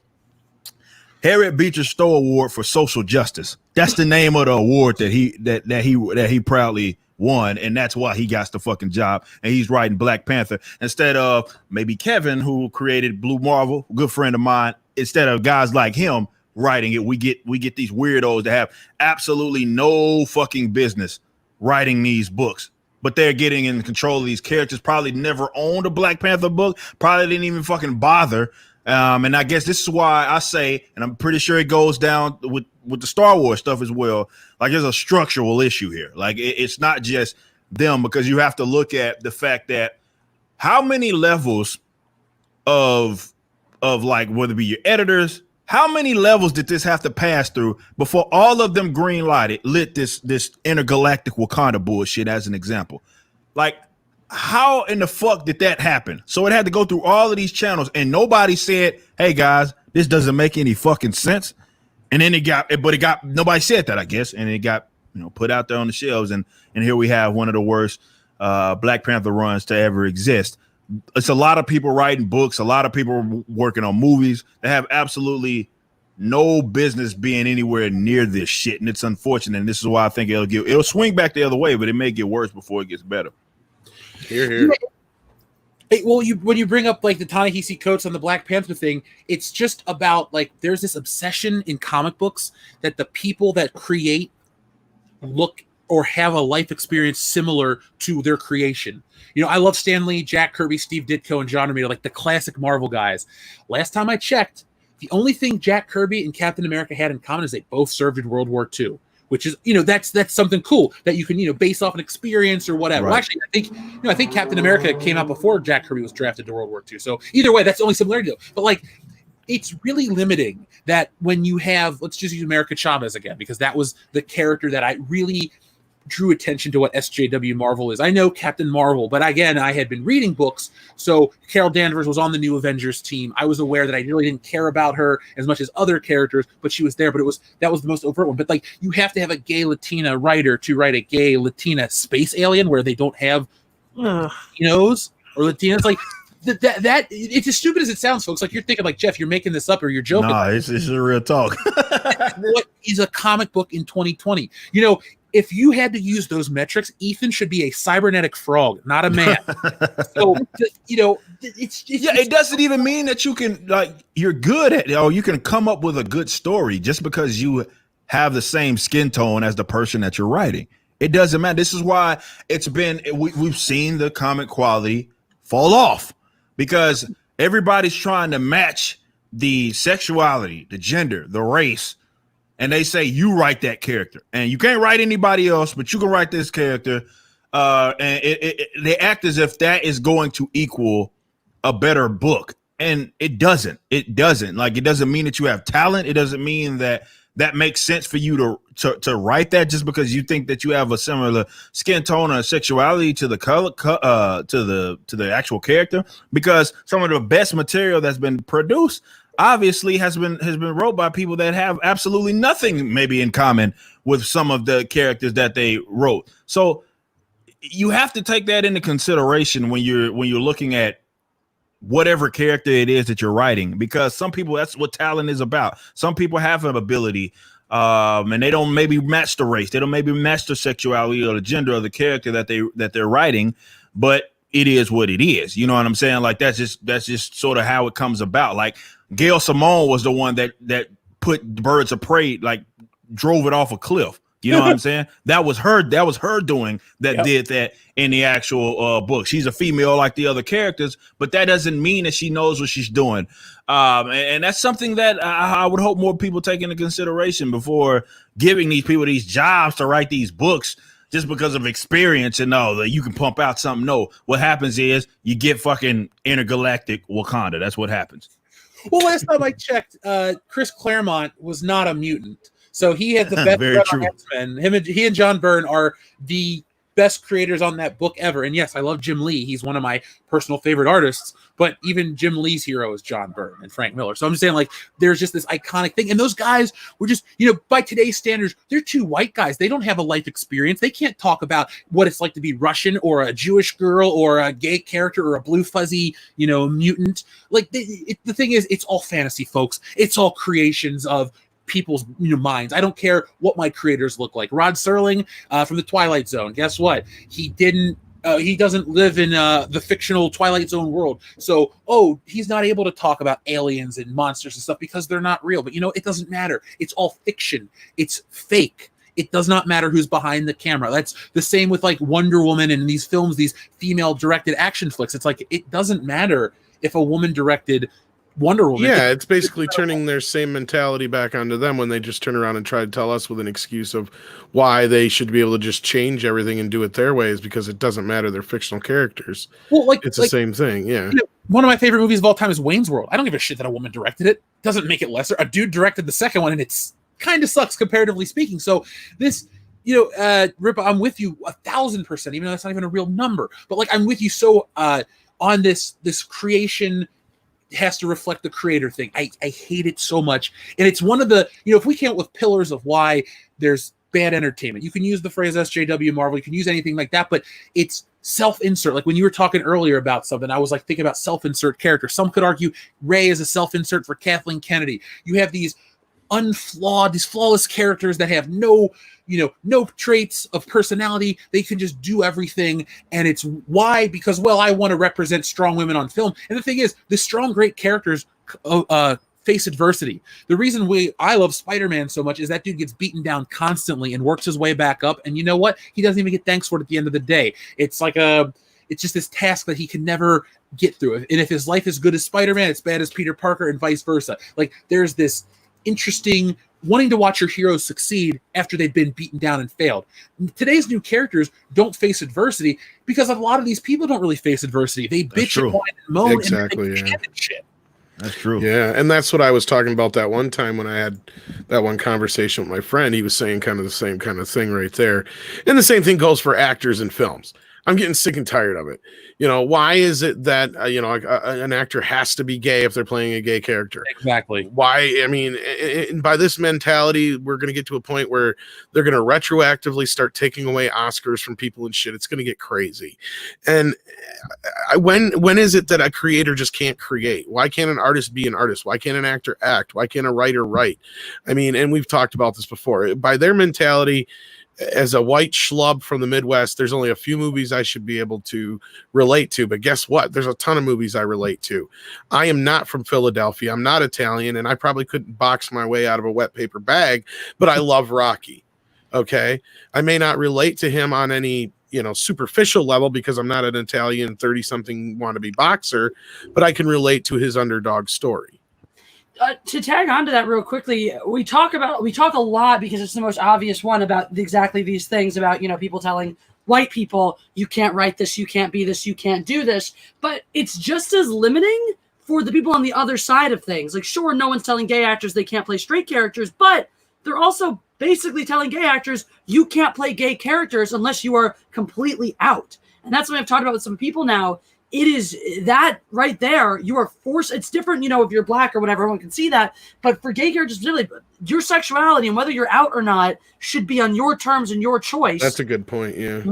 Harriet Beecher Stowe Award for Social Justice. That's the name of the award that he proudly won, and that's why he got the fucking job, and he's writing Black Panther instead of maybe Kevin, who created Blue Marvel, a good friend of mine. Instead of guys like him writing it, we get these weirdos that have absolutely no fucking business writing these books, but they're getting in control of these characters. Probably never owned a Black Panther book, probably didn't even fucking bother. And I guess this is why I say, and I'm pretty sure it goes down with the Star Wars stuff as well, like, there's a structural issue here. Like, it's not just them, because you have to look at the fact that how many levels of like, whether it be your editors, how many levels did this have to pass through before all of them lit this intergalactic Wakanda bullshit, as an example? Like, how in the fuck did that happen? So it had to go through all of these channels, and nobody said, hey guys, this doesn't make any fucking sense. And then nobody said that, I guess, and it got, put out there on the shelves, and here we have one of the worst Black Panther runs to ever exist. It's a lot of people writing books, a lot of people working on movies that have absolutely no business being anywhere near this shit, and it's unfortunate. And this is why I think it'll swing back the other way, but it may get worse before it gets better. Here. Hey, well, when you bring up like the Ta-Nehisi Coates on the Black Panther thing, it's just about, like, there's this obsession in comic books that the people that create look or have a life experience similar to their creation. I love Stan Lee, Jack Kirby, Steve Ditko, and John Romita, like the classic Marvel guys. Last time I checked, the only thing Jack Kirby and Captain America had in common is they both served in World War II, which is, that's something cool that you can, base off an experience or whatever. Right. Well, actually, I think Captain America came out before Jack Kirby was drafted to World War II. So either way, that's the only similarity though. But like, it's really limiting that when you have, let's just use America Chavez again, because that was the character that I really drew attention to what SJW Marvel is. I know Captain Marvel, but again, I had been reading books, so Carol Danvers was on the New Avengers team. I was aware that I really didn't care about her as much as other characters, but she was there. But that was the most overt one. But like, you have to have a gay Latina writer to write a gay Latina space alien where they don't have Latinos or Latinas. Like that it's as stupid as it sounds, folks. Like, you're thinking like, Jeff, you're making this up or you're joking. Nah, it's a real talk. What is a comic book in 2020? You know, if you had to use those metrics, Ethan should be a cybernetic frog, not a man. So, you know, it doesn't even mean that you can, like, you're good at it, or you can come up with a good story just because you have the same skin tone as the person that you're writing. It doesn't matter. This is why we've seen the comic quality fall off, because everybody's trying to match the sexuality, the gender, the race. And they say, you write that character, and you can't write anybody else, but you can write this character. And they act as if that is going to equal a better book. And it doesn't. It doesn't. Like, it doesn't mean that you have talent. It doesn't mean that makes sense for you to write that just because you think that you have a similar skin tone or sexuality to the color, to the actual character. Because some of the best material that's been produced obviously has been wrote by people that have absolutely nothing maybe in common with some of the characters that they wrote. So you have to take that into consideration when you're looking at whatever character it is that you're writing, because some people, that's what talent is about. Some people have an ability, and they don't maybe match the race, they don't maybe match the sexuality or the gender of the character that they're writing, but it is what it is. You know what I'm saying? Like, that's just sort of how it comes about. Like, Gail Simone was the one that put Birds of Prey, like, drove it off a cliff. You know what I'm saying? That was her doing that. Yep. Did that in the actual book. She's a female like the other characters, but that doesn't mean that she knows what she's doing. And that's something that I would hope more people take into consideration before giving these people these jobs to write these books just because of experience and know that you can pump out something. No, what happens is you get fucking intergalactic Wakanda. That's what happens. Well, last time I checked, Chris Claremont was not a mutant. So he had the best Very run true. on X-Men. He and John Byrne are the best creators on that book ever. And yes, I love Jim Lee. He's one of my personal favorite artists. But even Jim Lee's hero is John Byrne and Frank Miller. So I'm just saying, like, there's just this iconic thing. And those guys were just, you know, by today's standards, they're two white guys. They don't have a life experience. They can't talk about what it's like to be Russian or a Jewish girl or a gay character or a blue fuzzy, you know, mutant. Like, the thing is, it's all fantasy, folks. It's all creations of people's, you know, minds. I don't care what my creators look like. Rod Serling from the Twilight Zone. Guess what? He doesn't live in the fictional Twilight Zone world. So, he's not able to talk about aliens and monsters and stuff because they're not real. But, you know, it doesn't matter. It's all fiction. It's fake. It does not matter who's behind the camera. That's the same with, like, Wonder Woman and these films, these female-directed action flicks. It's like, it doesn't matter if a woman directed Wonder Woman. Yeah, it's basically turning their same mentality back onto them when they just turn around and try to tell us with an excuse of why they should be able to just change everything and do it their ways because it doesn't matter. They're fictional characters. Well, it's the same thing. Yeah. You know, one of my favorite movies of all time is Wayne's World. I don't give a shit that a woman directed it. Doesn't make it lesser. A dude directed the second one, and it's kind of sucks comparatively speaking. So this, you know, Rippa, I'm with you 1,000%, even though that's not even a real number. But, like, I'm with you so on this creation has to reflect the creator thing. I hate it so much. And it's one of the, you know, if we came up with pillars of why there's bad entertainment, you can use the phrase SJW Marvel, you can use anything like that, but it's self-insert. Like when you were talking earlier about something, I was like thinking about self-insert characters. Some could argue Rey is a self-insert for Kathleen Kennedy. You have these these flawless characters that have no traits of personality. They can just do everything. And it's why, because, well, I want to represent strong women on film. And the thing is, the strong, great characters face adversity. The reason I love Spider-Man so much is that dude gets beaten down constantly and works his way back up. And you know what? He doesn't even get thanks for it at the end of the day. It's like it's just this task that he can never get through. And if his life is good as Spider-Man, it's bad as Peter Parker and vice versa. Like, there's this interesting wanting to watch your heroes succeed after they've been beaten down and failed. Today's new characters don't face adversity because a lot of these people don't really face adversity. They bitch and whine and moan and shit. That's true. Yeah, and that's what I was talking about that one time when I had that one conversation with my friend. He was saying kind of the same kind of thing right there. And the same thing goes for actors in films. I'm getting sick and tired of it. Why is it that an actor has to be gay if they're playing a gay character? Exactly. Why? I mean, by this mentality, we're going to get to a point where they're going to retroactively start taking away Oscars from people and shit. It's going to get crazy. And when is it that a creator just can't create? Why can't an artist be an artist? Why can't an actor act? Why can't a writer write? I mean, and we've talked about this before. By their mentality, as a white schlub from the Midwest, there's only a few movies I should be able to relate to. But guess what? There's a ton of movies I relate to. I am not from Philadelphia. I'm not Italian, and I probably couldn't box my way out of a wet paper bag, but I love Rocky. Okay? I may not relate to him on any superficial level because I'm not an Italian 30-something wannabe boxer, but I can relate to his underdog story. To tag on to that real quickly, we talk a lot because it's the most obvious one about exactly these things about, people telling white people, you can't write this, you can't be this, you can't do this. But it's just as limiting for the people on the other side of things. Like, sure, no one's telling gay actors they can't play straight characters, but they're also basically telling gay actors you can't play gay characters unless you are completely out. And that's what I've talked about with some people now. It is that right there. You are forced. It's different, if you're black or whatever, everyone can see that. But for gay characters, really, your sexuality and whether you're out or not should be on your terms and your choice. That's a good point. Yeah.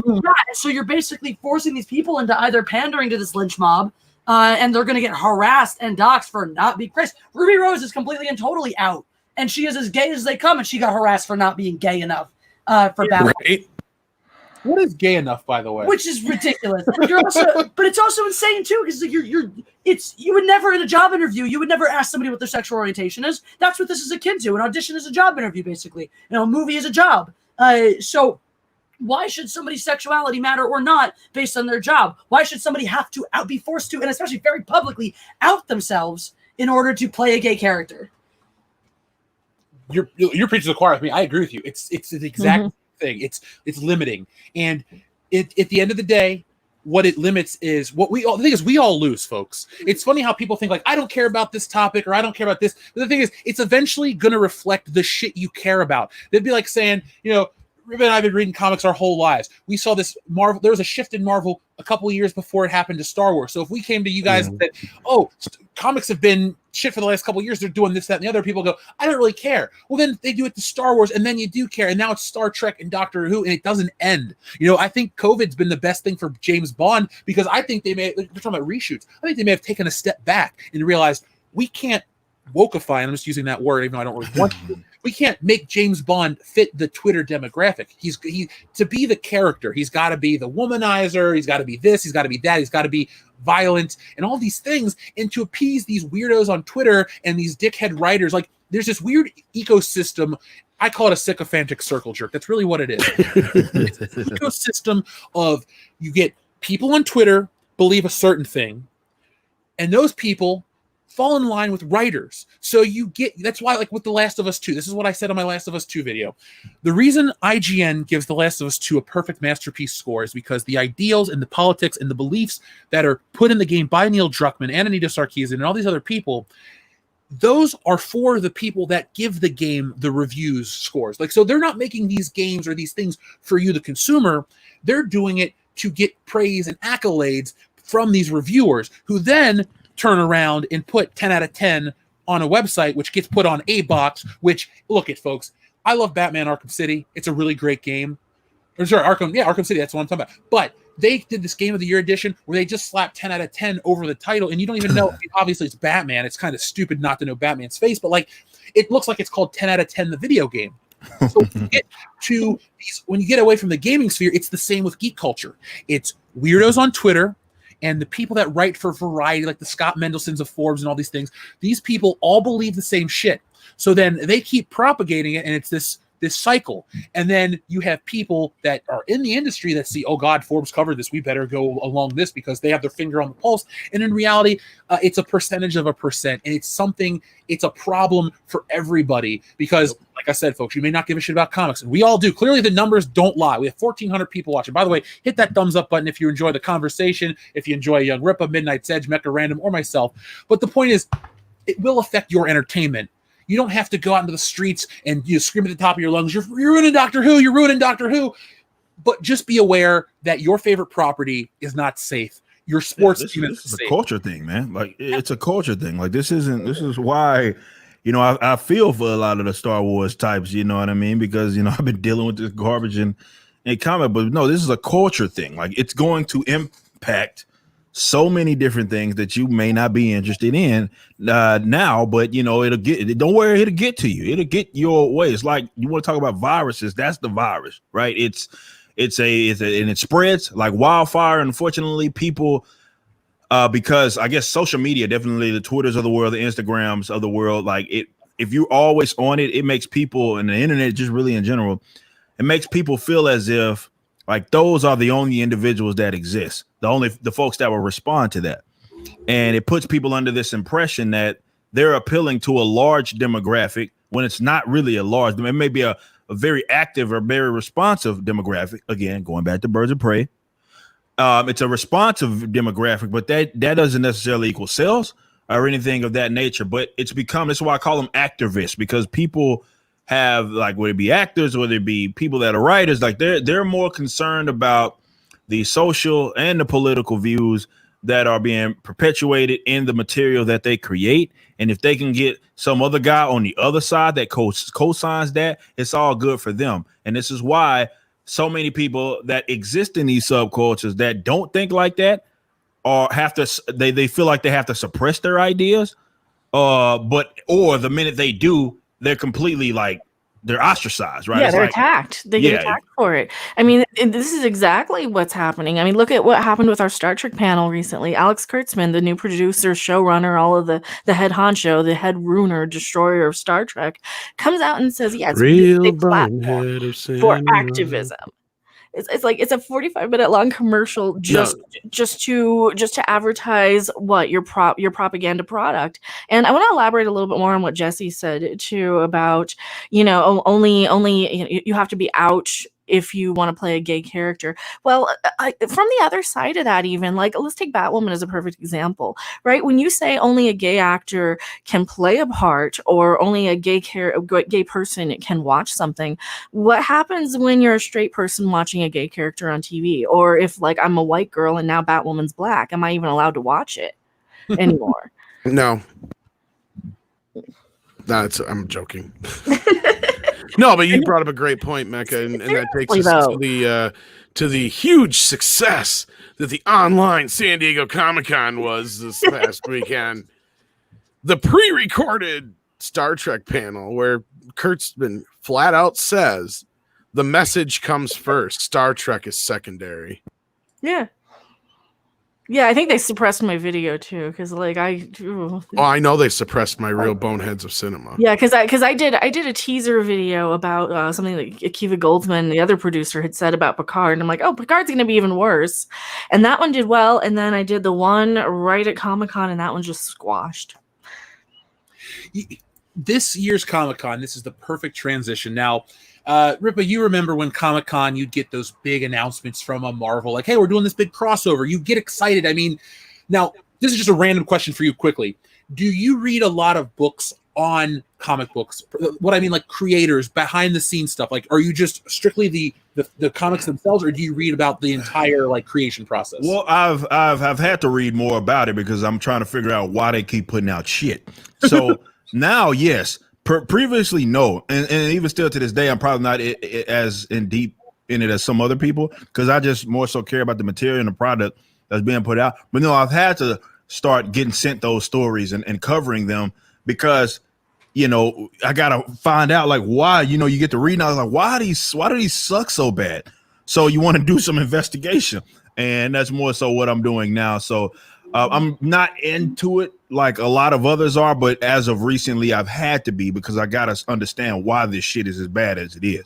So you're basically forcing these people into either pandering to this lynch mob, and they're going to get harassed and doxxed for not being Chris. Ruby Rose is completely and totally out, and she is as gay as they come, and she got harassed for not being gay enough for Batman. Right. What is gay enough, by the way? Which is ridiculous. But it's also insane too, because you would never in a job interview, you would never ask somebody what their sexual orientation is. That's what this is akin to. An audition is a job interview, basically. A movie is a job. So why should somebody's sexuality matter or not based on their job? Why should somebody have to be forced to, and especially very publicly, out themselves in order to play a gay character? You're preaching to the choir with me. I agree with you. It's the exact thing. It's limiting, and at the end of the day, what it limits is what we all. The thing is, we all lose, folks. It's funny how people think like, I don't care about this topic or I don't care about this. But the thing is, it's eventually going to reflect the shit you care about. They'd be like saying, Ribbon and I have been reading comics our whole lives. We saw this Marvel. There was a shift in Marvel a couple of years before it happened to Star Wars. So if we came to you guys and said, comics have been shit for the last couple of years, they're doing this, that, and the other, people go, I don't really care. Well, then they do it to Star Wars, and then you do care. And now it's Star Trek and Doctor Who, and it doesn't end. I think COVID's been the best thing for James Bond because I think they're talking about reshoots. I think they may have taken a step back and realized we can't wokeify, and I'm just using that word, even though I don't really want to. We can't make James Bond fit the Twitter demographic. He to be the character, he's got to be the womanizer, he's got to be this, he's got to be that, he's got to be violent, and all these things. And to appease these weirdos on Twitter and these dickhead writers, like there's this weird ecosystem. I call it a sycophantic circle jerk. That's really what it is. It's an ecosystem of you get people on Twitter believe a certain thing, and those people fall in line with writers. So that's why, like with The Last of Us 2, this is what I said on my Last of Us 2 video. The reason IGN gives The Last of Us 2 a perfect masterpiece score is because the ideals and the politics and the beliefs that are put in the game by Neil Druckmann and Anita Sarkeesian and all these other people, those are for the people that give the game the reviews scores. Like, so they're not making these games or these things for you, the consumer. They're doing it to get praise and accolades from these reviewers who then turn around and put 10 out of 10 on a website, which gets put on a box, which, look at folks, I love Batman Arkham City. It's a really great game. Or sorry, Arkham City, that's what I'm talking about. But they did this Game of the Year edition where they just slapped 10 out of 10 over the title, and you don't even know. Obviously, it's Batman. It's kind of stupid not to know Batman's face, but like it looks like it's called 10 out of 10 the video game. So when you get away from the gaming sphere, it's the same with geek culture. It's weirdos on Twitter and the people that write for Variety, like the Scott Mendelsons of Forbes and all these things. These people all believe the same shit. So then they keep propagating it, and it's this cycle. And then you have people that are in the industry that see, oh God, Forbes covered this, we better go along this because they have their finger on the pulse. And in reality, it's a percentage of a percent. And it's a problem for everybody because, like I said, folks, you may not give a shit about comics. And we all do. Clearly, the numbers don't lie. We have 1,400 people watching. By the way, hit that thumbs up button if you enjoy the conversation, if you enjoy Young Rippa, Midnight's Edge, Mecha Random, or myself. But the point is, it will affect your entertainment. You don't have to go out into the streets and scream at the top of your lungs, you're ruining Doctor Who, you're ruining Doctor Who. But just be aware that your favorite property is not safe. Your sports team this is a culture thing, man. Like, it's a culture thing. Like, this is why, I feel for a lot of the Star Wars types, you know what I mean? Because, I've been dealing with this garbage and comic, but no, this is a culture thing. Like, it's going to impact so many different things that you may not be interested in now, but don't worry, it'll get to you. It'll get your way. It's like, you want to talk about viruses, that's the virus, right? And it spreads like wildfire. Unfortunately, people, because I guess social media, definitely the Twitters of the world, the Instagrams of the world, like if you're always on it, it makes people, and the internet just really in general, it makes people feel as if like those are the only individuals that exist, the folks that will respond to that. And it puts people under this impression that they're appealing to a large demographic when it's not really a large, it may be a very active or very responsive demographic. Again, going back to Birds of Prey. It's a responsive demographic, but that doesn't necessarily equal sales or anything of that nature. But that's why I call them activists, because people have, like, whether it be actors, whether it be people that are writers, like they're more concerned about the social and the political views that are being perpetuated in the material that they create. And if they can get some other guy on the other side that co-signs that, it's all good for them. And this is why so many people that exist in these subcultures that don't think like that or they feel like they have to suppress their ideas. Or the minute they do, they're completely they're ostracized, right? Yeah, they're attacked. They get attacked for it. I mean, this is exactly what's happening. I mean, look at what happened with our Star Trek panel recently. Alex Kurtzman, the new producer, showrunner, all of the head honcho, the head ruiner, destroyer of Star Trek, comes out and says, "Yes, real big platform for activism." It's like it's a 45-minute long commercial just to advertise what your propaganda product. And I want to elaborate a little bit more on what Jesse said too about only you have to be out if you want to play a gay character. Well, from the other side of that, even let's take Batwoman as a perfect example, right? When you say only a gay actor can play a part, or only a gay person can watch something, what happens when you're a straight person watching a gay character on TV? Or if I'm a white girl and now Batwoman's black, am I even allowed to watch it anymore? No, I'm joking. No, but you brought up a great point, Mecca, and that takes us to the huge success that the online San Diego Comic-Con was this past weekend. The pre-recorded Star Trek panel where Kurtzman flat out says the message comes first, Star Trek is secondary. Yeah. Yeah, I think they suppressed my video too, because I know they suppressed my real boneheads of cinema. Yeah, because I did a teaser video about something that Akiva Goldsman, the other producer, had said about Picard, and I'm like, oh, Picard's going to be even worse, and that one did well, and then I did the one right at Comic-Con, and that one just squashed. This year's Comic-Con, this is the perfect transition. Now, Rippa, you remember when Comic-Con, you'd get those big announcements from a Marvel, like, hey, we're doing this big crossover. You get excited. I mean, now, this is just a random question for you quickly. Do you read a lot of books on comic books? What I mean, like creators, behind the scenes stuff. Are you just strictly the comics themselves, or do you read about the entire creation process? Well, I've had to read more about it because I'm trying to figure out why they keep putting out shit. So now, yes. Previously, no, and even still to this day, I'm probably not as in deep in it as some other people, because I just more so care about the material and the product that's being put out. But no, I've had to start getting sent those stories and covering them, because I gotta find out why. You get to read, and I was like, why do these suck so bad? So you want to do some investigation, and that's more so what I'm doing now. So I'm not into it like a lot of others are, but as of recently, I've had to be, because I got to understand why this shit is as bad as it is.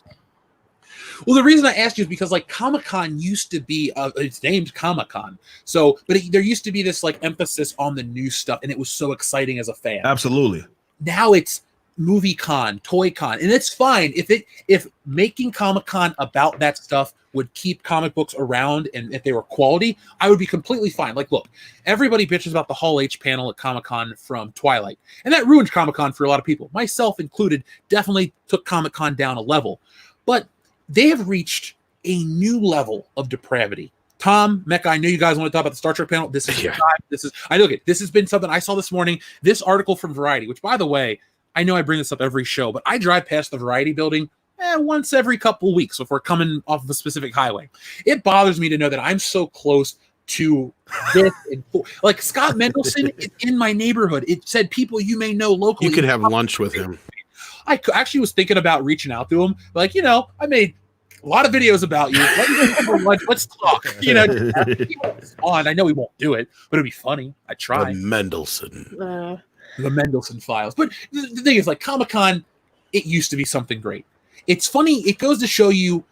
Well, the reason I asked you is because Comic-Con used to be, it's named Comic-Con. So, but there used to be this emphasis on the new stuff, and it was so exciting as a fan. Absolutely. Now it's movie con, toy con, and it's fine if making Comic-Con about that stuff would keep comic books around, and if they were quality, I would be completely fine. Like, look, everybody bitches about the Hall H panel at Comic-Con from Twilight, and that ruined Comic-Con for a lot of people, myself included. Definitely took Comic-Con down a level, but they have reached a new level of depravity. Tom, Mecca, I know you guys want to talk about the Star Trek panel. This is this has been something I saw this morning. This article from Variety, which, by the way, I know I bring this up every show, but I drive past the Variety building once every couple of weeks if we're coming off of a specific highway. It bothers me to know that I'm so close to this. Like, Scott Mendelson is in my neighborhood. It said people you may know locally. You could have lunch with him. I actually was thinking about reaching out to him. Like, I made a lot of videos about you. Let's talk. It's on. I know we won't do it, but it'd be funny. I try. The Mendelson. The Mendelson files. But the thing is, like, Comic-Con, it used to be something great. It's funny. It goes to show you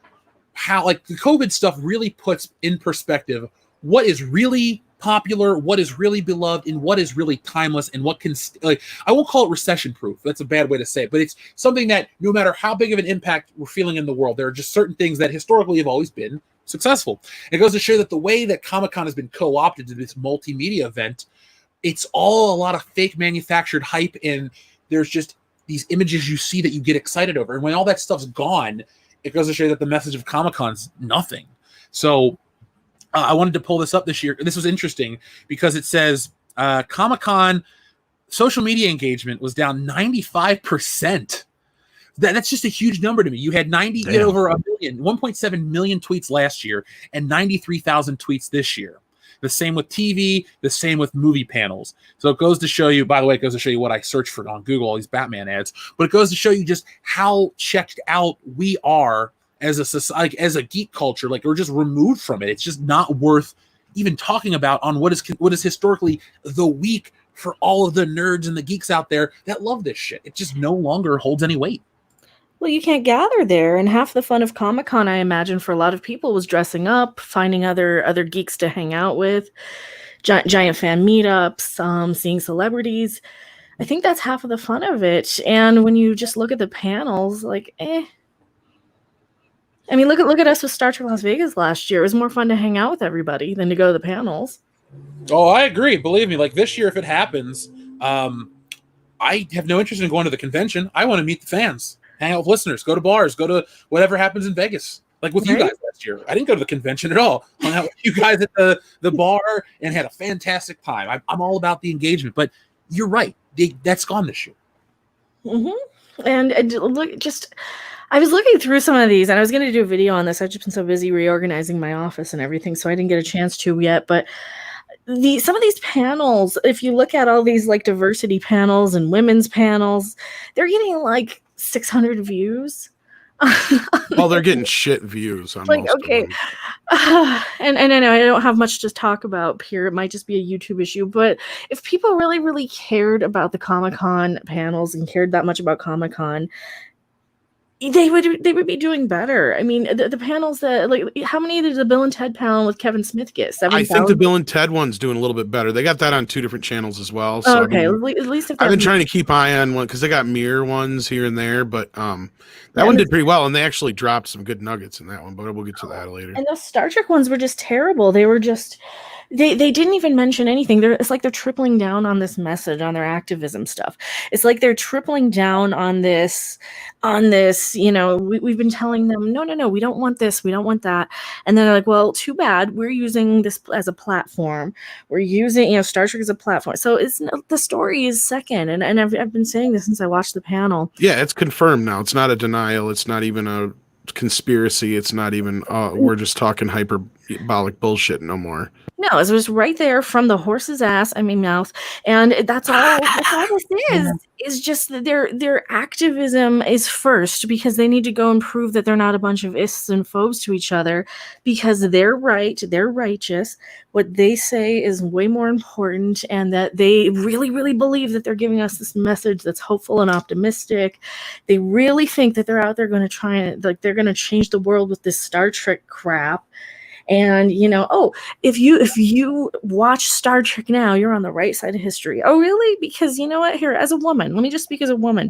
how, like, the COVID stuff really puts in perspective what is really popular, what is really beloved, and what is really timeless, and what can, like, I won't call it recession proof. That's a bad way to say it, but it's something that no matter how big of an impact we're feeling in the world, there are just certain things that historically have always been successful. It goes to show that the way that Comic-Con has been co-opted to this multimedia event, it's all a lot of fake manufactured hype, and there's just these images you see that you get excited over. And when all that stuff's gone, it goes to show that the message of Comic-Con's nothing. So I wanted to pull this up this year. This was interesting because it says Comic-Con social media engagement was down 95%. That's just a huge number to me. You had over 1.7 million tweets last year and 93,000 tweets this year. The same with TV, the same with movie panels. So it goes to show you, by the way, it goes to show you what I searched for on Google, all these Batman ads, but it goes to show you just how checked out we are as a society, as a geek culture. Like, we're just removed from it. It's just not worth even talking about on what is historically the week for all of the nerds and the geeks out there that love this shit. It just no longer holds any weight. Well, you can't gather there, and half the fun of Comic-Con, I imagine, for a lot of people was dressing up, finding other geeks to hang out with, giant fan meetups, seeing celebrities. I think that's half of the fun of it. And when you just look at the panels, like, I mean, look at us with Star Trek Las Vegas last year. It was more fun to hang out with everybody than to go to the panels. Oh, I agree. Believe me, like, this year, if it happens, I have no interest in going to the convention. I want to meet the fans, hang out with listeners, go to bars, go to whatever happens in Vegas. Like with you guys last year. I didn't go to the convention at all. Hung out with you guys at the bar and had a fantastic time. I'm all about the engagement, but you're right. That's gone this year. Mm-hmm. And look, I was looking through some of these, and I was going to do a video on this. I've just been so busy reorganizing my office and everything, so I didn't get a chance to yet. But some of these panels, if you look at all these like diversity panels and women's panels, they're getting like 600 views. Well, they're getting shit views on like, most okay. of them. And I know I don't have much to talk about here. It might just be a YouTube issue, but if people really, really cared about the Comic-Con panels and cared that much about Comic-Con, they would be doing better. I mean, the panels that, like, how many did the Bill and Ted panel with Kevin Smith get? 7,000? I think the Bill and Ted one's doing a little bit better. They got that on 2 different channels as well. So okay, I mean, at least if I've been trying to keep eye on one because they got mirror ones here and there, but that one did pretty well, and they actually dropped some good nuggets in that one. But we'll get to that later. And those Star Trek ones were just terrible. They were just. They didn't even mention anything. It's like they're tripling down on this message, on their activism stuff. It's like they're tripling down on this. You know, we've been telling them, no, we don't want this, we don't want that, and then they're like, well, too bad. We're using this as a platform. We're using, Star Trek as a platform. So the story is second, and I've been saying this since I watched the panel. Yeah, it's confirmed now. It's not a denial. It's not even a conspiracy. It's not even we're just talking hyperbolic bullshit no more. No, it was right there from the horse's mouth, and that's all. That's all this is just that their activism is first, because they need to go and prove that they're not a bunch of ists and phobes to each other, because they're right, they're righteous. What they say is way more important, and that they really, really believe that they're giving us this message that's hopeful and optimistic. They really think that they're out there going to try and they're going to change the world with this Star Trek crap. And if you watch Star Trek now, you're on the right side of history. Oh, really? Because you know what? Here, as a woman, let me just speak as a woman.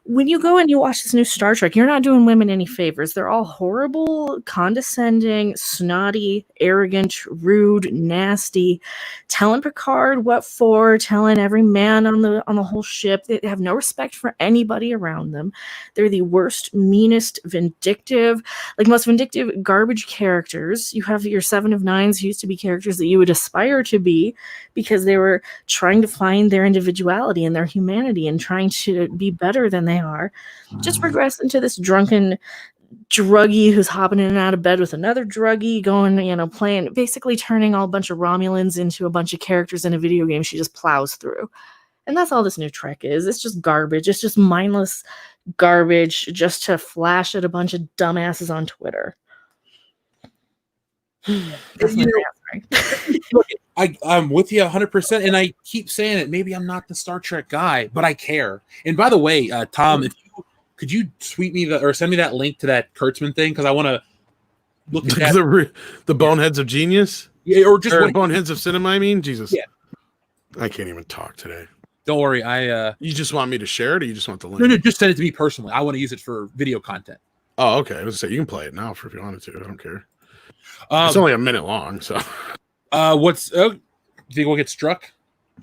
when you go and you watch this new Star Trek, you're not doing women any favors. They're all horrible, condescending, snotty, arrogant, rude, nasty, telling Picard what for, telling every man on the whole ship. They have no respect for anybody around them. They're the worst, meanest, vindictive, most vindictive garbage characters. You have your Seven of Nines who used to be characters that you would aspire to be because they were trying to find their individuality and their humanity and trying to be better than they are, just regress into this drunken druggie who's hopping in and out of bed with another druggie, going, playing, basically turning all a bunch of Romulans into a bunch of characters in a video game she just plows through. And that's all this new Trek is. It's just garbage. It's just mindless garbage just to flash at a bunch of dumbasses on Twitter. That's my answer. Look, I'm with you 100%, and I keep saying it. Maybe I'm not the Star Trek guy, but I care. And by the way, Tom, could you tweet me or send me that link to that Kurtzman thing, because I want to look at that. the Boneheads of Genius, or just Boneheads of Cinema. I mean, Jesus, yeah. I can't even talk today. Don't worry, You just want me to share it, or you just want the link? No, just send it to me personally. I want to use it for video content. Oh, okay. I was gonna say you can play it now if you wanted to. I don't care. It's only a minute long, so. Do you think we'll get struck?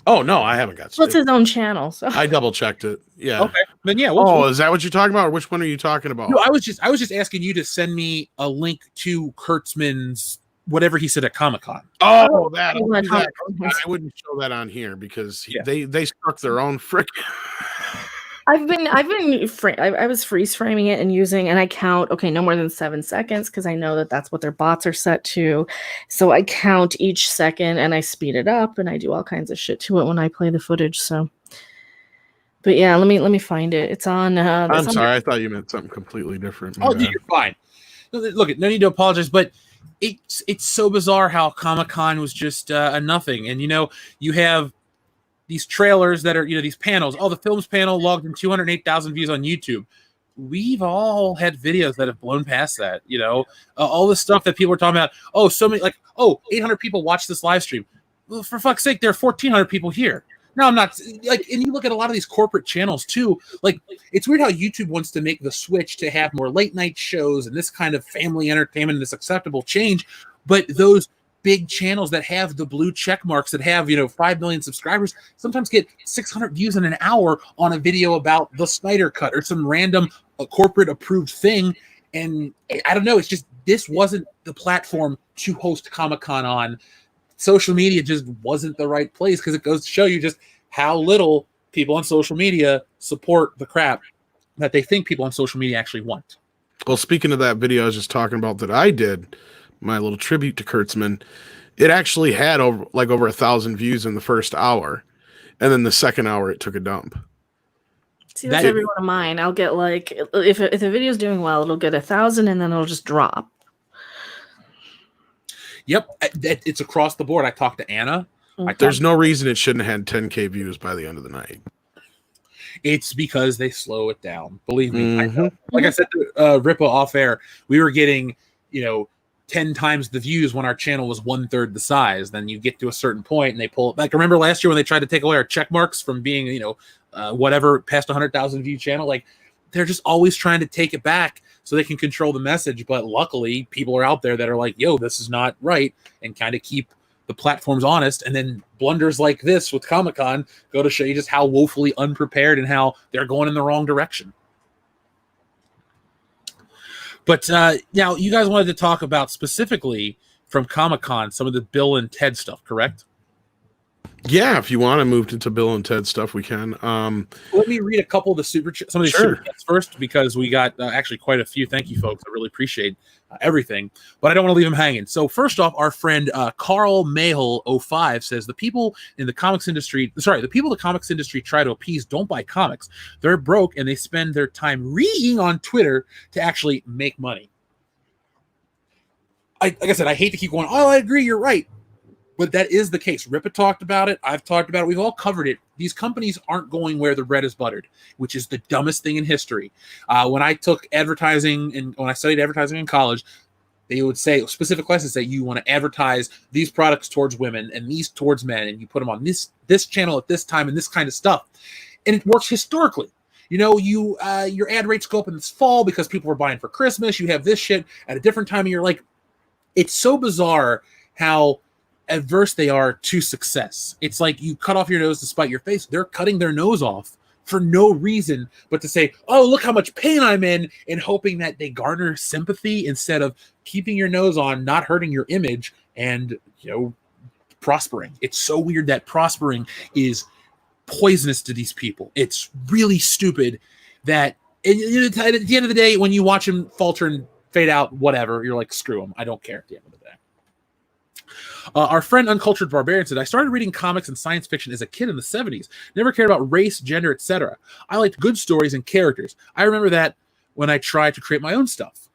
Oh no, I haven't got struck. What's his own channel? So I double checked it. Yeah. Okay. Then yeah. Is that what you're talking about, or which one are you talking about? No, I was just asking you to send me a link to Kurtzman's whatever he said at Comic-Con. Oh, that. I wouldn't show that on here because they struck their own frick. I was freeze framing it and using, and I count, no more than 7 seconds, because I know that that's what their bots are set to. So I count each second and I speed it up and I do all kinds of shit to it when I play the footage. So, but yeah, let me find it. It's on. I'm sorry, I thought you meant something completely different. Oh, you're fine. Look, no need to apologize, but it's so bizarre how Comic-Con was just a nothing, and you have these trailers that are, these panels. Oh, the films panel logged in 208,000 views on YouTube. We've all had videos that have blown past that, all the stuff that people are talking about. Oh, so many, 800 people watch this live stream. Well, for fuck's sake, there are 1,400 people here. No, I'm not and you look at a lot of these corporate channels too. It's weird how YouTube wants to make the switch to have more late night shows and this kind of family entertainment, this acceptable change. But those big channels that have the blue check marks that have 5 million subscribers sometimes get 600 views in an hour on a video about the Snyder Cut or some random corporate approved thing. And I don't know, it's just, this wasn't the platform to host Comic-Con on. Social media just wasn't the right place, because it goes to show you just how little people on social media support the crap that they think people on social media actually want. Well, speaking of that video I was just talking about that I did, my little tribute to Kurtzman, it actually had over 1,000 views in the first hour, and then the second hour it took a dump. See, that's every one of mine. I'll get if the video's doing well, it'll get 1,000 and then it'll just drop. Yep, it's across the board. I talked to Anna. Okay. There's no reason it shouldn't have had 10K views by the end of the night. It's because they slow it down. Believe me. Mm-hmm. I said to Rippa off air, we were getting 10 times the views when our channel was 1/3 the size. Then you get to a certain point and they pull it back. Remember last year when they tried to take away our check marks from being whatever past 100,000 view channel? They're just always trying to take it back so they can control the message. But luckily, people are out there that are like, yo, this is not right, and kind of keep the platforms honest. And then blunders like this with Comic-Con go to show you just how woefully unprepared and how they're going in the wrong direction. But now you guys wanted to talk about specifically from Comic-Con some of the Bill and Ted stuff, correct? Yeah, if you want to move into Bill and Ted stuff, we can. Let me read a couple of the super chats first, because we got actually quite a few. Thank you, folks. I really appreciate everything, but I don't want to leave them hanging. So first off, our friend Carl Mahel 05 says the people the comics industry try to appease don't buy comics. They're broke and they spend their time reading on Twitter to actually make money. Like I said, I hate to keep going, oh, I agree, you're right. But that is the case. Rippa talked about it. I've talked about it. We've all covered it. These companies aren't going where the bread is buttered, which is the dumbest thing in history. When I took advertising and when I studied advertising in college, they would say, specific classes say, you want to advertise these products towards women and these towards men, and you put them on this channel at this time and this kind of stuff. And it works historically. your ad rates go up in this fall because people are buying for Christmas. You have this shit at a different time of year. Like, it's so bizarre how adverse they are to success. It's like you cut off your nose to spite your face. They're cutting their nose off for no reason but to say, oh, look how much pain I'm in, and hoping that they garner sympathy instead of keeping your nose on, not hurting your image, and prospering. It's so weird that prospering is poisonous to these people. It's really stupid that at the end of the day, when you watch them falter and fade out, whatever, you're like, screw them. I don't care at the end of the day. Our friend Uncultured Barbarian said, I started reading comics and science fiction as a kid in the 70s. Never cared about race, gender, etc. I liked good stories and characters. I remember that when I tried to create my own stuff.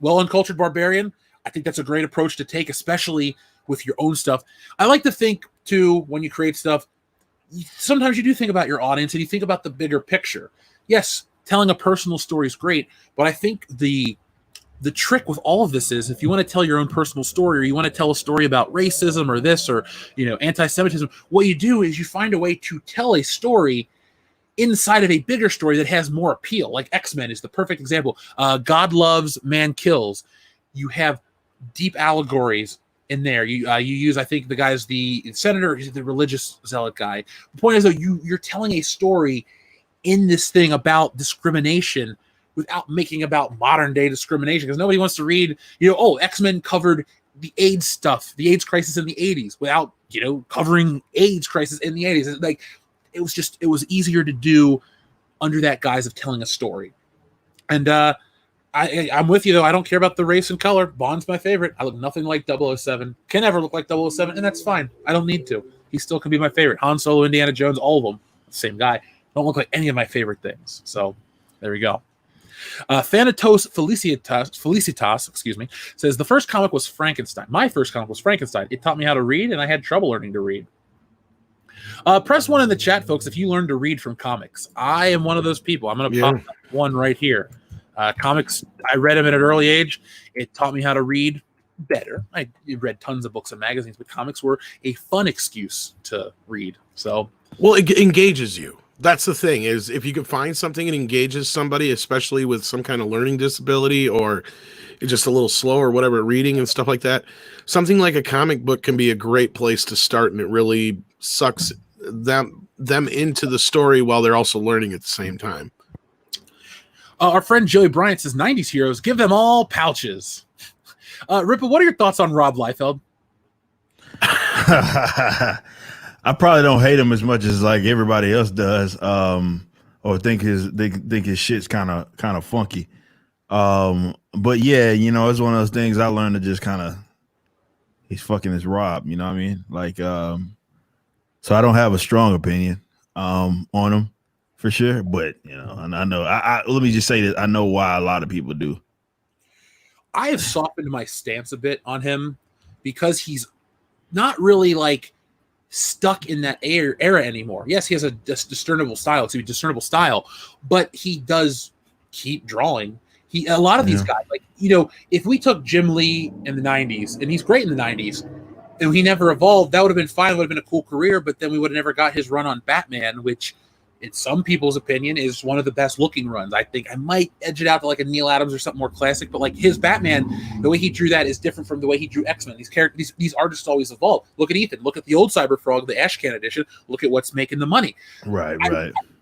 Well, Uncultured Barbarian, I think that's a great approach to take, especially with your own stuff. I like to think, too, when you create stuff, sometimes you do think about your audience and you think about the bigger picture. Yes, telling a personal story is great, but I think the trick with all of this is, if you want to tell your own personal story, or you want to tell a story about racism or this, or anti-Semitism, what you do is you find a way to tell a story inside of a bigger story that has more appeal. Like X-Men is the perfect example. God loves, man kills. You have deep allegories in there. You use, I think the guy's the senator, he's the religious zealot guy. The point is, though, you're telling a story in this thing about discrimination without making about modern day discrimination, because nobody wants to read, X-Men covered the AIDS stuff, the AIDS crisis in the 80s, without, covering AIDS crisis in the 80s. Like, it was easier to do under that guise of telling a story. And I'm with you, though. I don't care about the race and color. Bond's my favorite. I look nothing like 007. Can never look like 007, and that's fine. I don't need to. He still can be my favorite. Han Solo, Indiana Jones, all of them. Same guy. Don't look like any of my favorite things. So there we go. Thanatos Felicitas, says, the first comic was Frankenstein. My first comic was Frankenstein. It taught me how to read, and I had trouble learning to read. Press 1 in the chat, folks, if you learn to read from comics. I am one of those people. I'm going to pop one right here. Comics, I read them at an early age. It taught me how to read better. I read tons of books and magazines, but comics were a fun excuse to read. So, well, it engages you. That's the thing, is if you can find something that engages somebody, especially with some kind of learning disability or just a little slow or whatever, reading and stuff like that, something like a comic book can be a great place to start, and it really sucks them into the story while they're also learning at the same time. Our friend Joey Bryant says, 90s heroes, give them all pouches. Rippa, what are your thoughts on Rob Liefeld? I probably don't hate him as much as like everybody else does, or think his shit's kind of funky. But yeah, it's one of those things I learned to just he's fucking his Rob, you know what I mean? Like, so I don't have a strong opinion on him for sure, but and I know let me just say that I know why a lot of people do. I have softened my stance a bit on him because he's not really like stuck in that era anymore. Yes, he has a discernible style, but he does keep drawing. A lot of these guys, like, if we took Jim Lee in the 90s, and he's great in the 90s, and he never evolved, that would have been fine, would have been a cool career, but then we would have never got his run on Batman, which in some people's opinion is one of the best looking runs. I think I might edge it out to like a Neil Adams or something more classic, but like his Batman, the way he drew that is different from the way he drew X-Men. These artists always evolve. Look at Ethan, look at the old Cyberfrog, the Ashcan edition, look at what's making the money. Right.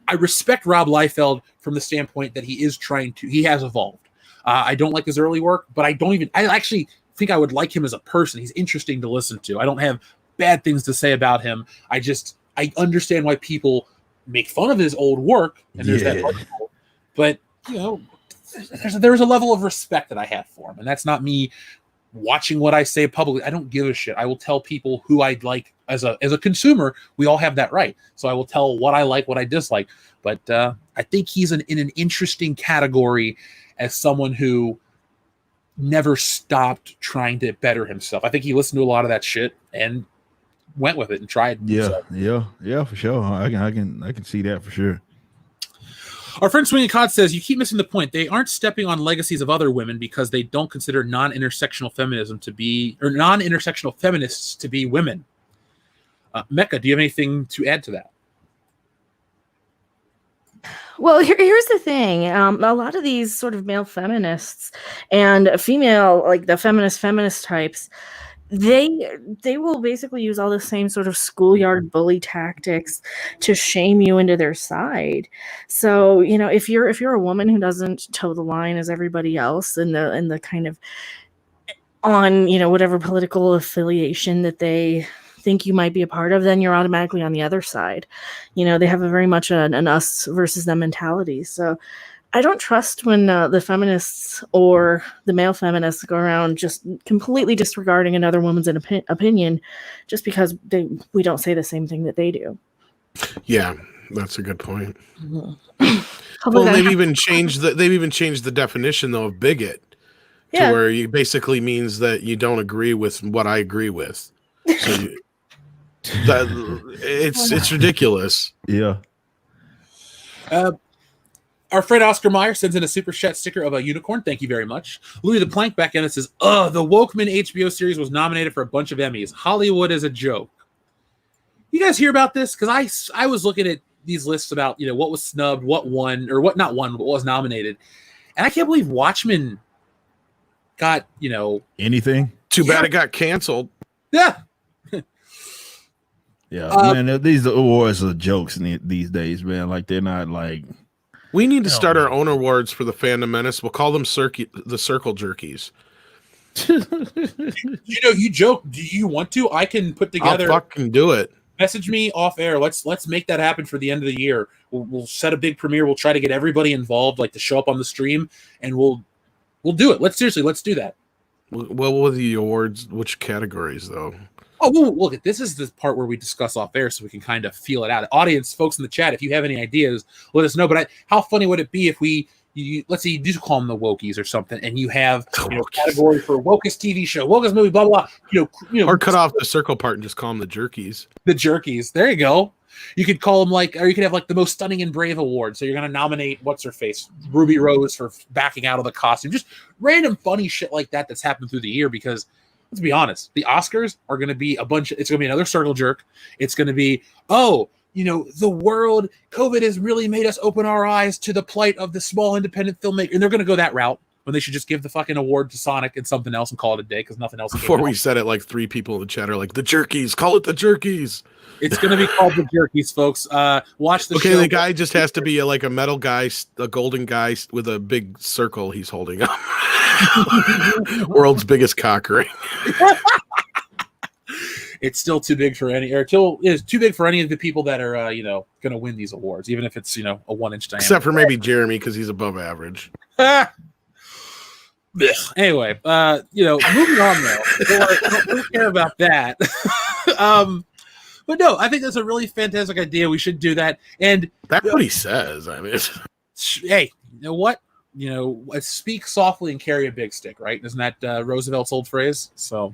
I respect Rob Liefeld from the standpoint that he has evolved. I don't like his early work, but I actually think I would like him as a person. He's interesting to listen to. I don't have bad things to say about him. I understand why people make fun of his old work, and there's that article, but there's a level of respect that I have for him, and that's not me watching what I say publicly. I don't give a shit. I will tell people who I like as a consumer. We all have that right, so I will tell what I like, what I dislike. But I think he's in an interesting category as someone who never stopped trying to better himself. I think he listened to a lot of that shit and went with it and tried. Yeah, for sure. I can see that for sure. Our friend Swinging Cod says, you keep missing the point. They aren't stepping on legacies of other women because they don't consider non-intersectional feminists to be women. Mecca, do you have anything to add to that? Well, here's the thing. A lot of these sort of male feminists and female, like the feminist types, they will basically use all the same sort of schoolyard bully tactics to shame you into their side. So, if you're a woman who doesn't toe the line as everybody else in the kind of on, whatever political affiliation that they think you might be a part of, then you're automatically on the other side. They have a very much an us versus them mentality. So I don't trust when the feminists or the male feminists go around just completely disregarding another woman's opinion just because we don't say the same thing that they do. Yeah, that's a good point. Mhm. Well, they've even changed the definition though of bigot to where it basically means that you don't agree with what I agree with. So it's ridiculous. Yeah. Our friend Oscar Meyer sends in a super chat sticker of a unicorn. Thank you very much. Louis the Plank back in and says, the Wokeman HBO series was nominated for a bunch of Emmys. Hollywood is a joke. You guys hear about this? Because I was looking at these lists about, what was snubbed, what won, or what not won, but what was nominated. And I can't believe Watchmen got, anything. Too bad it got canceled. Yeah. Yeah, man, these awards are jokes these days, man. Like, they're not like... We need to start our own awards for the Fandom Menace. We'll call them the Circle Jerkies. You joke. Do you want to? I can put together... I'll fucking do it. Message me off air. Let's make that happen for the end of the year. We'll set a big premiere. We'll try to get everybody involved, like to show up on the stream, and we'll do it. Let's do that. Well, what are the awards? Which categories, though? Oh, well, look, this is the part where we discuss off air so we can kind of feel it out. Audience, folks in the chat, if you have any ideas, let us know. But how funny would it be if let's say you do call them the Wokies or something, and you have category for Wokest TV show, Wokest movie, blah, blah, blah. Or cut off the circle part and just call them the Jerkies. The Jerkies. There you go. You could call them or you could have the most stunning and brave award. So you're going to nominate, what's her face? Ruby Rose for backing out of the costume. Just random funny shit like that that's happened through the year because... Let's be honest. The Oscars are going to be it's going to be another circle jerk. It's going to be, the world, COVID has really made us open our eyes to the plight of the small independent filmmaker. And they're going to go that route when they should just give the fucking award to Sonic and something else and call it a day because nothing else. Before we said it, 3 people in the chat are like, the Jerkies, call it the Jerkies. It's going to be called the Jerkies, folks. Watch the show. Okay, the guy just has to be a metal guy, a golden guy with a big circle he's holding up. World's biggest cock ring. It's still too big for any, it's too big for any of the people that are, going to win these awards, even if it's, a 1-inch diameter. Except for maybe Jeremy, because he's above average. Anyway, moving on though. Don't care about that. But no, I think that's a really fantastic idea. We should do that. And that's what he says. I mean, hey, you know what? Speak softly and carry a big stick, right? Isn't that Roosevelt's old phrase? So,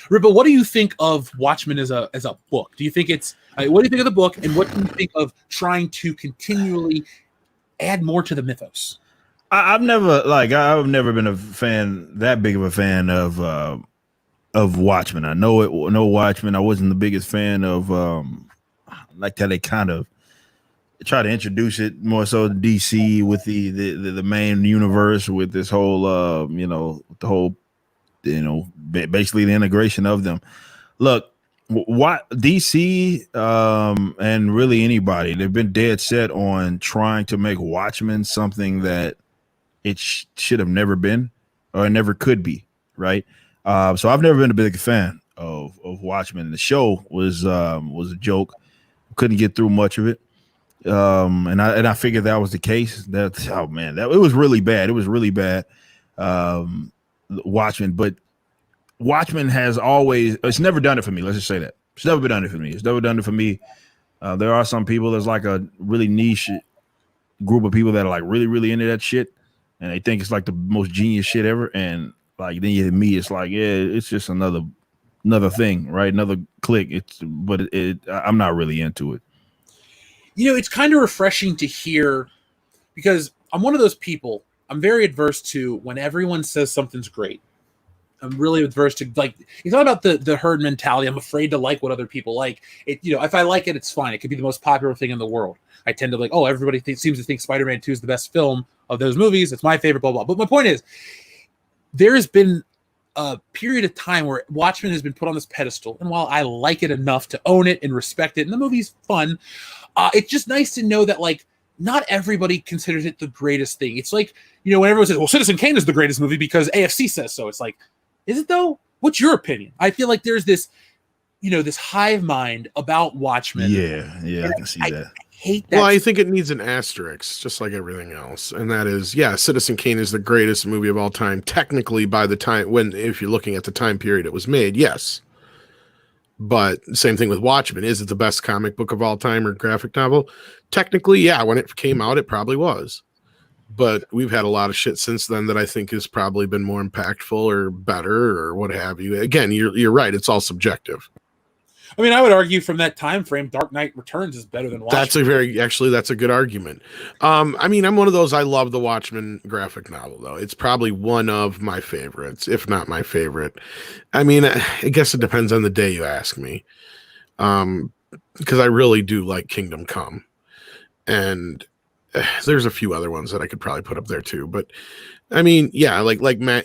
Rippa, what do you think of Watchmen as a book? Do you think it's what do you think of the book, and what do you think of trying to continually add more to the mythos? I've never been that big of a fan of Watchmen. I know Watchmen. I wasn't the biggest fan of like how they kind of try to introduce it more so to DC with the main universe with this whole basically the integration of them. Look, what DC and really anybody, they've been dead set on trying to make Watchmen something that it should have never been or never could be, right? So I've never been a big fan of Watchmen. The show was a joke. Couldn't get through much of it. And I figured that was the case. It was really bad. It was really bad. Watchmen, but Watchmen it's never done it for me. Let's just say that. It's never done it for me. It's never done it for me. There are some people, there's a really niche group of people that are really, really into that shit. And they think it's the most genius shit ever. And then you hit me, it's it's just another thing, right? Another click. I'm not really into it. It's kind of refreshing to hear because I'm one of those people. I'm very adverse to when everyone says something's great. I'm really adverse to like. It's not about the herd mentality. I'm afraid to like what other people like. It, you know, if I like it, it's fine. It could be the most popular thing in the world. I tend to like, oh, everybody seems to think Spider-Man 2 is the best film of those movies. It's my favorite, blah blah. But my point is, there has been a period of time where Watchmen has been put on this pedestal, and while I like it enough to own it and respect it, and the movie's fun, it's just nice to know that like not everybody considers it the greatest thing. It's like, you know, when everyone says, well, Citizen Kane is the greatest movie because AFC says so. It's like, is it though? What's your opinion? I feel like there's this, you know, this hive mind about Watchmen. Yeah, I can see that. I hate that. Well, I think it needs an asterisk, just like everything else. And that is, yeah, Citizen Kane is the greatest movie of all time. Technically, by the time if you're looking at the time period it was made, yes. But same thing with Watchmen. Is it the best comic book of all time or graphic novel? Technically, yeah. When it came out, it probably was. But we've had a lot of shit since then that I think has probably been more impactful or better or what have you. Again, you're right. It's all subjective. I mean, I would argue from that time frame, Dark Knight Returns is better than Watchmen. That's a good argument. I mean, I'm one of those. I love the Watchmen graphic novel, though. It's probably one of my favorites, if not my favorite. I mean, I guess it depends on the day you ask me, because I really do like Kingdom Come, and there's a few other ones that I could probably put up there too. But I mean, yeah, like Matt.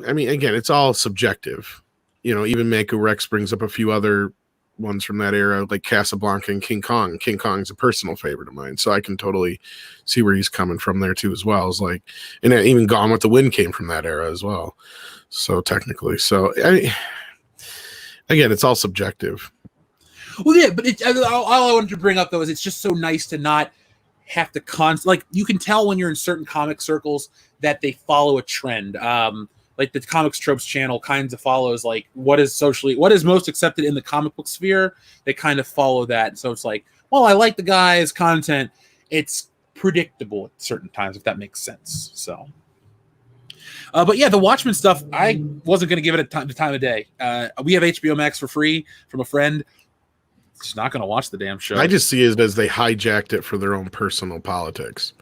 I mean, again, it's all subjective. You know, even Mako Rex brings up a few other ones from that era, like Casablanca and King Kong. King Kong's a personal favorite of mine, so I can totally see where he's coming from there too, as well. It's like, and even Gone with the Wind came from that era as well. So technically, again, it's all subjective. Well, yeah, but all I wanted to bring up though is it's just so nice to not have to like you can tell when you're in certain comic circles that they follow a trend. Like the Comics Tropes channel kind of follows like what is most accepted in the comic book sphere. They kind of follow that. So it's like, well, I like the guy's content. It's predictable at certain times, if that makes sense. So, but yeah, the Watchmen stuff, I wasn't going to give it the time of day. We have HBO Max for free from a friend. Just not going to watch the damn show. I just see it as they hijacked it for their own personal politics.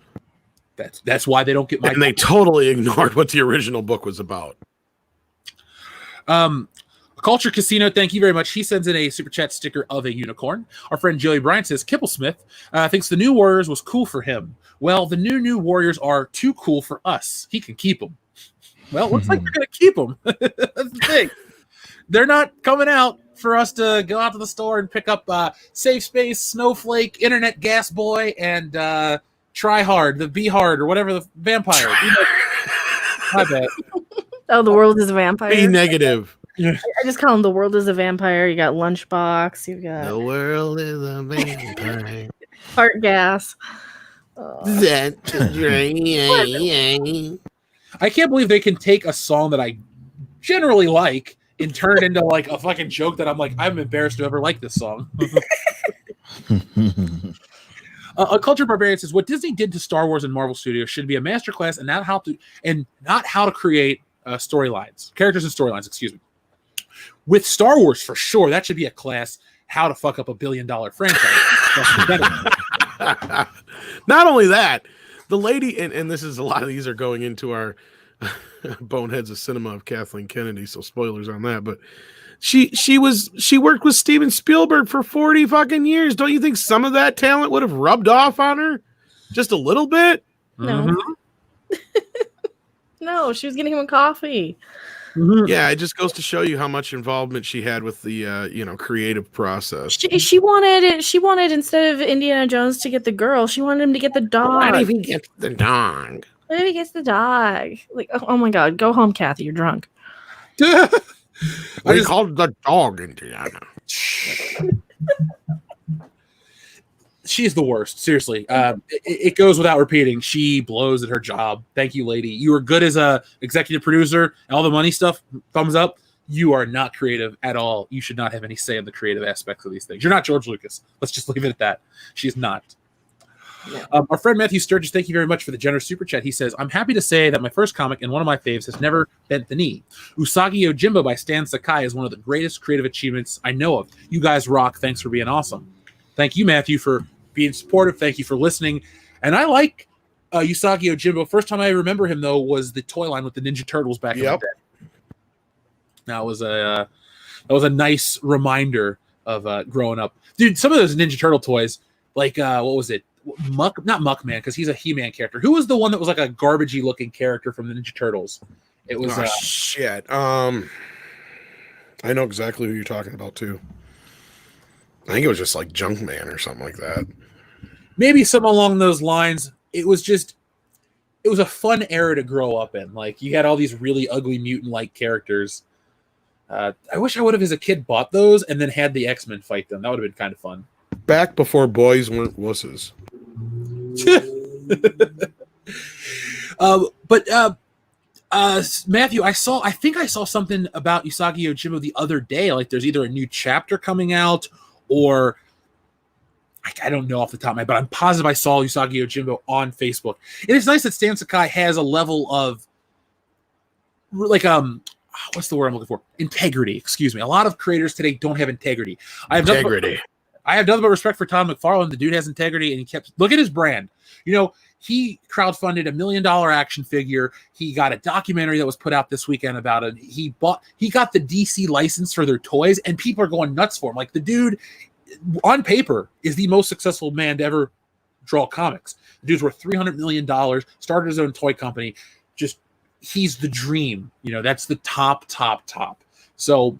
That's why they don't get my. And they totally ignored what the original book was about. Culture Casino, thank you very much. He sends in a super chat sticker of a unicorn. Our friend Joey Bryant says Kibblesmith thinks the New Warriors was cool for him. Well, the new Warriors are too cool for us. He can keep them. Well, looks like they're going to keep them. That's the thing. They're not coming out for us to go out to the store and pick up Safe Space, Snowflake, Internet Gas Boy, and Try Hard, the Be Hard, or whatever the vampire. My bad. Oh, the world is a vampire. Be negative. I just call him the world is a vampire. You got Lunchbox. You got the world is a vampire. Heart Gas. That I can't believe they can take a song that I generally like and turn it into like a fucking joke that I'm like, I'm embarrassed to ever like this song. A Culture Barbarian says, what Disney did to Star Wars and Marvel Studios should be a masterclass and not how to create storylines, characters and storylines, excuse me. With Star Wars, for sure, that should be a class, how to fuck up $1 billion franchise. Not only that, the lady, and this is a lot of these are going into our Boneheads of Cinema of Kathleen Kennedy, so spoilers on that, but she worked with Steven Spielberg for 40 fucking years. Don't you think some of that talent would have rubbed off on her just a little bit? No. Mm-hmm. No, she was getting him a coffee. Mm-hmm. Yeah, it just goes to show you how much involvement she had with the creative process. She wanted instead of Indiana Jones to get the girl, she wanted him to get the dog. Why did he get the dog? What if he gets the dog? Like, oh my God, go home, Kathy. You're drunk. We called the dog Indiana. She's the worst. Seriously. It goes without repeating. She blows at her job. Thank you, lady. You are good as a executive producer and all the money stuff. Thumbs up. You are not creative at all. You should not have any say in the creative aspects of these things. You're not George Lucas. Let's just leave it at that. She's not. Yeah. Our friend Matthew Sturgis, thank you very much for the generous super chat. He says, I'm happy to say that my first comic and one of my faves has never bent the knee. Usagi Yojimbo by Stan Sakai is one of the greatest creative achievements I know of. You guys rock. Thanks for being awesome. Thank you, Matthew, for being supportive. Thank you for listening. And I like Usagi Yojimbo. First time I remember him, though, was the toy line with the Ninja Turtles back in the day. That was a nice reminder of growing up, dude. Some of those Ninja Turtle toys, like what was it? Not Muckman, because he's a He-Man character. Who was the one that was like a garbagey looking character from the Ninja Turtles? It was shit. I know exactly who you're talking about too. I think it was just like Junkman or something like that. Maybe something along those lines. It was a fun era to grow up in. Like, you had all these really ugly mutant-like characters. I wish I would have, as a kid, bought those and then had the X-Men fight them. That would have been kind of fun. Back before boys weren't wusses. Matthew, I think I saw something about Usagi Yojimbo the other day. Like, there's either a new chapter coming out, or I don't know off the top of my head, but I'm positive I saw Usagi Yojimbo on Facebook. And it's nice that Stan Sakai has a level of, like, what's the word I'm looking for? Integrity. Excuse me. A lot of creators today don't have integrity. I have nothing but respect for Todd McFarlane. The dude has integrity, and look at his brand. You know, he crowdfunded $1 million action figure. He got a documentary that was put out this weekend about it. He got the DC license for their toys, and people are going nuts for him. Like, the dude, on paper, is the most successful man to ever draw comics. The dude's worth $300 million, started his own toy company. He's the dream. You know, that's the top. So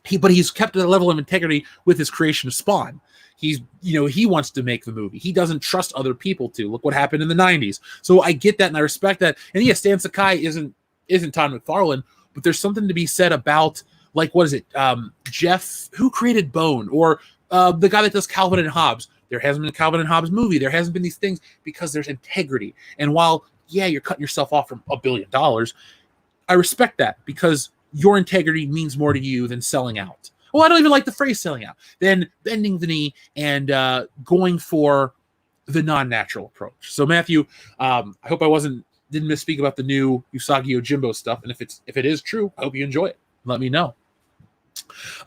he's kept a level of integrity with his creation of Spawn. He wants to make the movie. He doesn't trust other people to. Look what happened in the 90s. So I get that, and I respect that. And yeah, Stan Sakai isn't Todd McFarlane, but there's something to be said about, like, what is it? Jeff, who created Bone, or the guy that does Calvin and Hobbes. There hasn't been a Calvin and Hobbes movie. There hasn't been these things because there's integrity. And while, yeah, you're cutting yourself off from $1 billion, I respect that, because your integrity means more to you than selling out. Well, I don't even like the phrase selling out. Then bending the knee and going for the non-natural approach. So, Matthew, I hope I didn't misspeak about the new Usagi Yojimbo stuff. And if it is true, I hope you enjoy it. Let me know.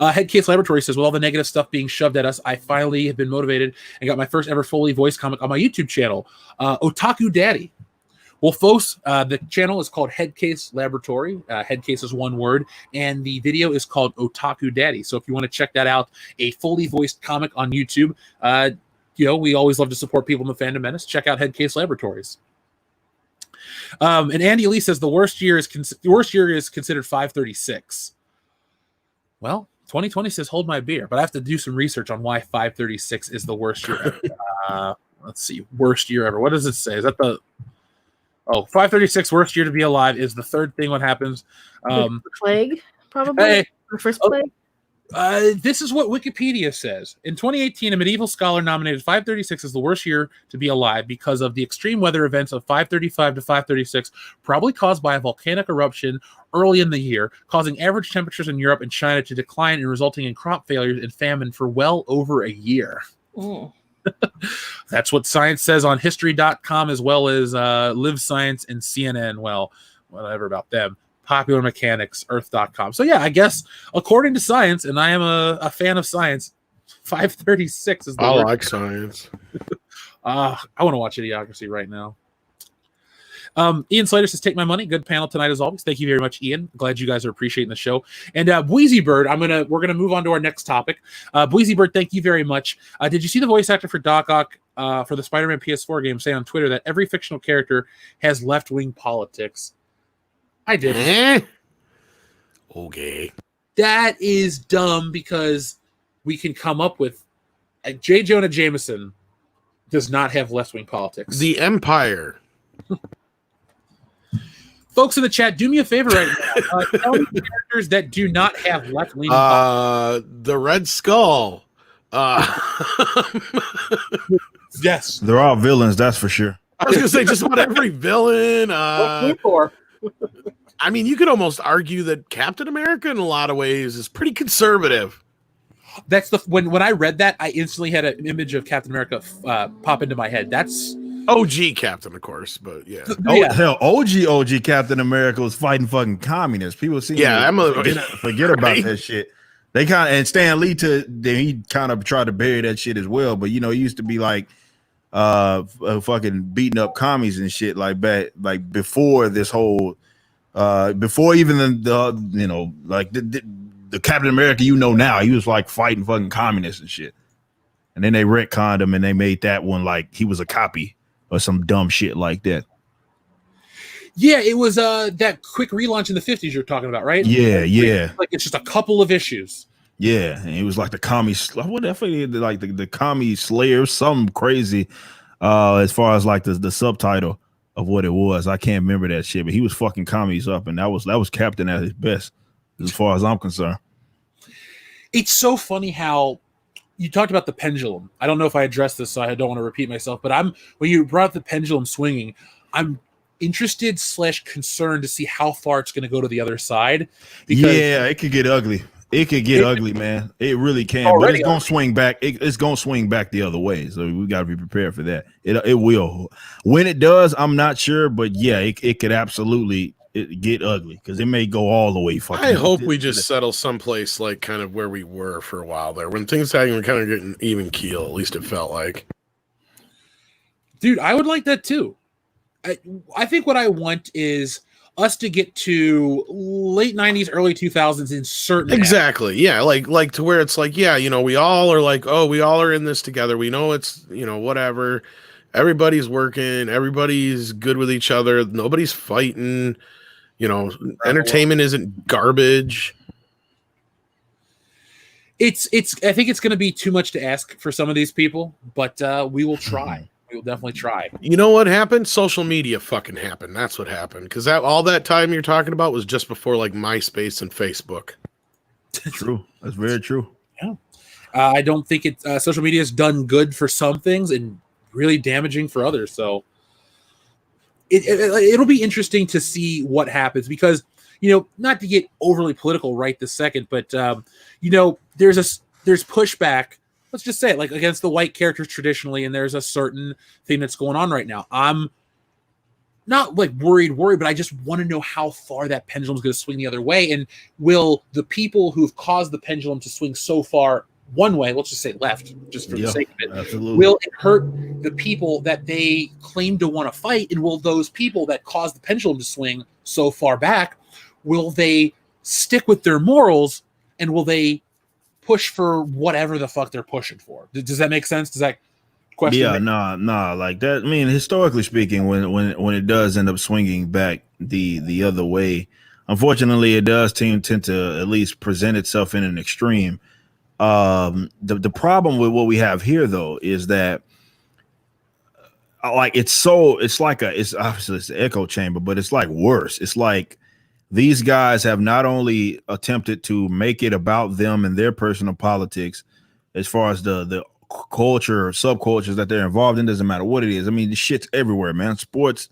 Head Case Laboratory says, with all the negative stuff being shoved at us, I finally have been motivated and got my first ever fully voiced comic on my YouTube channel, Otaku Daddy. Well, folks, the channel is called Head Case Laboratory. Head Case is one word, and the video is called Otaku Daddy. So if you want to check that out, a fully voiced comic on YouTube, we always love to support people in the Fandom Menace. Check out Head Case Laboratories. And Andy Lee says the worst year is considered 536. Well, 2020 says hold my beer, but I have to do some research on why 536 is the worst year ever. Let's see, worst year ever. What does it say? Is that the 536 worst year to be alive is the third thing what happens. The plague, probably. The first plague. This is what Wikipedia says. In 2018, a medieval scholar nominated 536 as the worst year to be alive because of the extreme weather events of 535 to 536, probably caused by a volcanic eruption early in the year, causing average temperatures in Europe and China to decline and resulting in crop failures and famine for well over a year. Mm. That's what science says on history.com, as well as Live Science and CNN. Well, whatever about them. Popular Mechanics, Earth.com. So yeah, I guess according to science, and I am a fan of science, 536 is the I word. like science. I want to watch Idiocracy right now. Ian Slater says, take my money. Good panel tonight as always. Thank you very much, Ian. Glad you guys are appreciating the show. And Bweezy Bird, we're gonna move on to our next topic. Bweezy Bird, thank you very much. Did you see the voice actor for Doc Ock for the Spider-Man PS4 game say on Twitter that every fictional character has left-wing politics? I did. Okay. That is dumb, because we can come up with J. Jonah Jameson does not have left-wing politics. The Empire. Folks in the chat, do me a favor right now. Tell me characters that do not have left-wing politics. The Red Skull. Yes. They're all villains, that's for sure. I was going to say just about every villain. I mean, you could almost argue that Captain America in a lot of ways is pretty conservative. That's when I read that, I instantly had an image of Captain America pop into my head. That's OG Captain, of course, but yeah. Hell, OG Captain America was fighting fucking communists. People see, forget about that shit. They kind of, and Stan Lee he kind of tried to bury that shit as well. But he used to be like fucking beating up commies and shit like that, like before this whole Before even the you know, like the Captain America now, he was like fighting fucking communists and shit. And then they retconned him and they made that one like he was a copy or some dumb shit like that. Yeah, it was that quick relaunch in the 50s you're talking about, right? Yeah. Like it's just a couple of issues. Yeah, and it was like the commie, what the fuck, like the commie slayer, something crazy. As far as like the subtitle of what it was, I can't remember that shit, but he was fucking commies up, and that was Captain at his best, as far as I'm concerned. It's so funny how you talked about the pendulum. I don't know if I addressed this, so I don't want to repeat myself, but when you brought up the pendulum swinging, I'm interested / concerned to see how far it's going to go to the other side. Because yeah, it could get ugly. It could get ugly, man. It really can, but it's gonna swing back. It's gonna swing back the other way. So we got to be prepared for that. It will. When it does, I'm not sure, but yeah, it could absolutely get ugly because it may go all the way. Fucking. I hope we just settle someplace like kind of where we were for a while there, when things were kind of getting even keel. At least it felt like. Dude, I would like that too. I think what I want is us to get to late 90s, early 2000s in certain exactly. Yeah, like to where it's like, yeah, we all are like, oh, we all are in this together. We know it's, whatever. Everybody's working, everybody's good with each other, nobody's fighting, entertainment isn't garbage. I think it's going to be too much to ask for some of these people, but we will try. We'll definitely try. You know what happened? Social media fucking happened. That's what happened. Because all that time you're talking about was just before like MySpace and Facebook. True. That's very true. Yeah. I don't think social media has done good for some things and really damaging for others. So it'll be interesting to see what happens because, not to get overly political right this second, but, there's pushback. Let's just say it, like against the white characters traditionally, and there's a certain thing that's going on right now. I'm not like worried, but I just want to know how far that pendulum is going to swing the other way. And will the people who've caused the pendulum to swing so far one way, let's just say left, just for the sake of it, absolutely. Will it hurt the people that they claim to want to fight? And will those people that caused the pendulum to swing so far back, will they stick with their morals and will they push for whatever the fuck they're pushing for? Does that make sense? Does that question? Yeah, nah, like that. I mean, historically speaking, when it does end up swinging back the other way, unfortunately, it does tend to at least present itself in an extreme. The problem with what we have here, though, is that like it's obviously it's an echo chamber, but it's like worse. It's like these guys have not only attempted to make it about them and their personal politics, as far as the culture or subcultures that they're involved in, doesn't matter what it is. I mean, this shit's everywhere, man. Sports,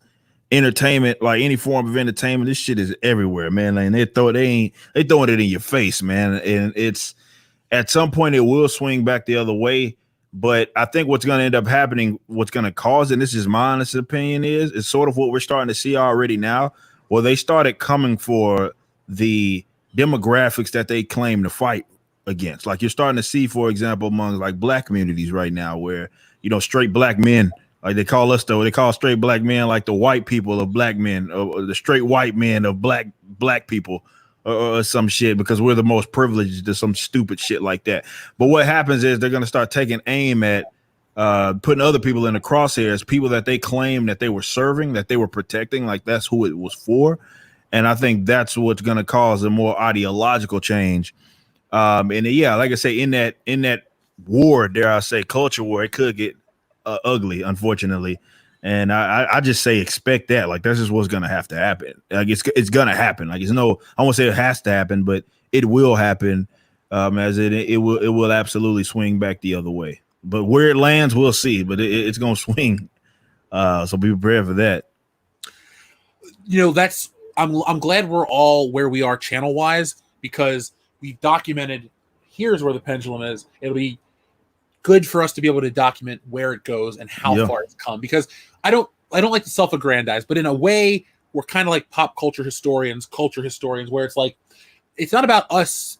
entertainment, like any form of entertainment, this shit is everywhere, man. And they throwing it in your face, man. And it's at some point it will swing back the other way. But I think what's going to end up happening, what's going to cause it, and this is my honest opinion, is sort of what we're starting to see already now. Well, they started coming for the demographics that they claim to fight against. Like you're starting to see, for example, among like black communities right now, where straight black men, like they call straight black men like the white people of black men, or the straight white men of black people, or some shit, because we're the most privileged, or some stupid shit like that. But what happens is they're going to start taking aim at putting other people in the crosshairs, people that they claim that they were serving, that they were protecting, like that's who it was for. And I think that's what's going to cause a more ideological change. And yeah, like I say, in that war, dare I say, culture war, it could get ugly, unfortunately. And I just say expect that. Like that's just what's going to have to happen. Like it's going to happen. Like I won't say it has to happen, but it will happen. As it will absolutely swing back the other way. But where it lands, we'll see. But it's going to swing. So be prepared for that. I'm glad we're all where we are channel wise, because we've documented here's where the pendulum is. It'll be good for us to be able to document where it goes and how far it's come, because I don't like to self-aggrandize, but in a way we're kind of like pop culture historians, where it's like it's not about us,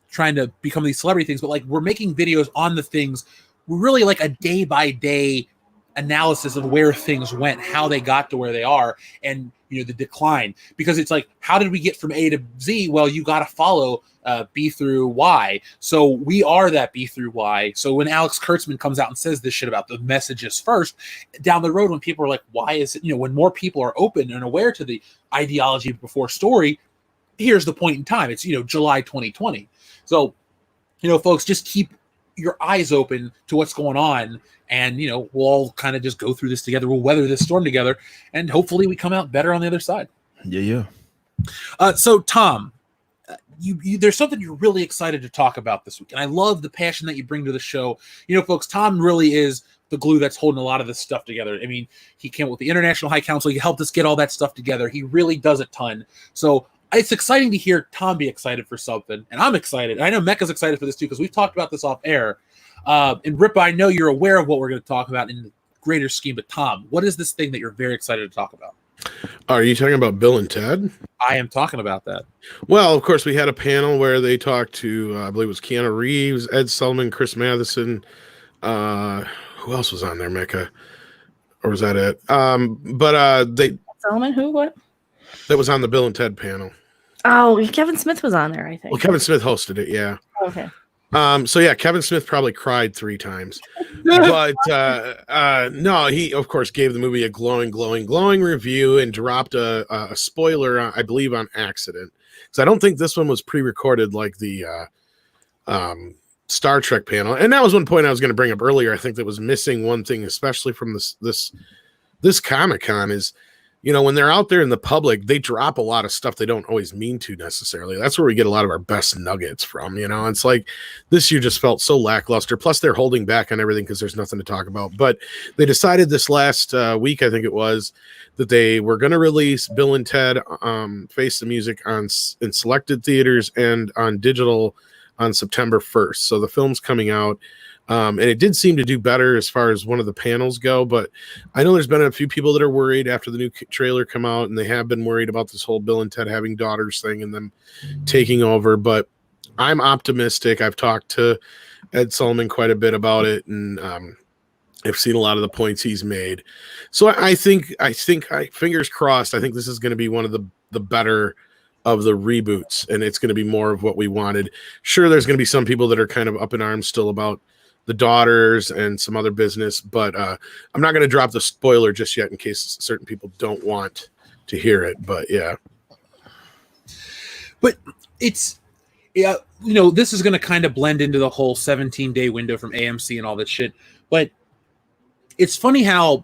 trying to become these celebrity things, but like we're making videos on the things. We're really like a day by day analysis of where things went, how they got to where they are, and the decline. Because it's like, how did we get from A to Z? Well, you got to follow B through Y. So we are that B through Y. So when Alex Kurtzman comes out and says this shit about the messages first, down the road when people are like, why is it, when more people are open and aware to the ideology before story, here's the point in time. It's, July 2020. So, folks, just keep your eyes open to what's going on, and we'll all kind of just go through this together. We'll weather this storm together, and hopefully we come out better on the other side. Yeah. So Tom, you there's something you're really excited to talk about this week, and I love the passion that you bring to the show. Folks, Tom really is the glue that's holding a lot of this stuff together. I mean, he came up with the International High Council. He helped us get all that stuff together. He really does a ton. So it's exciting to hear Tom be excited for something, and I'm excited. And I know Mecca's excited for this too, because we've talked about this off air. And Rippa, I know you're aware of what we're going to talk about in the greater scheme, but Tom, what is this thing that you're very excited to talk about? Are you talking about Bill and Ted? I am talking about that. Well, of course, we had a panel where they talked to, I believe it was Keanu Reeves, Ed Sullivan, Chris Matheson. Who else was on there, Mecca? Or was that it? They Sullivan, who, what? That was on the Bill and Ted panel. Oh, Kevin Smith was on there, I think. Well, Kevin Smith hosted it, yeah. Okay. So yeah, Kevin Smith probably cried 3 times, but no, he of course gave the movie a glowing review and dropped a spoiler, I believe, on accident, because I don't think this one was pre-recorded like the Star Trek panel. And that was one point I was going to bring up earlier. I think that was missing one thing, especially from this Comic-Con, is when they're out there in the public, they drop a lot of stuff they don't always mean to necessarily. That's where we get a lot of our best nuggets from, It's like this year just felt so lackluster. Plus, they're holding back on everything because there's nothing to talk about. But they decided this last week, I think it was, that they were going to release Bill and Ted Face the Music in selected theaters and on digital on September 1st. So the film's coming out. And it did seem to do better as far as one of the panels go, but I know there's been a few people that are worried after the new trailer come out, and they have been worried about this whole Bill and Ted having daughters thing and them taking over. But I'm optimistic. I've talked to Ed Sullivan quite a bit about it, and I've seen a lot of the points he's made. So I think fingers crossed, I think this is going to be one of the better of the reboots, and it's going to be more of what we wanted. Sure, there's going to be some people that are kind of up in arms still about the daughters and some other business, but I'm not going to drop the spoiler just yet in case certain people don't want to hear it. But yeah, but it's this is going to kind of blend into the whole 17-day window from AMC and all that shit. But it's funny how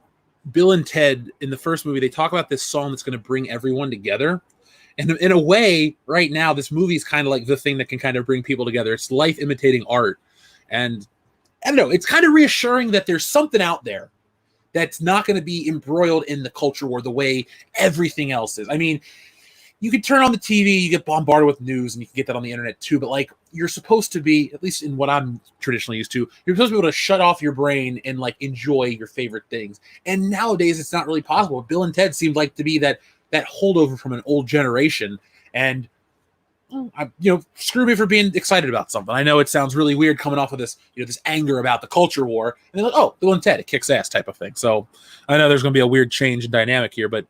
Bill and Ted in the first movie, they talk about this song that's going to bring everyone together. And in a way, right now, this movie is kind of like the thing that can kind of bring people together. It's life imitating art. And I don't know, it's kind of reassuring that there's something out there that's not going to be embroiled in the culture war the way everything else is. I mean, you can turn on the TV, you get bombarded with news, and you can get that on the internet too. But like, you're supposed to be, at least in what I'm traditionally used to, you're supposed to be able to shut off your brain and like enjoy your favorite things. And nowadays, it's not really possible. Bill and Ted seemed like to be that holdover from an old generation. And screw me for being excited about something. I know it sounds really weird coming off of this, this anger about the culture war, and they're like, oh, Bill and Ted, it kicks ass type of thing. So I know there's going to be a weird change in dynamic here, but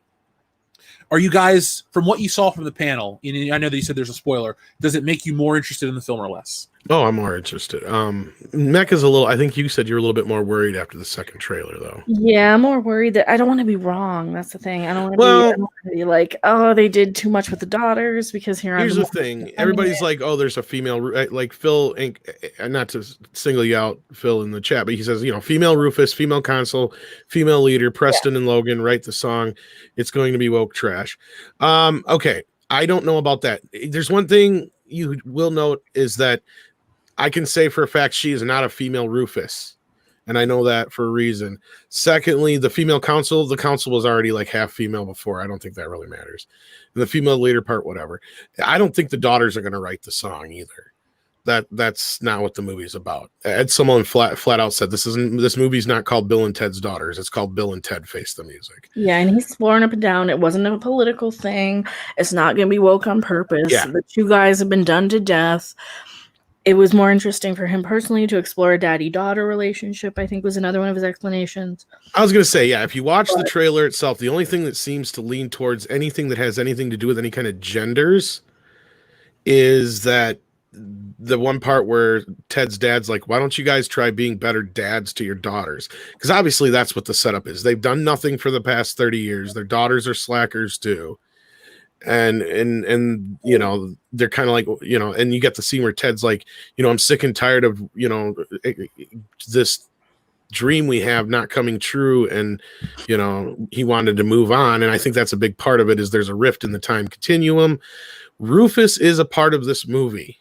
are you guys, from what you saw from the panel, I know that you said there's a spoiler, does it make you more interested in the film or less? Oh, I'm more interested. Mecca's I think you said you're a little bit more worried after the second trailer, though. Yeah, I'm more worried that I don't want to be wrong. That's the thing. I don't want to be like, oh, they did too much with the daughters, because here's the thing. Everybody's like, oh, there's a female, like Phil, not to single you out, Phil, in the chat, but he says, female Rufus, female consul, female leader, Preston and Logan write the song. It's going to be woke trash. Okay, I don't know about that. There's one thing you will note is that I can say for a fact she is not a female Rufus, and I know that for a reason. Secondly, the female council, the council was already like half female before. I don't think that really matters. And the female leader part, whatever. I don't think the daughters are going to write the song either. That's not what the movie's about. Ed Sullivan flat out said this movie's not called Bill and Ted's Daughters. It's called Bill and Ted Face the Music. Yeah, and he's sworn up and down it wasn't a political thing. It's not going to be woke on purpose. Yeah. The two guys have been done to death. it was more interesting for him personally to explore a daddy-daughter relationship, I think was another one of his explanations. I was going to say, yeah, if you watch the trailer itself, the only thing that seems to lean towards anything that has anything to do with any kind of genders is that the one part where Ted's dad's like, why don't you guys try being better dads to your daughters? Because obviously that's what the setup is. They've done nothing for the past 30 years. Their daughters are slackers too. And you know, they're kind of like, you know, and you get the scene where Ted's like, you know, I'm sick and tired of, you know, this dream we have not coming true. And, you know, he wanted to move on. And I think that's a big part of it is there's a rift in the time continuum. Rufus is a part of this movie.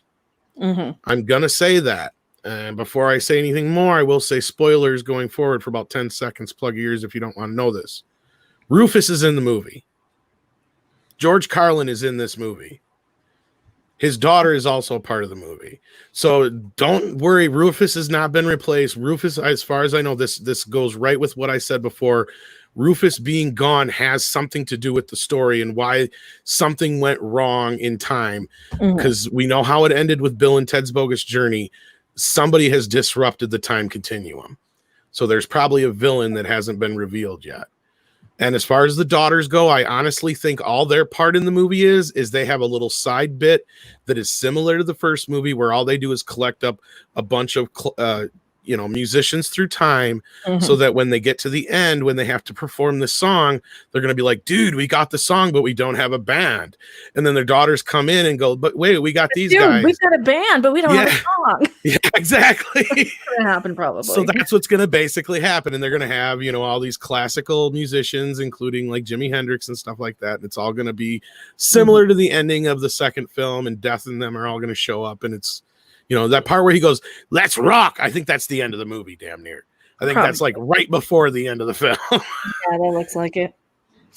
Mm-hmm. I'm going to say that. And before I say anything more, I will say spoilers going forward for about 10 seconds. Plug your ears if you don't want to know this. Rufus is in the movie. George Carlin is in this movie. His daughter is also a part of the movie. So don't worry. Rufus has not been replaced. Rufus, as far as I know, this goes right with what I said before. Rufus being gone has something to do with the story and why something went wrong in time. Because we know how it ended with Bill and Ted's Bogus Journey. Somebody has disrupted the time continuum. So there's probably a villain that hasn't been revealed yet. And as far as the daughters go, I honestly think all their part in the movie is they have a little side bit that is similar to the first movie where all they do is collect up a bunch of, you know, musicians through time so that when they get to the end, when they have to perform the song, they're going to be like, dude, we got the song, but we don't have a band. And then their daughters come in and go, but wait, we got these guys. We've got a band, but we don't have a song. Yeah, exactly. It's going to happen probably. So that's what's going to basically happen. And they're going to have, you know, all these classical musicians, including like Jimi Hendrix and stuff like that. And it's all going to be similar to the ending of the second film, and Death and them are all going to show up. And it's, you know, that part where he goes, let's rock. I think that's the end of the movie, damn near. I think that's like right before the end of the film. Yeah, that looks like it.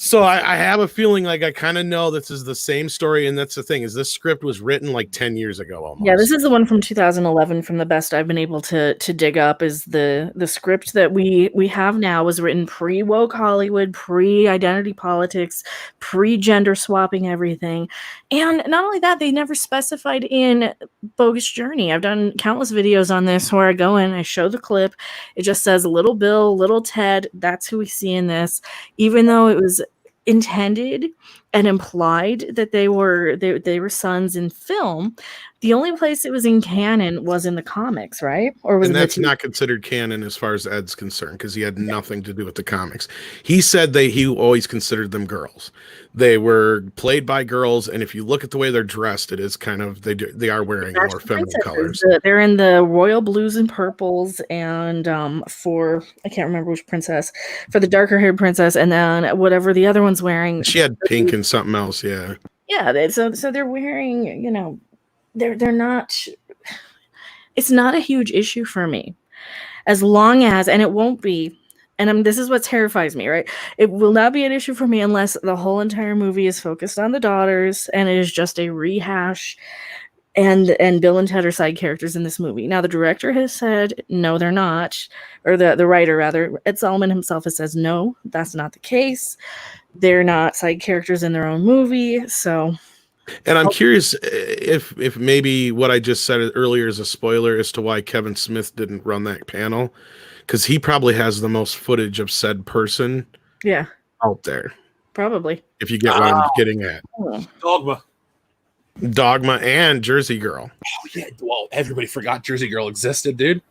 So I have a feeling like I kind of know this is the same story. And that's the thing is this script was written like 10 years ago almost. Yeah, this is the one from 2011 from the best I've been able to dig up is the script that we have now was written pre-woke Hollywood, pre-identity politics, pre-gender swapping everything. And not only that, they never specified in Bogus Journey. I've done countless videos on this where I go in, I show the clip. It just says little Bill, little Ted. That's who we see in this. Even though it was intended and implied that they were sons in film, the only place it was in canon was in the comics, right? Or was and that's not considered canon as far as Ed's concerned because he had nothing to do with the comics. He said he always considered them girls. They were played by girls, and if you look at the way they're dressed, it is kind of they are wearing more feminine colors. They're in the royal blues and purples, and for I can't remember which princess, for the darker haired princess, and then whatever the other one's wearing. She had pink and something else, yeah. Yeah, so they're wearing, you know, they're not. It's not a huge issue for me, as long as, and it won't be. And this is what terrifies me, right? It will not be an issue for me unless the whole entire movie is focused on the daughters and it is just a rehash and Bill and Ted are side characters in this movie. Now, the director has said, no, they're not. Or the writer, rather. Ed Solomon himself says, no, that's not the case. They're not side characters in their own movie, so... And I'm curious if maybe what I just said earlier is a spoiler as to why Kevin Smith didn't run that panel. Because he probably has the most footage of said person out there. Probably. If you get what I'm getting at. Dogma and Jersey Girl. Oh, yeah. Well, everybody forgot Jersey Girl existed, dude.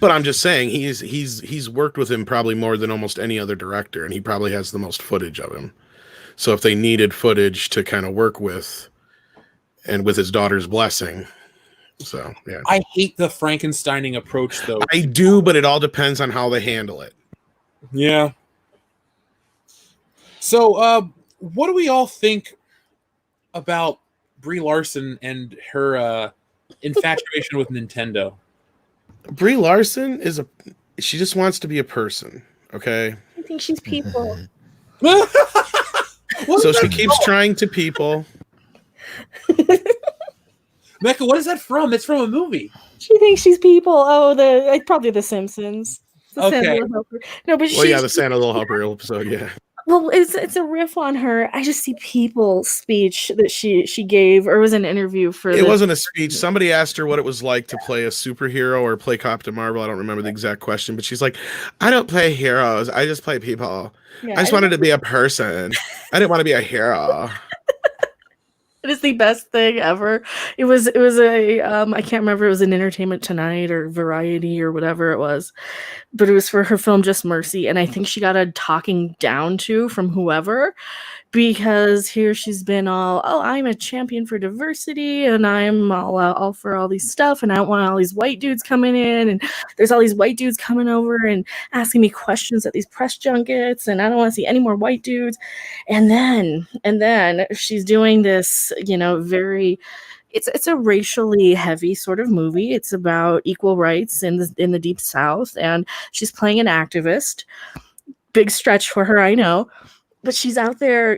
But I'm just saying he's worked with him probably more than almost any other director, and he probably has the most footage of him. So if they needed footage to kind of work with, and with his daughter's blessing. So, yeah. I hate the Frankensteining approach, though. I do, but it all depends on how they handle it. Yeah. So, what do we all think about Brie Larson and her infatuation with Nintendo? Brie Larson she just wants to be a person, okay? I think she's people. So she keeps trying to people. Mecca, what is that from? It's from a movie. She thinks she's people. Oh, probably The Simpsons. Okay. No, but the Santa Little Helper episode, yeah. Well, it's a riff on her. I just see people speech that she gave, or it was an interview for. It wasn't a speech. Somebody asked her what it was like to play a superhero or play Captain Marvel. I don't remember the exact question, but she's like, "I don't play heroes. I just play people. Yeah, I just wanted to be a person. I didn't want to be a hero." It is the best thing ever. It was a I can't remember, it was an Entertainment Tonight or Variety or whatever it was, but it was for her film Just Mercy, and I think she got a talking down to from whoever, because here she's been all, oh, I'm a champion for diversity, and I'm all for all these stuff, and I don't want all these white dudes coming in, and there's all these white dudes coming over and asking me questions at these press junkets, and I don't want to see any more white dudes. And then she's doing this, very, it's a racially heavy sort of movie. It's about equal rights in the Deep South, and she's playing an activist. Big stretch for her, I know. But she's out there,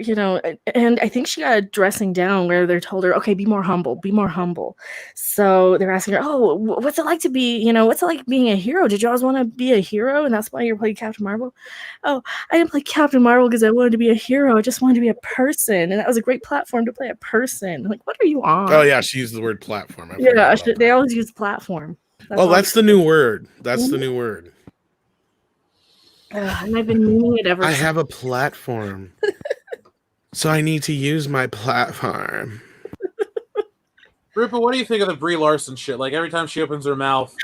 and I think she got a dressing down where they're told her, okay, be more humble, be more humble. So they're asking her, oh, what's it like to be, what's it like being a hero? Did you always want to be a hero? And that's why you're playing Captain Marvel? Oh, I didn't play Captain Marvel because I wanted to be a hero. I just wanted to be a person. And that was a great platform to play a person. Like, what are you on? Oh, yeah, she used the word platform. They always use platform. That's the new word. That's the new word. And I've been meaning it ever since. I have a platform. So I need to use my platform. Rippa, what do you think of the Brie Larson shit? Like every time she opens her mouth,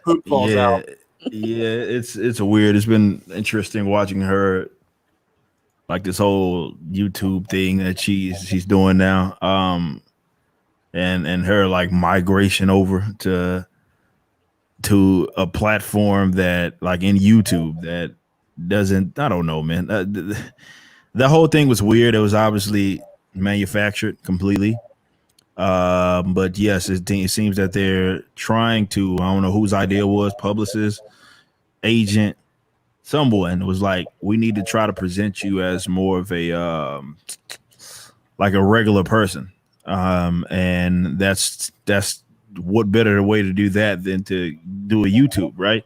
poop falls out. Yeah, it's weird. It's been interesting watching her, like this whole YouTube thing that she's doing now. And her like migration over to a platform that, like, in YouTube that doesn't, I don't know, man. The whole thing was weird. It was obviously manufactured completely. But yes, it seems that they're trying to, I don't know whose idea was, publicist, agent, someone was like, we need to try to present you as more of a like a regular person. And that's what better way to do that than to do a YouTube, right?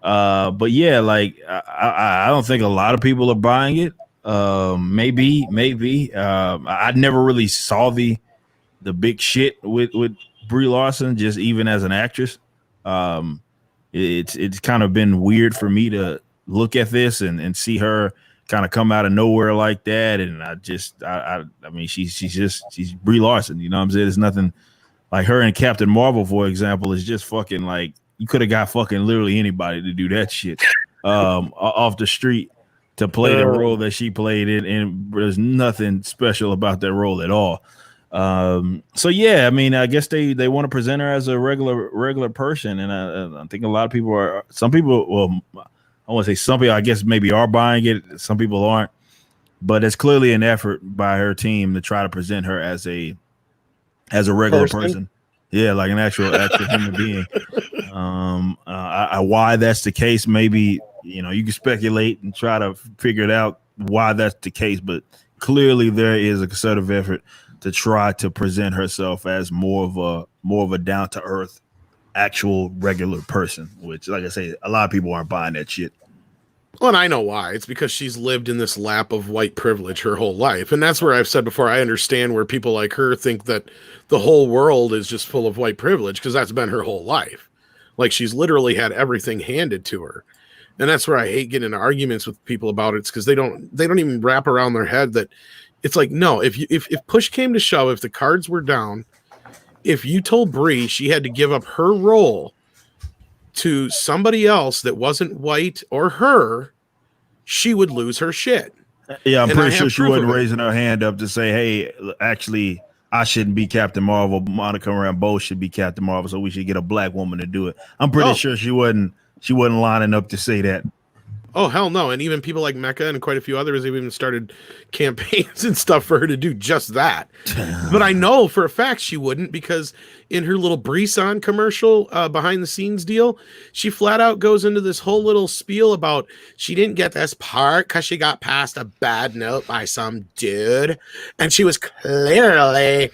But yeah, like I don't think a lot of people are buying it. Maybe. I never really saw the big shit with Brie Larson, just even as an actress. It's kind of been weird for me to look at this and see her kind of come out of nowhere like that. And I mean, she's Brie Larson, you know what I'm saying? There's nothing like her and Captain Marvel, for example, is just fucking like, you could have got fucking literally anybody to do that shit off the street to play the role that she played in, and there's nothing special about that role at all. So yeah, I mean, I guess they want to present her as a regular person, and I think a lot of people are. Some people, well, I want to say some people, I guess maybe are buying it. Some people aren't, but it's clearly an effort by her team to try to present her as a regular person. Yeah, like an actual human being. Why that's the case, maybe, you can speculate and try to figure it out why that's the case, but clearly there is a concerted effort to try to present herself as more of a down to earth, actual regular person, which, like I say, a lot of people aren't buying that shit. Well, and I know why. It's because she's lived in this lap of white privilege her whole life. And that's where I've said before, I understand where people like her think that the whole world is just full of white privilege, because that's been her whole life. Like, she's literally had everything handed to her. And that's where I hate getting into arguments with people about it. It's because they don't even wrap around their head that it's like, no, if push came to shove, if the cards were down, if you told Brie she had to give up her role to somebody else that wasn't white or her, she would lose her shit. Yeah, I'm pretty sure she wasn't raising her hand up to say, hey, actually, I shouldn't be Captain Marvel. Monica Rambeau should be Captain Marvel, so we should get a black woman to do it. I'm pretty sure she wasn't lining up to say that. Oh, hell no. And even people like Mecca and quite a few others have even started campaigns and stuff for her to do just that. But I know for a fact she wouldn't, because in her little Brisson commercial behind the scenes deal, she flat out goes into this whole little spiel about she didn't get this part because she got passed a bad note by some dude. And she was clearly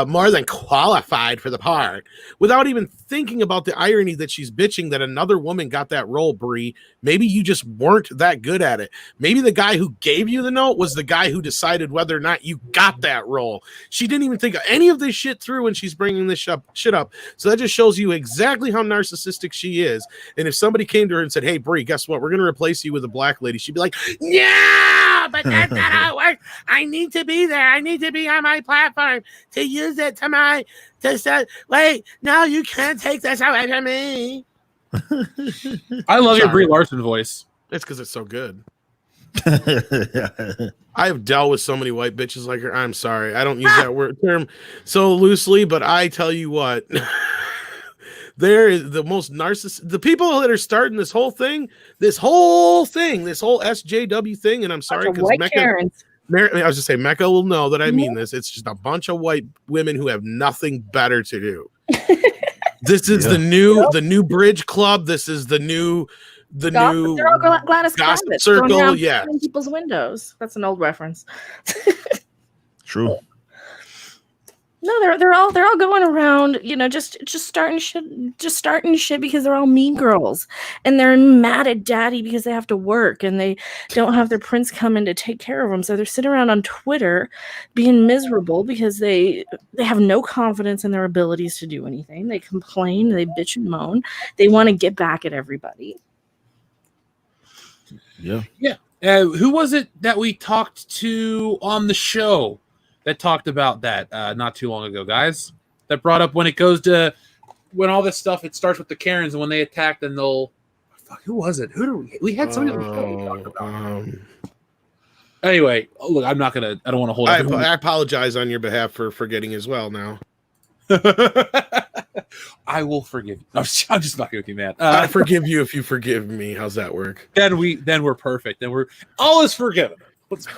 more than qualified for the part, without even thinking about the irony that she's bitching that another woman got that role, Brie. Maybe you just weren't that good at it. Maybe the guy who gave you the note was the guy who decided whether or not you got that role. She didn't even think of any of this shit through when she's bringing this shit up. So that just shows you exactly how narcissistic she is. And if somebody came to her and said, hey, Brie, guess what? We're going to replace you with a black lady. She'd be like, yeah, but that's not how it works. I need to be there. I need to be on my platform to use it to say, wait, no, you can't take this away from me. I love your Brie Larson voice. It's because it's so good. I have dealt with so many white bitches like her. I'm sorry. I don't use that term so loosely, but I tell you what, there is the most narcissist. The people that are starting this whole SJW thing, and I'm sorry because I was just saying, Mecca will know that I mean this. It's just a bunch of white women who have nothing better to do. This is the new Bridge Club. This is the new they're all Gladys gossip Kravitz circle. Yeah, in people's windows. That's an old reference. True. No, they're all going around, just starting shit because they're all mean girls, and they're mad at daddy because they have to work and they don't have their prince come in to take care of them. So they're sitting around on Twitter being miserable because they have no confidence in their abilities to do anything. They complain, they bitch and moan. They want to get back at everybody. Yeah. Who was it that we talked to on the show that talked about that not too long ago, guys? That brought up when all this stuff, it starts with the Karens, and when they attack, then they'll... Fuck, who was it? We had somebody on the show we talked about. Anyway, look, I don't want to hold it. I apologize on your behalf for forgetting as well now. I will forgive you. No, I'm just fucking with you, man. I forgive you if you forgive me. How's that work? Then we're perfect. Then all is forgiven.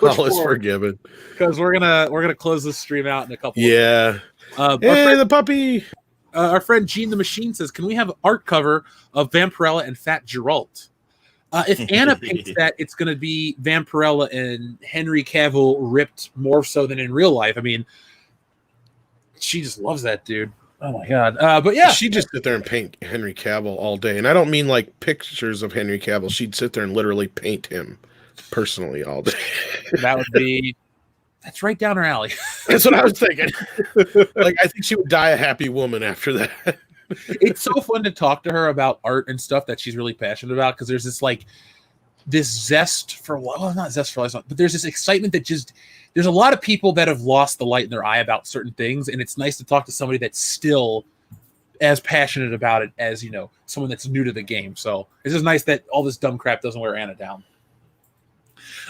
All is forgiven because we're gonna close this stream out in a couple. Yeah. The puppy. Our friend Gene the Machine says, "Can we have an art cover of Vampirella and Fat Geralt?" If Anna paints that, it's going to be Vampirella and Henry Cavill ripped more so than in real life. I mean, she just loves that dude. Oh my god! But yeah, she'd just sit there and paint Henry Cavill all day, and I don't mean like pictures of Henry Cavill. She'd sit there and literally paint him personally all day. That's right down her alley. That's what I was thinking. Like, I think she would die a happy woman after that. It's so fun to talk to her about art and stuff that she's really passionate about, because there's this zest for, well, not zest for life, but there's this excitement that there's a lot of people that have lost the light in their eye about certain things, and it's nice to talk to somebody that's still as passionate about it as, someone that's new to the game. So it's just nice that all this dumb crap doesn't wear Anna down.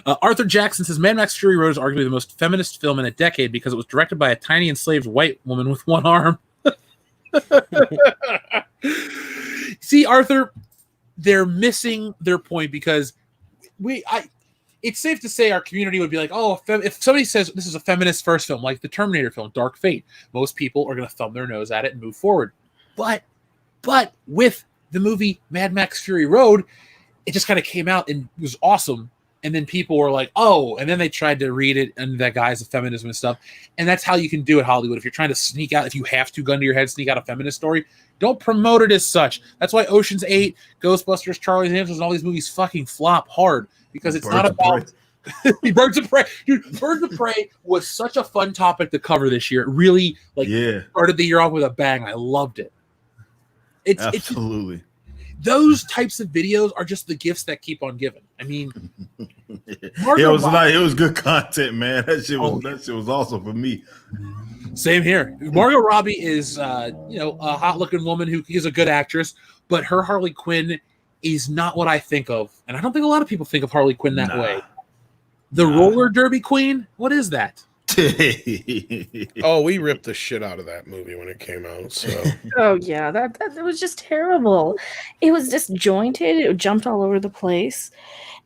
Arthur Jackson says, Mad Max Fury Road is arguably the most feminist film in a decade because it was directed by a tiny enslaved white woman with one arm. See, Arthur, they're missing their point, because it's safe to say our community would be like, oh, if somebody says this is a feminist first film, like the Terminator film, Dark Fate, most people are going to thumb their nose at it and move forward. But with the movie Mad Max Fury Road, it just kind of came out and was awesome. And then people were like, oh, and then they tried to read it under that guise of feminism and stuff. And that's how you can do it, Hollywood. If you're trying to sneak out, if you have to, gun to your head, sneak out a feminist story, don't promote it as such. That's why Ocean's 8, Ghostbusters, Charlie's Angels, and all these movies fucking flop hard, because it's not about Birds of Prey. Dude, Birds of Prey was such a fun topic to cover this year. It really started the year off with a bang. I loved it. Absolutely. Those types of videos are just the gifts that keep on giving. I mean, it was good content, man. That shit was awesome for me. Same here. Margot Robbie is, a hot-looking woman who is a good actress, but her Harley Quinn is not what I think of, and I don't think a lot of people think of Harley Quinn that way. The roller derby queen. What is that? Oh, we ripped the shit out of that movie when it came out. So. Oh yeah, that was just terrible. It was disjointed. It jumped all over the place,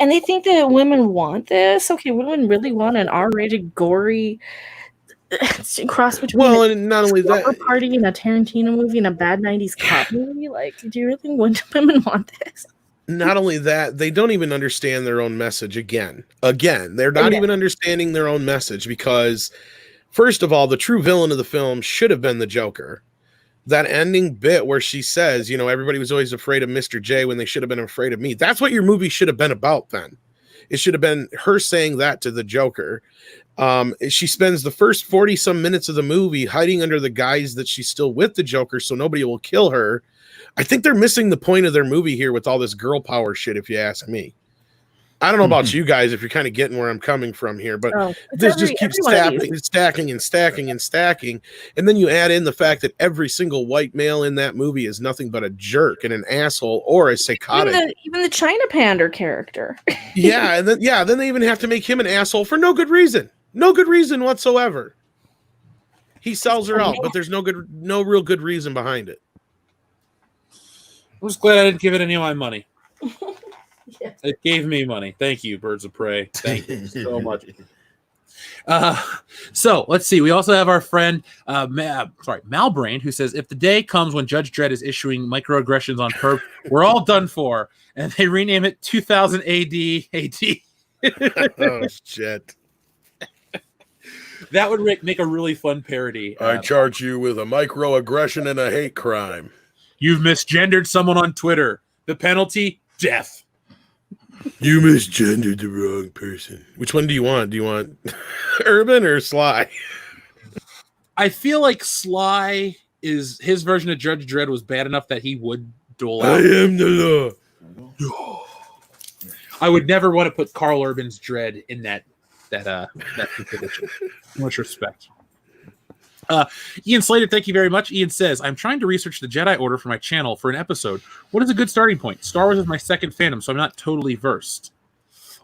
and they think that women want this. Okay, women really want an R-rated, gory cross between and not only that, party and a Tarantino movie and a bad '90s cop movie. Like, do you really think women want this? Not only that, they don't even understand their own message. Again, they're not even understanding their own message, because First of all, the true villain of the film should have been the Joker. That ending bit where she says, you know, everybody was always afraid of Mr. J when they should have been afraid of me. That's what your movie should have been about then. It should have been her saying that to the Joker. She spends the first 40 some minutes of the movie hiding under the guise that she's still with the Joker so nobody will kill her. I think they're missing the point of their movie here with all this girl power shit, if you ask me. I don't know about you guys if you're kind of getting where I'm coming from here, but this just keeps stacking and stacking and stacking. And then you add in the fact that every single white male in that movie is nothing but a jerk and an asshole or a psychotic. Even the China Pander character. And then they even have to make him an asshole for no good reason. No good reason whatsoever. He sells her out, but there's no real good reason behind it. I'm just glad I didn't give it any of my money. It gave me money. Thank you, Birds of Prey. Thank you so much. So let's see. We also have our friend Malbrain, who says, if the day comes when Judge Dredd is issuing microaggressions on perp, we're all done for. And they rename it 2000 AD. Oh, shit. That would make a really fun parody. I charge you with a microaggression and a hate crime. You've misgendered someone on Twitter. The penalty, death. You misgendered the wrong person. Which one do you want? Do you want Urban or Sly? I feel like Sly is his version of Judge Dredd was bad enough that he would dole out. I am the law. I would never want to put Carl Urban's Dredd in that position. Much respect. Ian Slater, thank you very much. Ian says, I'm trying to research the Jedi Order for my channel for an episode. What is a good starting point? Star Wars is my second fandom, so I'm not totally versed.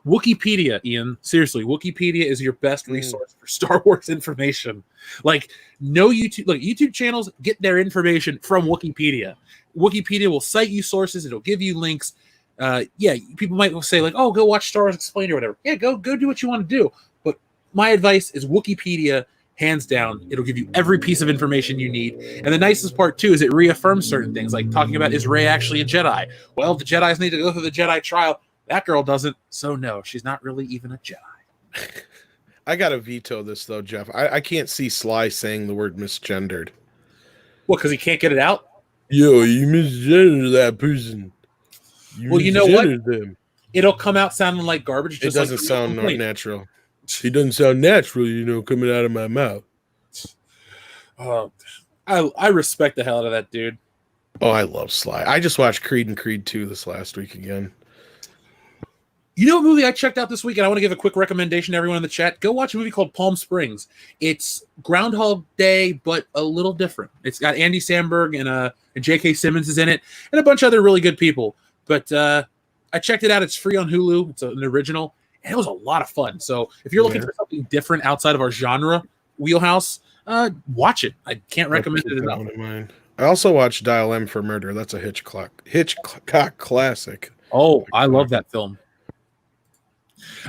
Wikipedia, Ian. Seriously, Wikipedia is your best resource for Star Wars information. Like, no YouTube. Look, YouTube channels get their information from Wikipedia. Wikipedia will cite you sources. It'll give you links. People might say, like, oh, go watch Star Wars Explained or whatever. Yeah, go do what you want to do. But my advice is Wikipedia. Hands down, it'll give you every piece of information you need. And the nicest part, too, is it reaffirms certain things, like talking about, is Rey actually a Jedi? Well, the Jedis need to go through the Jedi trial. That girl doesn't. So, no, she's not really even a Jedi. I got to veto this, though, Jeff. I can't see Sly saying the word misgendered. What, because he can't get it out? Yo, you misgendered that person. You know what? Them. It'll come out sounding like garbage. Just it doesn't sound natural. He doesn't sound natural, coming out of my mouth. I respect the hell out of that dude. Oh, I love Sly. I just watched Creed and Creed 2 this last week again. You know what movie I checked out this week, and I want to give a quick recommendation to everyone in the chat. Go watch a movie called Palm Springs. It's Groundhog Day, but a little different. It's got Andy Samberg and J.K. Simmons is in it, and a bunch of other really good people. But I checked it out. It's free on Hulu. It's an original. And it was a lot of fun. So if you're looking for something different outside of our genre wheelhouse, watch it. I can't recommend it enough. I also watched Dial M for Murder. That's a Hitchcock classic. Oh, I love that film.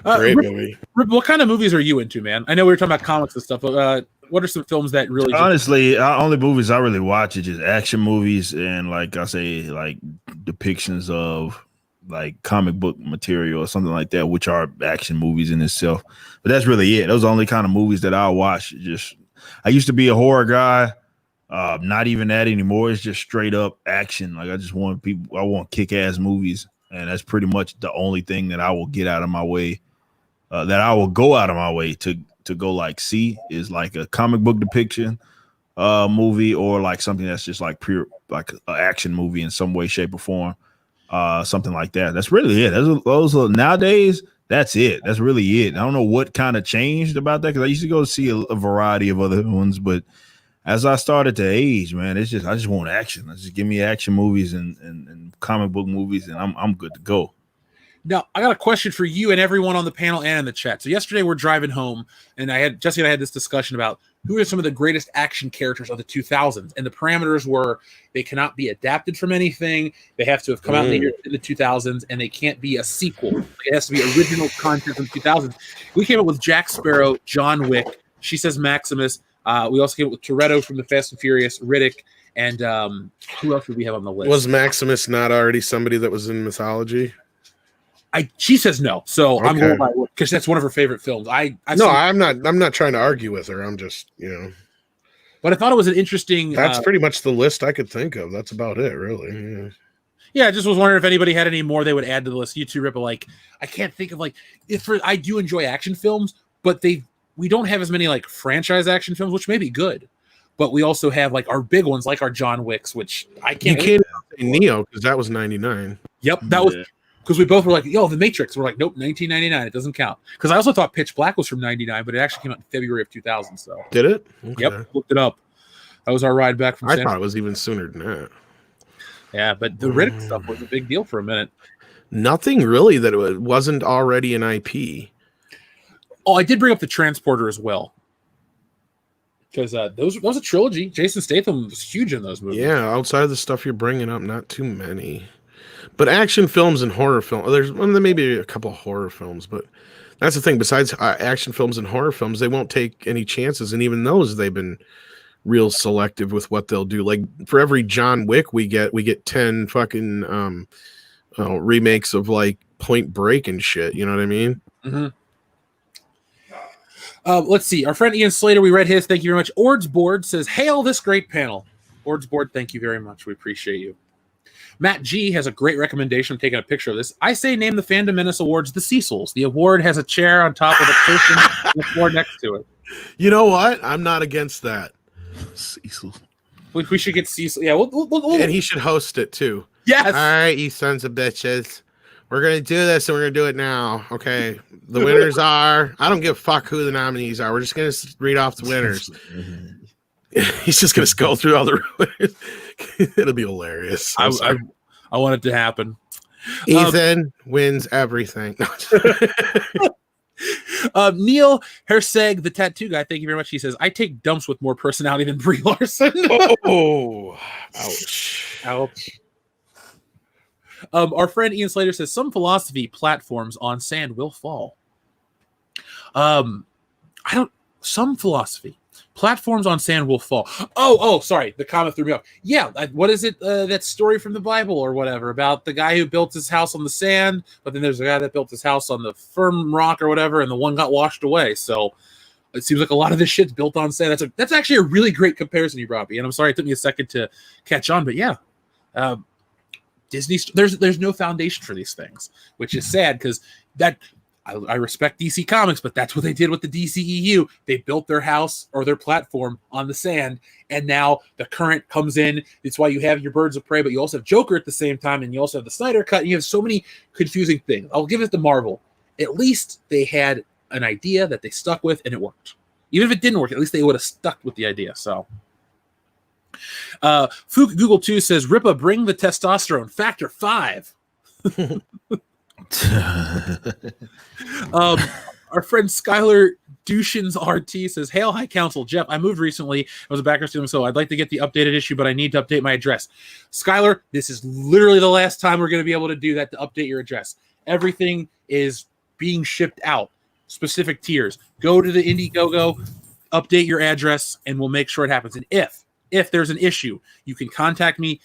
Great movie. Rip, what kind of movies are you into, man? I know we were talking about comics and stuff, but what are some films that really... Honestly, only movies I really watch is just action movies and, like I say, like depictions of like comic book material or something like that, which are action movies in itself. But that's really it. Those are the only kind of movies that I watch. I used to be a horror guy. Not even that anymore. It's just straight up action. Like I want kick-ass movies. And that's pretty much the only thing that I will get out of my way, that I will go out of my way to go like see is like a comic book depiction movie or like something that's just like pure, like an action movie in some way, shape or form. Something like that. That's really it. Those are, nowadays, that's it. That's really it. I don't know what kind of changed about that because I used to go see a variety of other ones, but as I started to age, man, I just want action. Just give me action movies and comic book movies, and I'm good to go. Now, I got a question for you and everyone on the panel and in the chat. So yesterday we're driving home, and Jesse and I had this discussion about who are some of the greatest action characters of the 2000s. And the parameters were they cannot be adapted from anything. They have to have come out in the 2000s, and they can't be a sequel. It has to be original content from the 2000s. We came up with Jack Sparrow, John Wick. She says Maximus. We also came up with Toretto from the Fast and Furious, Riddick, and who else did we have on the list? Was Maximus not already somebody that was in mythology? She says no, so I'm Okay. going by because that's one of her favorite films. I'm not trying to argue with her. I'm just, but I thought it was an interesting. that's pretty much the list I could think of. That's about it, really. Yeah, I just was wondering if anybody had any more they would add to the list. You too, Rippa. Like, I can't think of I do enjoy action films, but we don't have as many like franchise action films, which may be good. But we also have like our big ones, like our John Wicks, which I can't. You can't say Neo because that was 99. Yep, that was because we both were like, "Yo, The Matrix." We're like, "Nope, 1999. It doesn't count." Because I also thought Pitch Black was from 99, but it actually came out in February of 2000. So Did it? Okay. Yep, looked it up. That was our ride back from. I thought it was even sooner than that. Yeah, but the Riddick stuff was a big deal for a minute. Nothing really that it wasn't already an IP. Oh, I did bring up the Transporter as well. Because those was a trilogy. Jason Statham was huge in those movies. Yeah, outside of the stuff you're bringing up, not too many. But action films and horror films, there may be a couple of horror films, but that's the thing. Besides action films and horror films, they won't take any chances. And even those, they've been real selective with what they'll do. Like for every John Wick we get 10 fucking remakes of like Point Break and shit. You know what I mean? Mm-hmm. Let's see. Our friend Ian Slater, we read his. Thank you very much. Ord's Board says, "Hail this great panel." Ord's Board, thank you very much. We appreciate you. Matt G has a great recommendation. I'm taking a picture of this. I say name the Fandom Menace Awards the Cecils. The award has a chair on top of a person and the floor next to it. You know what? I'm not against that. Cecil. We should get Cecil. Yeah, we'll And he should host it too. Yes. All right, you sons of bitches. We're going to do this and we're going to do it now. Okay. The winners are, I don't give a fuck who the nominees are. We're just going to read off the winners. He's just going to go through all the winners. It'll be hilarious. I want it to happen. Ethan wins everything. Neil Herseg, the tattoo guy, thank you very much. He says, "I take dumps with more personality than Brie Larson." Oh, ouch. Ouch. Our friend Ian Slater says, "Some philosophy platforms on sand will fall." Some philosophy platforms on sand will fall. Oh, sorry. The comment threw me off. Yeah. What is it? That story from the Bible or whatever about the guy who built his house on the sand, but then there's a guy that built his house on the firm rock or whatever, and the one got washed away. So it seems like a lot of this shit's built on sand. That's actually a really great comparison you brought me. And I'm sorry it took me a second to catch on, but yeah. Disney, there's no foundation for these things, which is sad because I respect DC Comics, but that's what they did with the DCEU. They built their house or their platform on the sand, and now the current comes in. It's why you have your Birds of Prey, but you also have Joker at the same time, and you also have the Snyder Cut, and you have so many confusing things. I'll give it to Marvel. At least they had an idea that they stuck with, and it worked. Even if it didn't work, at least they would have stuck with the idea. So Fook Google 2 says, "Rippa, bring the testosterone factor 5." Our friend Skylar Dushin's RT says, "Hail High Council, Jeff. I moved recently. I was a backer student, so I'd like to get the updated issue, but I need to update my address." Skylar, this is literally the last time we're going to be able to do that, to update your address. Everything is being shipped out. Specific tiers. Go to the Indiegogo, update your address, and we'll make sure it happens. And if there's an issue, you can contact me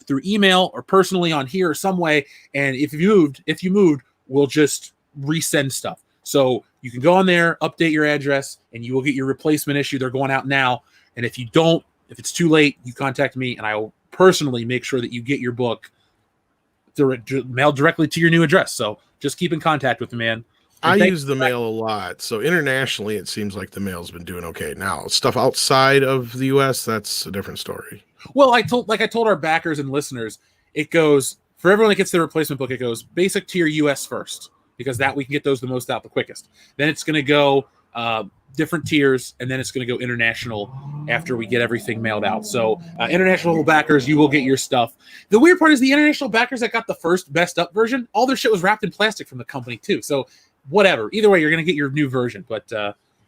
through email or personally on here or some way. And if you moved, we'll just resend stuff. So you can go on there, update your address, and you will get your replacement issue. They're going out now. And if it's too late, you contact me, and I will personally make sure that you get your book mailed directly to your new address. So just keep in contact with me, man. I use the mail a lot. So internationally, it seems like the mail's been doing okay. Now, stuff outside of the U.S., that's a different story. Well, I told our backers and listeners, it goes, for everyone that gets their replacement book, it goes basic tier U.S. first, because that we can get those the most out the quickest. Then it's going to go different tiers, and then it's going to go international after we get everything mailed out. So international backers, you will get your stuff. The weird part is the international backers that got the first best up version, all their shit was wrapped in plastic from the company too. So whatever. Either way, you're going to get your new version, but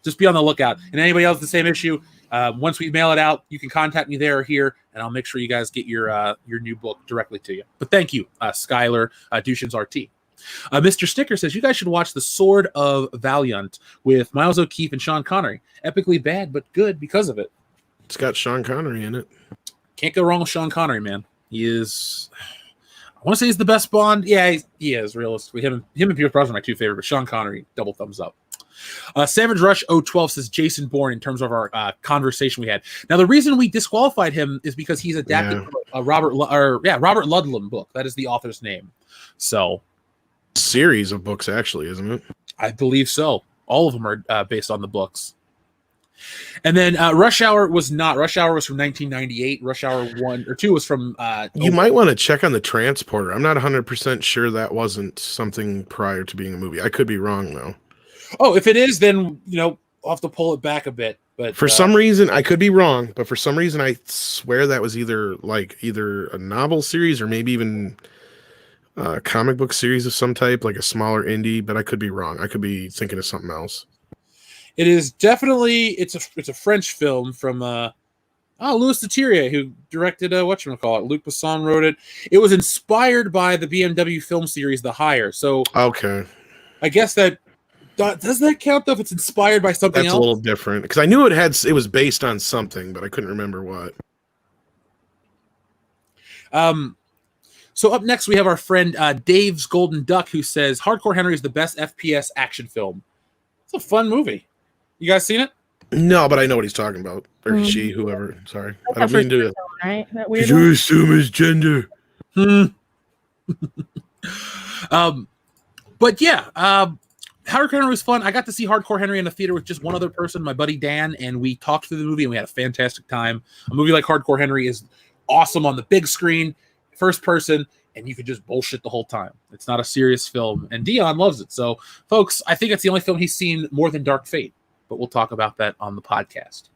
just be on the lookout. And anybody else with the same issue, once we mail it out, you can contact me there or here, and I'll make sure you guys get your new book directly to you. But thank you, Skylar Dushin's RT. Mr. Sticker says, "You guys should watch The Sword of Valiant with Miles O'Keefe and Sean Connery. Epically bad, but good because of it." It's got Sean Connery in it. Can't go wrong with Sean Connery, man. He is want to say he's the best Bond. Yeah, he is, realistically. Him and Pierce Brosnan are my two favorite, but Sean Connery, double thumbs up. Savage Rush 012 says Jason Bourne in terms of our conversation we had. Now, the reason we disqualified him is because he's adapted from a Robert Ludlum book. That is the author's name. So, series of books, actually, isn't it? I believe so. All of them are based on the books. And then Rush Hour was not. Rush Hour was from 1998. Rush Hour 1 or 2 was from... you might want to check on the Transporter. I'm not 100% sure that wasn't something prior to being a movie. I could be wrong, though. Oh, if it is, then, I'll have to pull it back a bit. But for some reason, I could be wrong, but for some reason, I swear that was either a novel series or maybe even a comic book series of some type, like a smaller indie, but I could be wrong. I could be thinking of something else. It is definitely it's a French film from Louis Leterrier, who directed whatchamacallit. Luc Besson wrote it. It was inspired by the BMW film series The Hire. So okay, I guess that does that count though if it's inspired by something else? That's a little different because I knew it was based on something, but I couldn't remember what. So up next we have our friend Dave's Golden Duck, who says Hardcore Henry is the best FPS action film. It's a fun movie. You guys seen it? No, but I know what he's talking about. Or she, whoever. Sorry. I don't mean to. Right? That Did weird you one? assume his gender? But yeah, Hardcore Henry was fun. I got to see Hardcore Henry in the theater with just one other person, my buddy Dan, and we talked through the movie and we had a fantastic time. A movie like Hardcore Henry is awesome on the big screen, first person, and you could just bullshit the whole time. It's not a serious film, and Dion loves it. So, folks, I think it's the only film he's seen more than Dark Fate, but we'll talk about that on the podcast.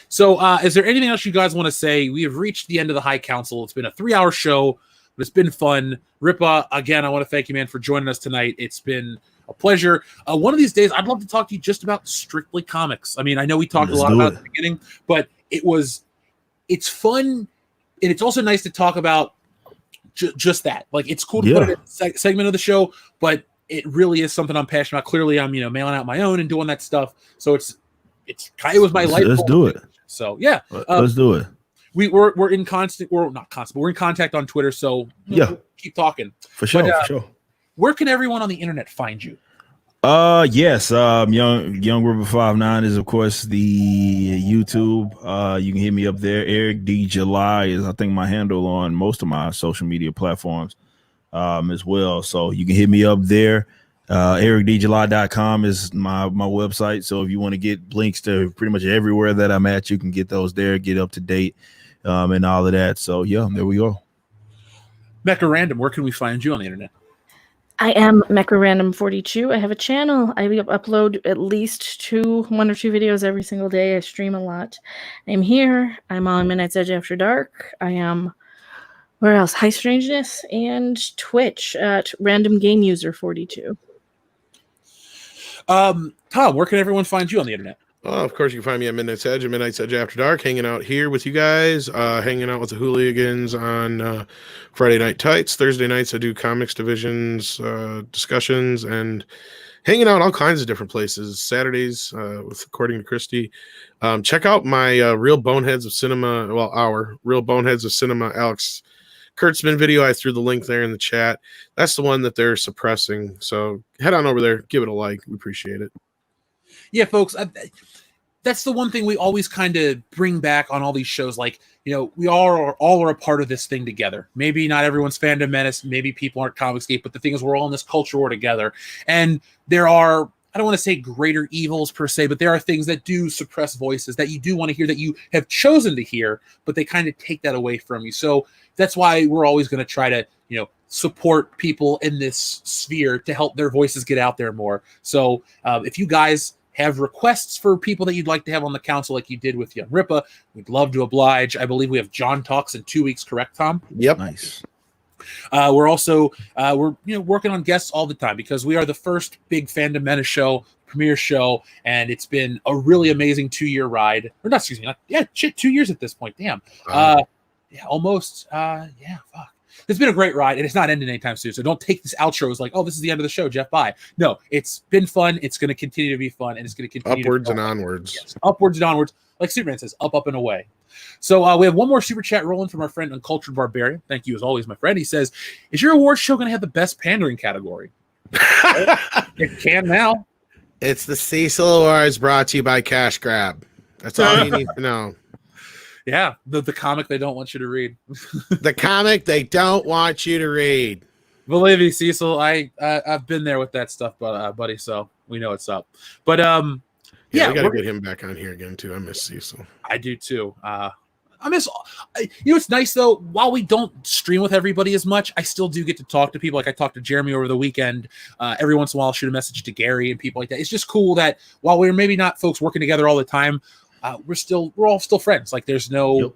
So, is there anything else you guys want to say? We have reached the end of the High Council. It's been a 3-hour show, but it's been fun. Rippa, again, I want to thank you, man, for joining us tonight. It's been a pleasure. One of these days, I'd love to talk to you just about strictly comics. I mean, I know we talked a lot about it at the beginning, but it's fun, and it's also nice to talk about just that. Like, it's cool to put it in a segment of the show, but it really is something I'm passionate about. Clearly, I'm mailing out my own and doing that stuff. So it was my life. Let's do it. So yeah, let's do it. We're in constant, or not constant, but we're in contact on Twitter. So we'll keep talking for sure. For sure. Where can everyone on the internet find you? Yes. YoungRippa59 is of course the YouTube. You can hit me up there. Eric D. July is I think my handle on most of my social media platforms as well. So you can hit me up there. EricDJuly.com is my website. So if you want to get links to pretty much everywhere that I'm at, you can get those there, get up to date, and all of that. So yeah, there we go. Mecca Random, where can we find you on the internet? I am MeccaRandom42. I have a channel. I upload at least 1 or 2 videos every single day. I stream a lot. I'm here. I'm on Midnight's Edge After Dark. I am, where else? High Strangeness and Twitch at Random Game User 42. Tom, where can everyone find you on the internet? Of course, you can find me at Midnight's Edge and Midnight's Edge After Dark, hanging out here with you guys, hanging out with the hooligans on Friday Night Tights. Thursday nights, I do comics divisions, discussions, and hanging out all kinds of different places. Saturdays, with According to Christie. Check out my Real Boneheads of Cinema, our Real Boneheads of Cinema, Alex Kurtzman video. I threw the link there in the chat. That's the one that they're suppressing. So head on over there, give it a like. We appreciate it. Yeah, folks, that's the one thing we always kind of bring back on all these shows. Like, we all are a part of this thing together. Maybe not everyone's Fandom Menace. Maybe people aren't Comicsgate, but the thing is we're all in this culture war together. And there are, I don't want to say greater evils per se, but there are things that do suppress voices that you do want to hear, that you have chosen to hear, but they kind of take that away from you. So that's why we're always going to try to, support people in this sphere to help their voices get out there more. So if you guys have requests for people that you'd like to have on the council, like you did with Young Rippa, we'd love to oblige. I believe we have John Talks in 2 weeks, correct, Tom? Yep. Nice. We're also working on guests all the time because we are the first big Fandom Menace show, premiere show, and it's been a really amazing 2-year ride. Or not, 2 years at this point. Damn. Yeah, almost. Yeah, fuck. It's been a great ride, and it's not ending anytime soon. So don't take this outro as like, oh, this is the end of the show, Jeff. Bye. No, it's been fun. It's going to continue to be fun, and it's going to continue upwards and onwards. Yes, upwards and onwards, like Superman says, up, up, and away. So we have one more super chat rolling from our friend Uncultured Barbarian. Thank you as always, my friend. He says, "Is your award show going to have the best pandering category?" It can now. It's the Cecil Awards, brought to you by Cash Grab. That's all you need to know. Yeah, the comic they don't want you to read. The comic they don't want you to read. Believe me, Cecil, I've been there with that stuff, buddy. So we know it's up. But yeah, we got to get him back on here again too. I miss Cecil. I do too. I miss. It's nice though. While we don't stream with everybody as much, I still do get to talk to people. Like I talked to Jeremy over the weekend. Every once in a while, I'll shoot a message to Gary and people like that. It's just cool that while we're maybe not folks working together all the time, we're all still friends. Like there's no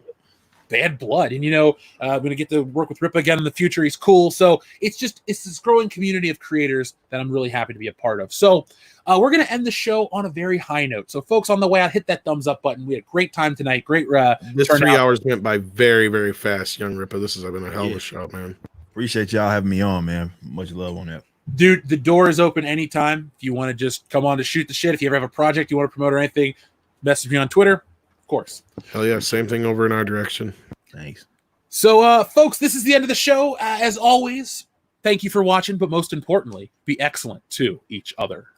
bad blood, and I'm gonna get to work with Rippa again in the future. He's cool. So it's this growing community of creators that I'm really happy to be a part of. So we're gonna end the show on a very high note. So folks, on the way out, hit that thumbs up button. We had a great time tonight. Great this 3 hours went by very, very fast, Young Rippa. This has been a hell of a show, man. Appreciate y'all having me on, man. Much love on that. Dude, the door is open anytime. If you want to just come on to shoot the shit, if you ever have a project you want to promote or anything, message me on Twitter, of course. Hell yeah, same thing over in our direction. Thanks. So, folks, this is the end of the show. As always, thank you for watching, but most importantly, be excellent to each other.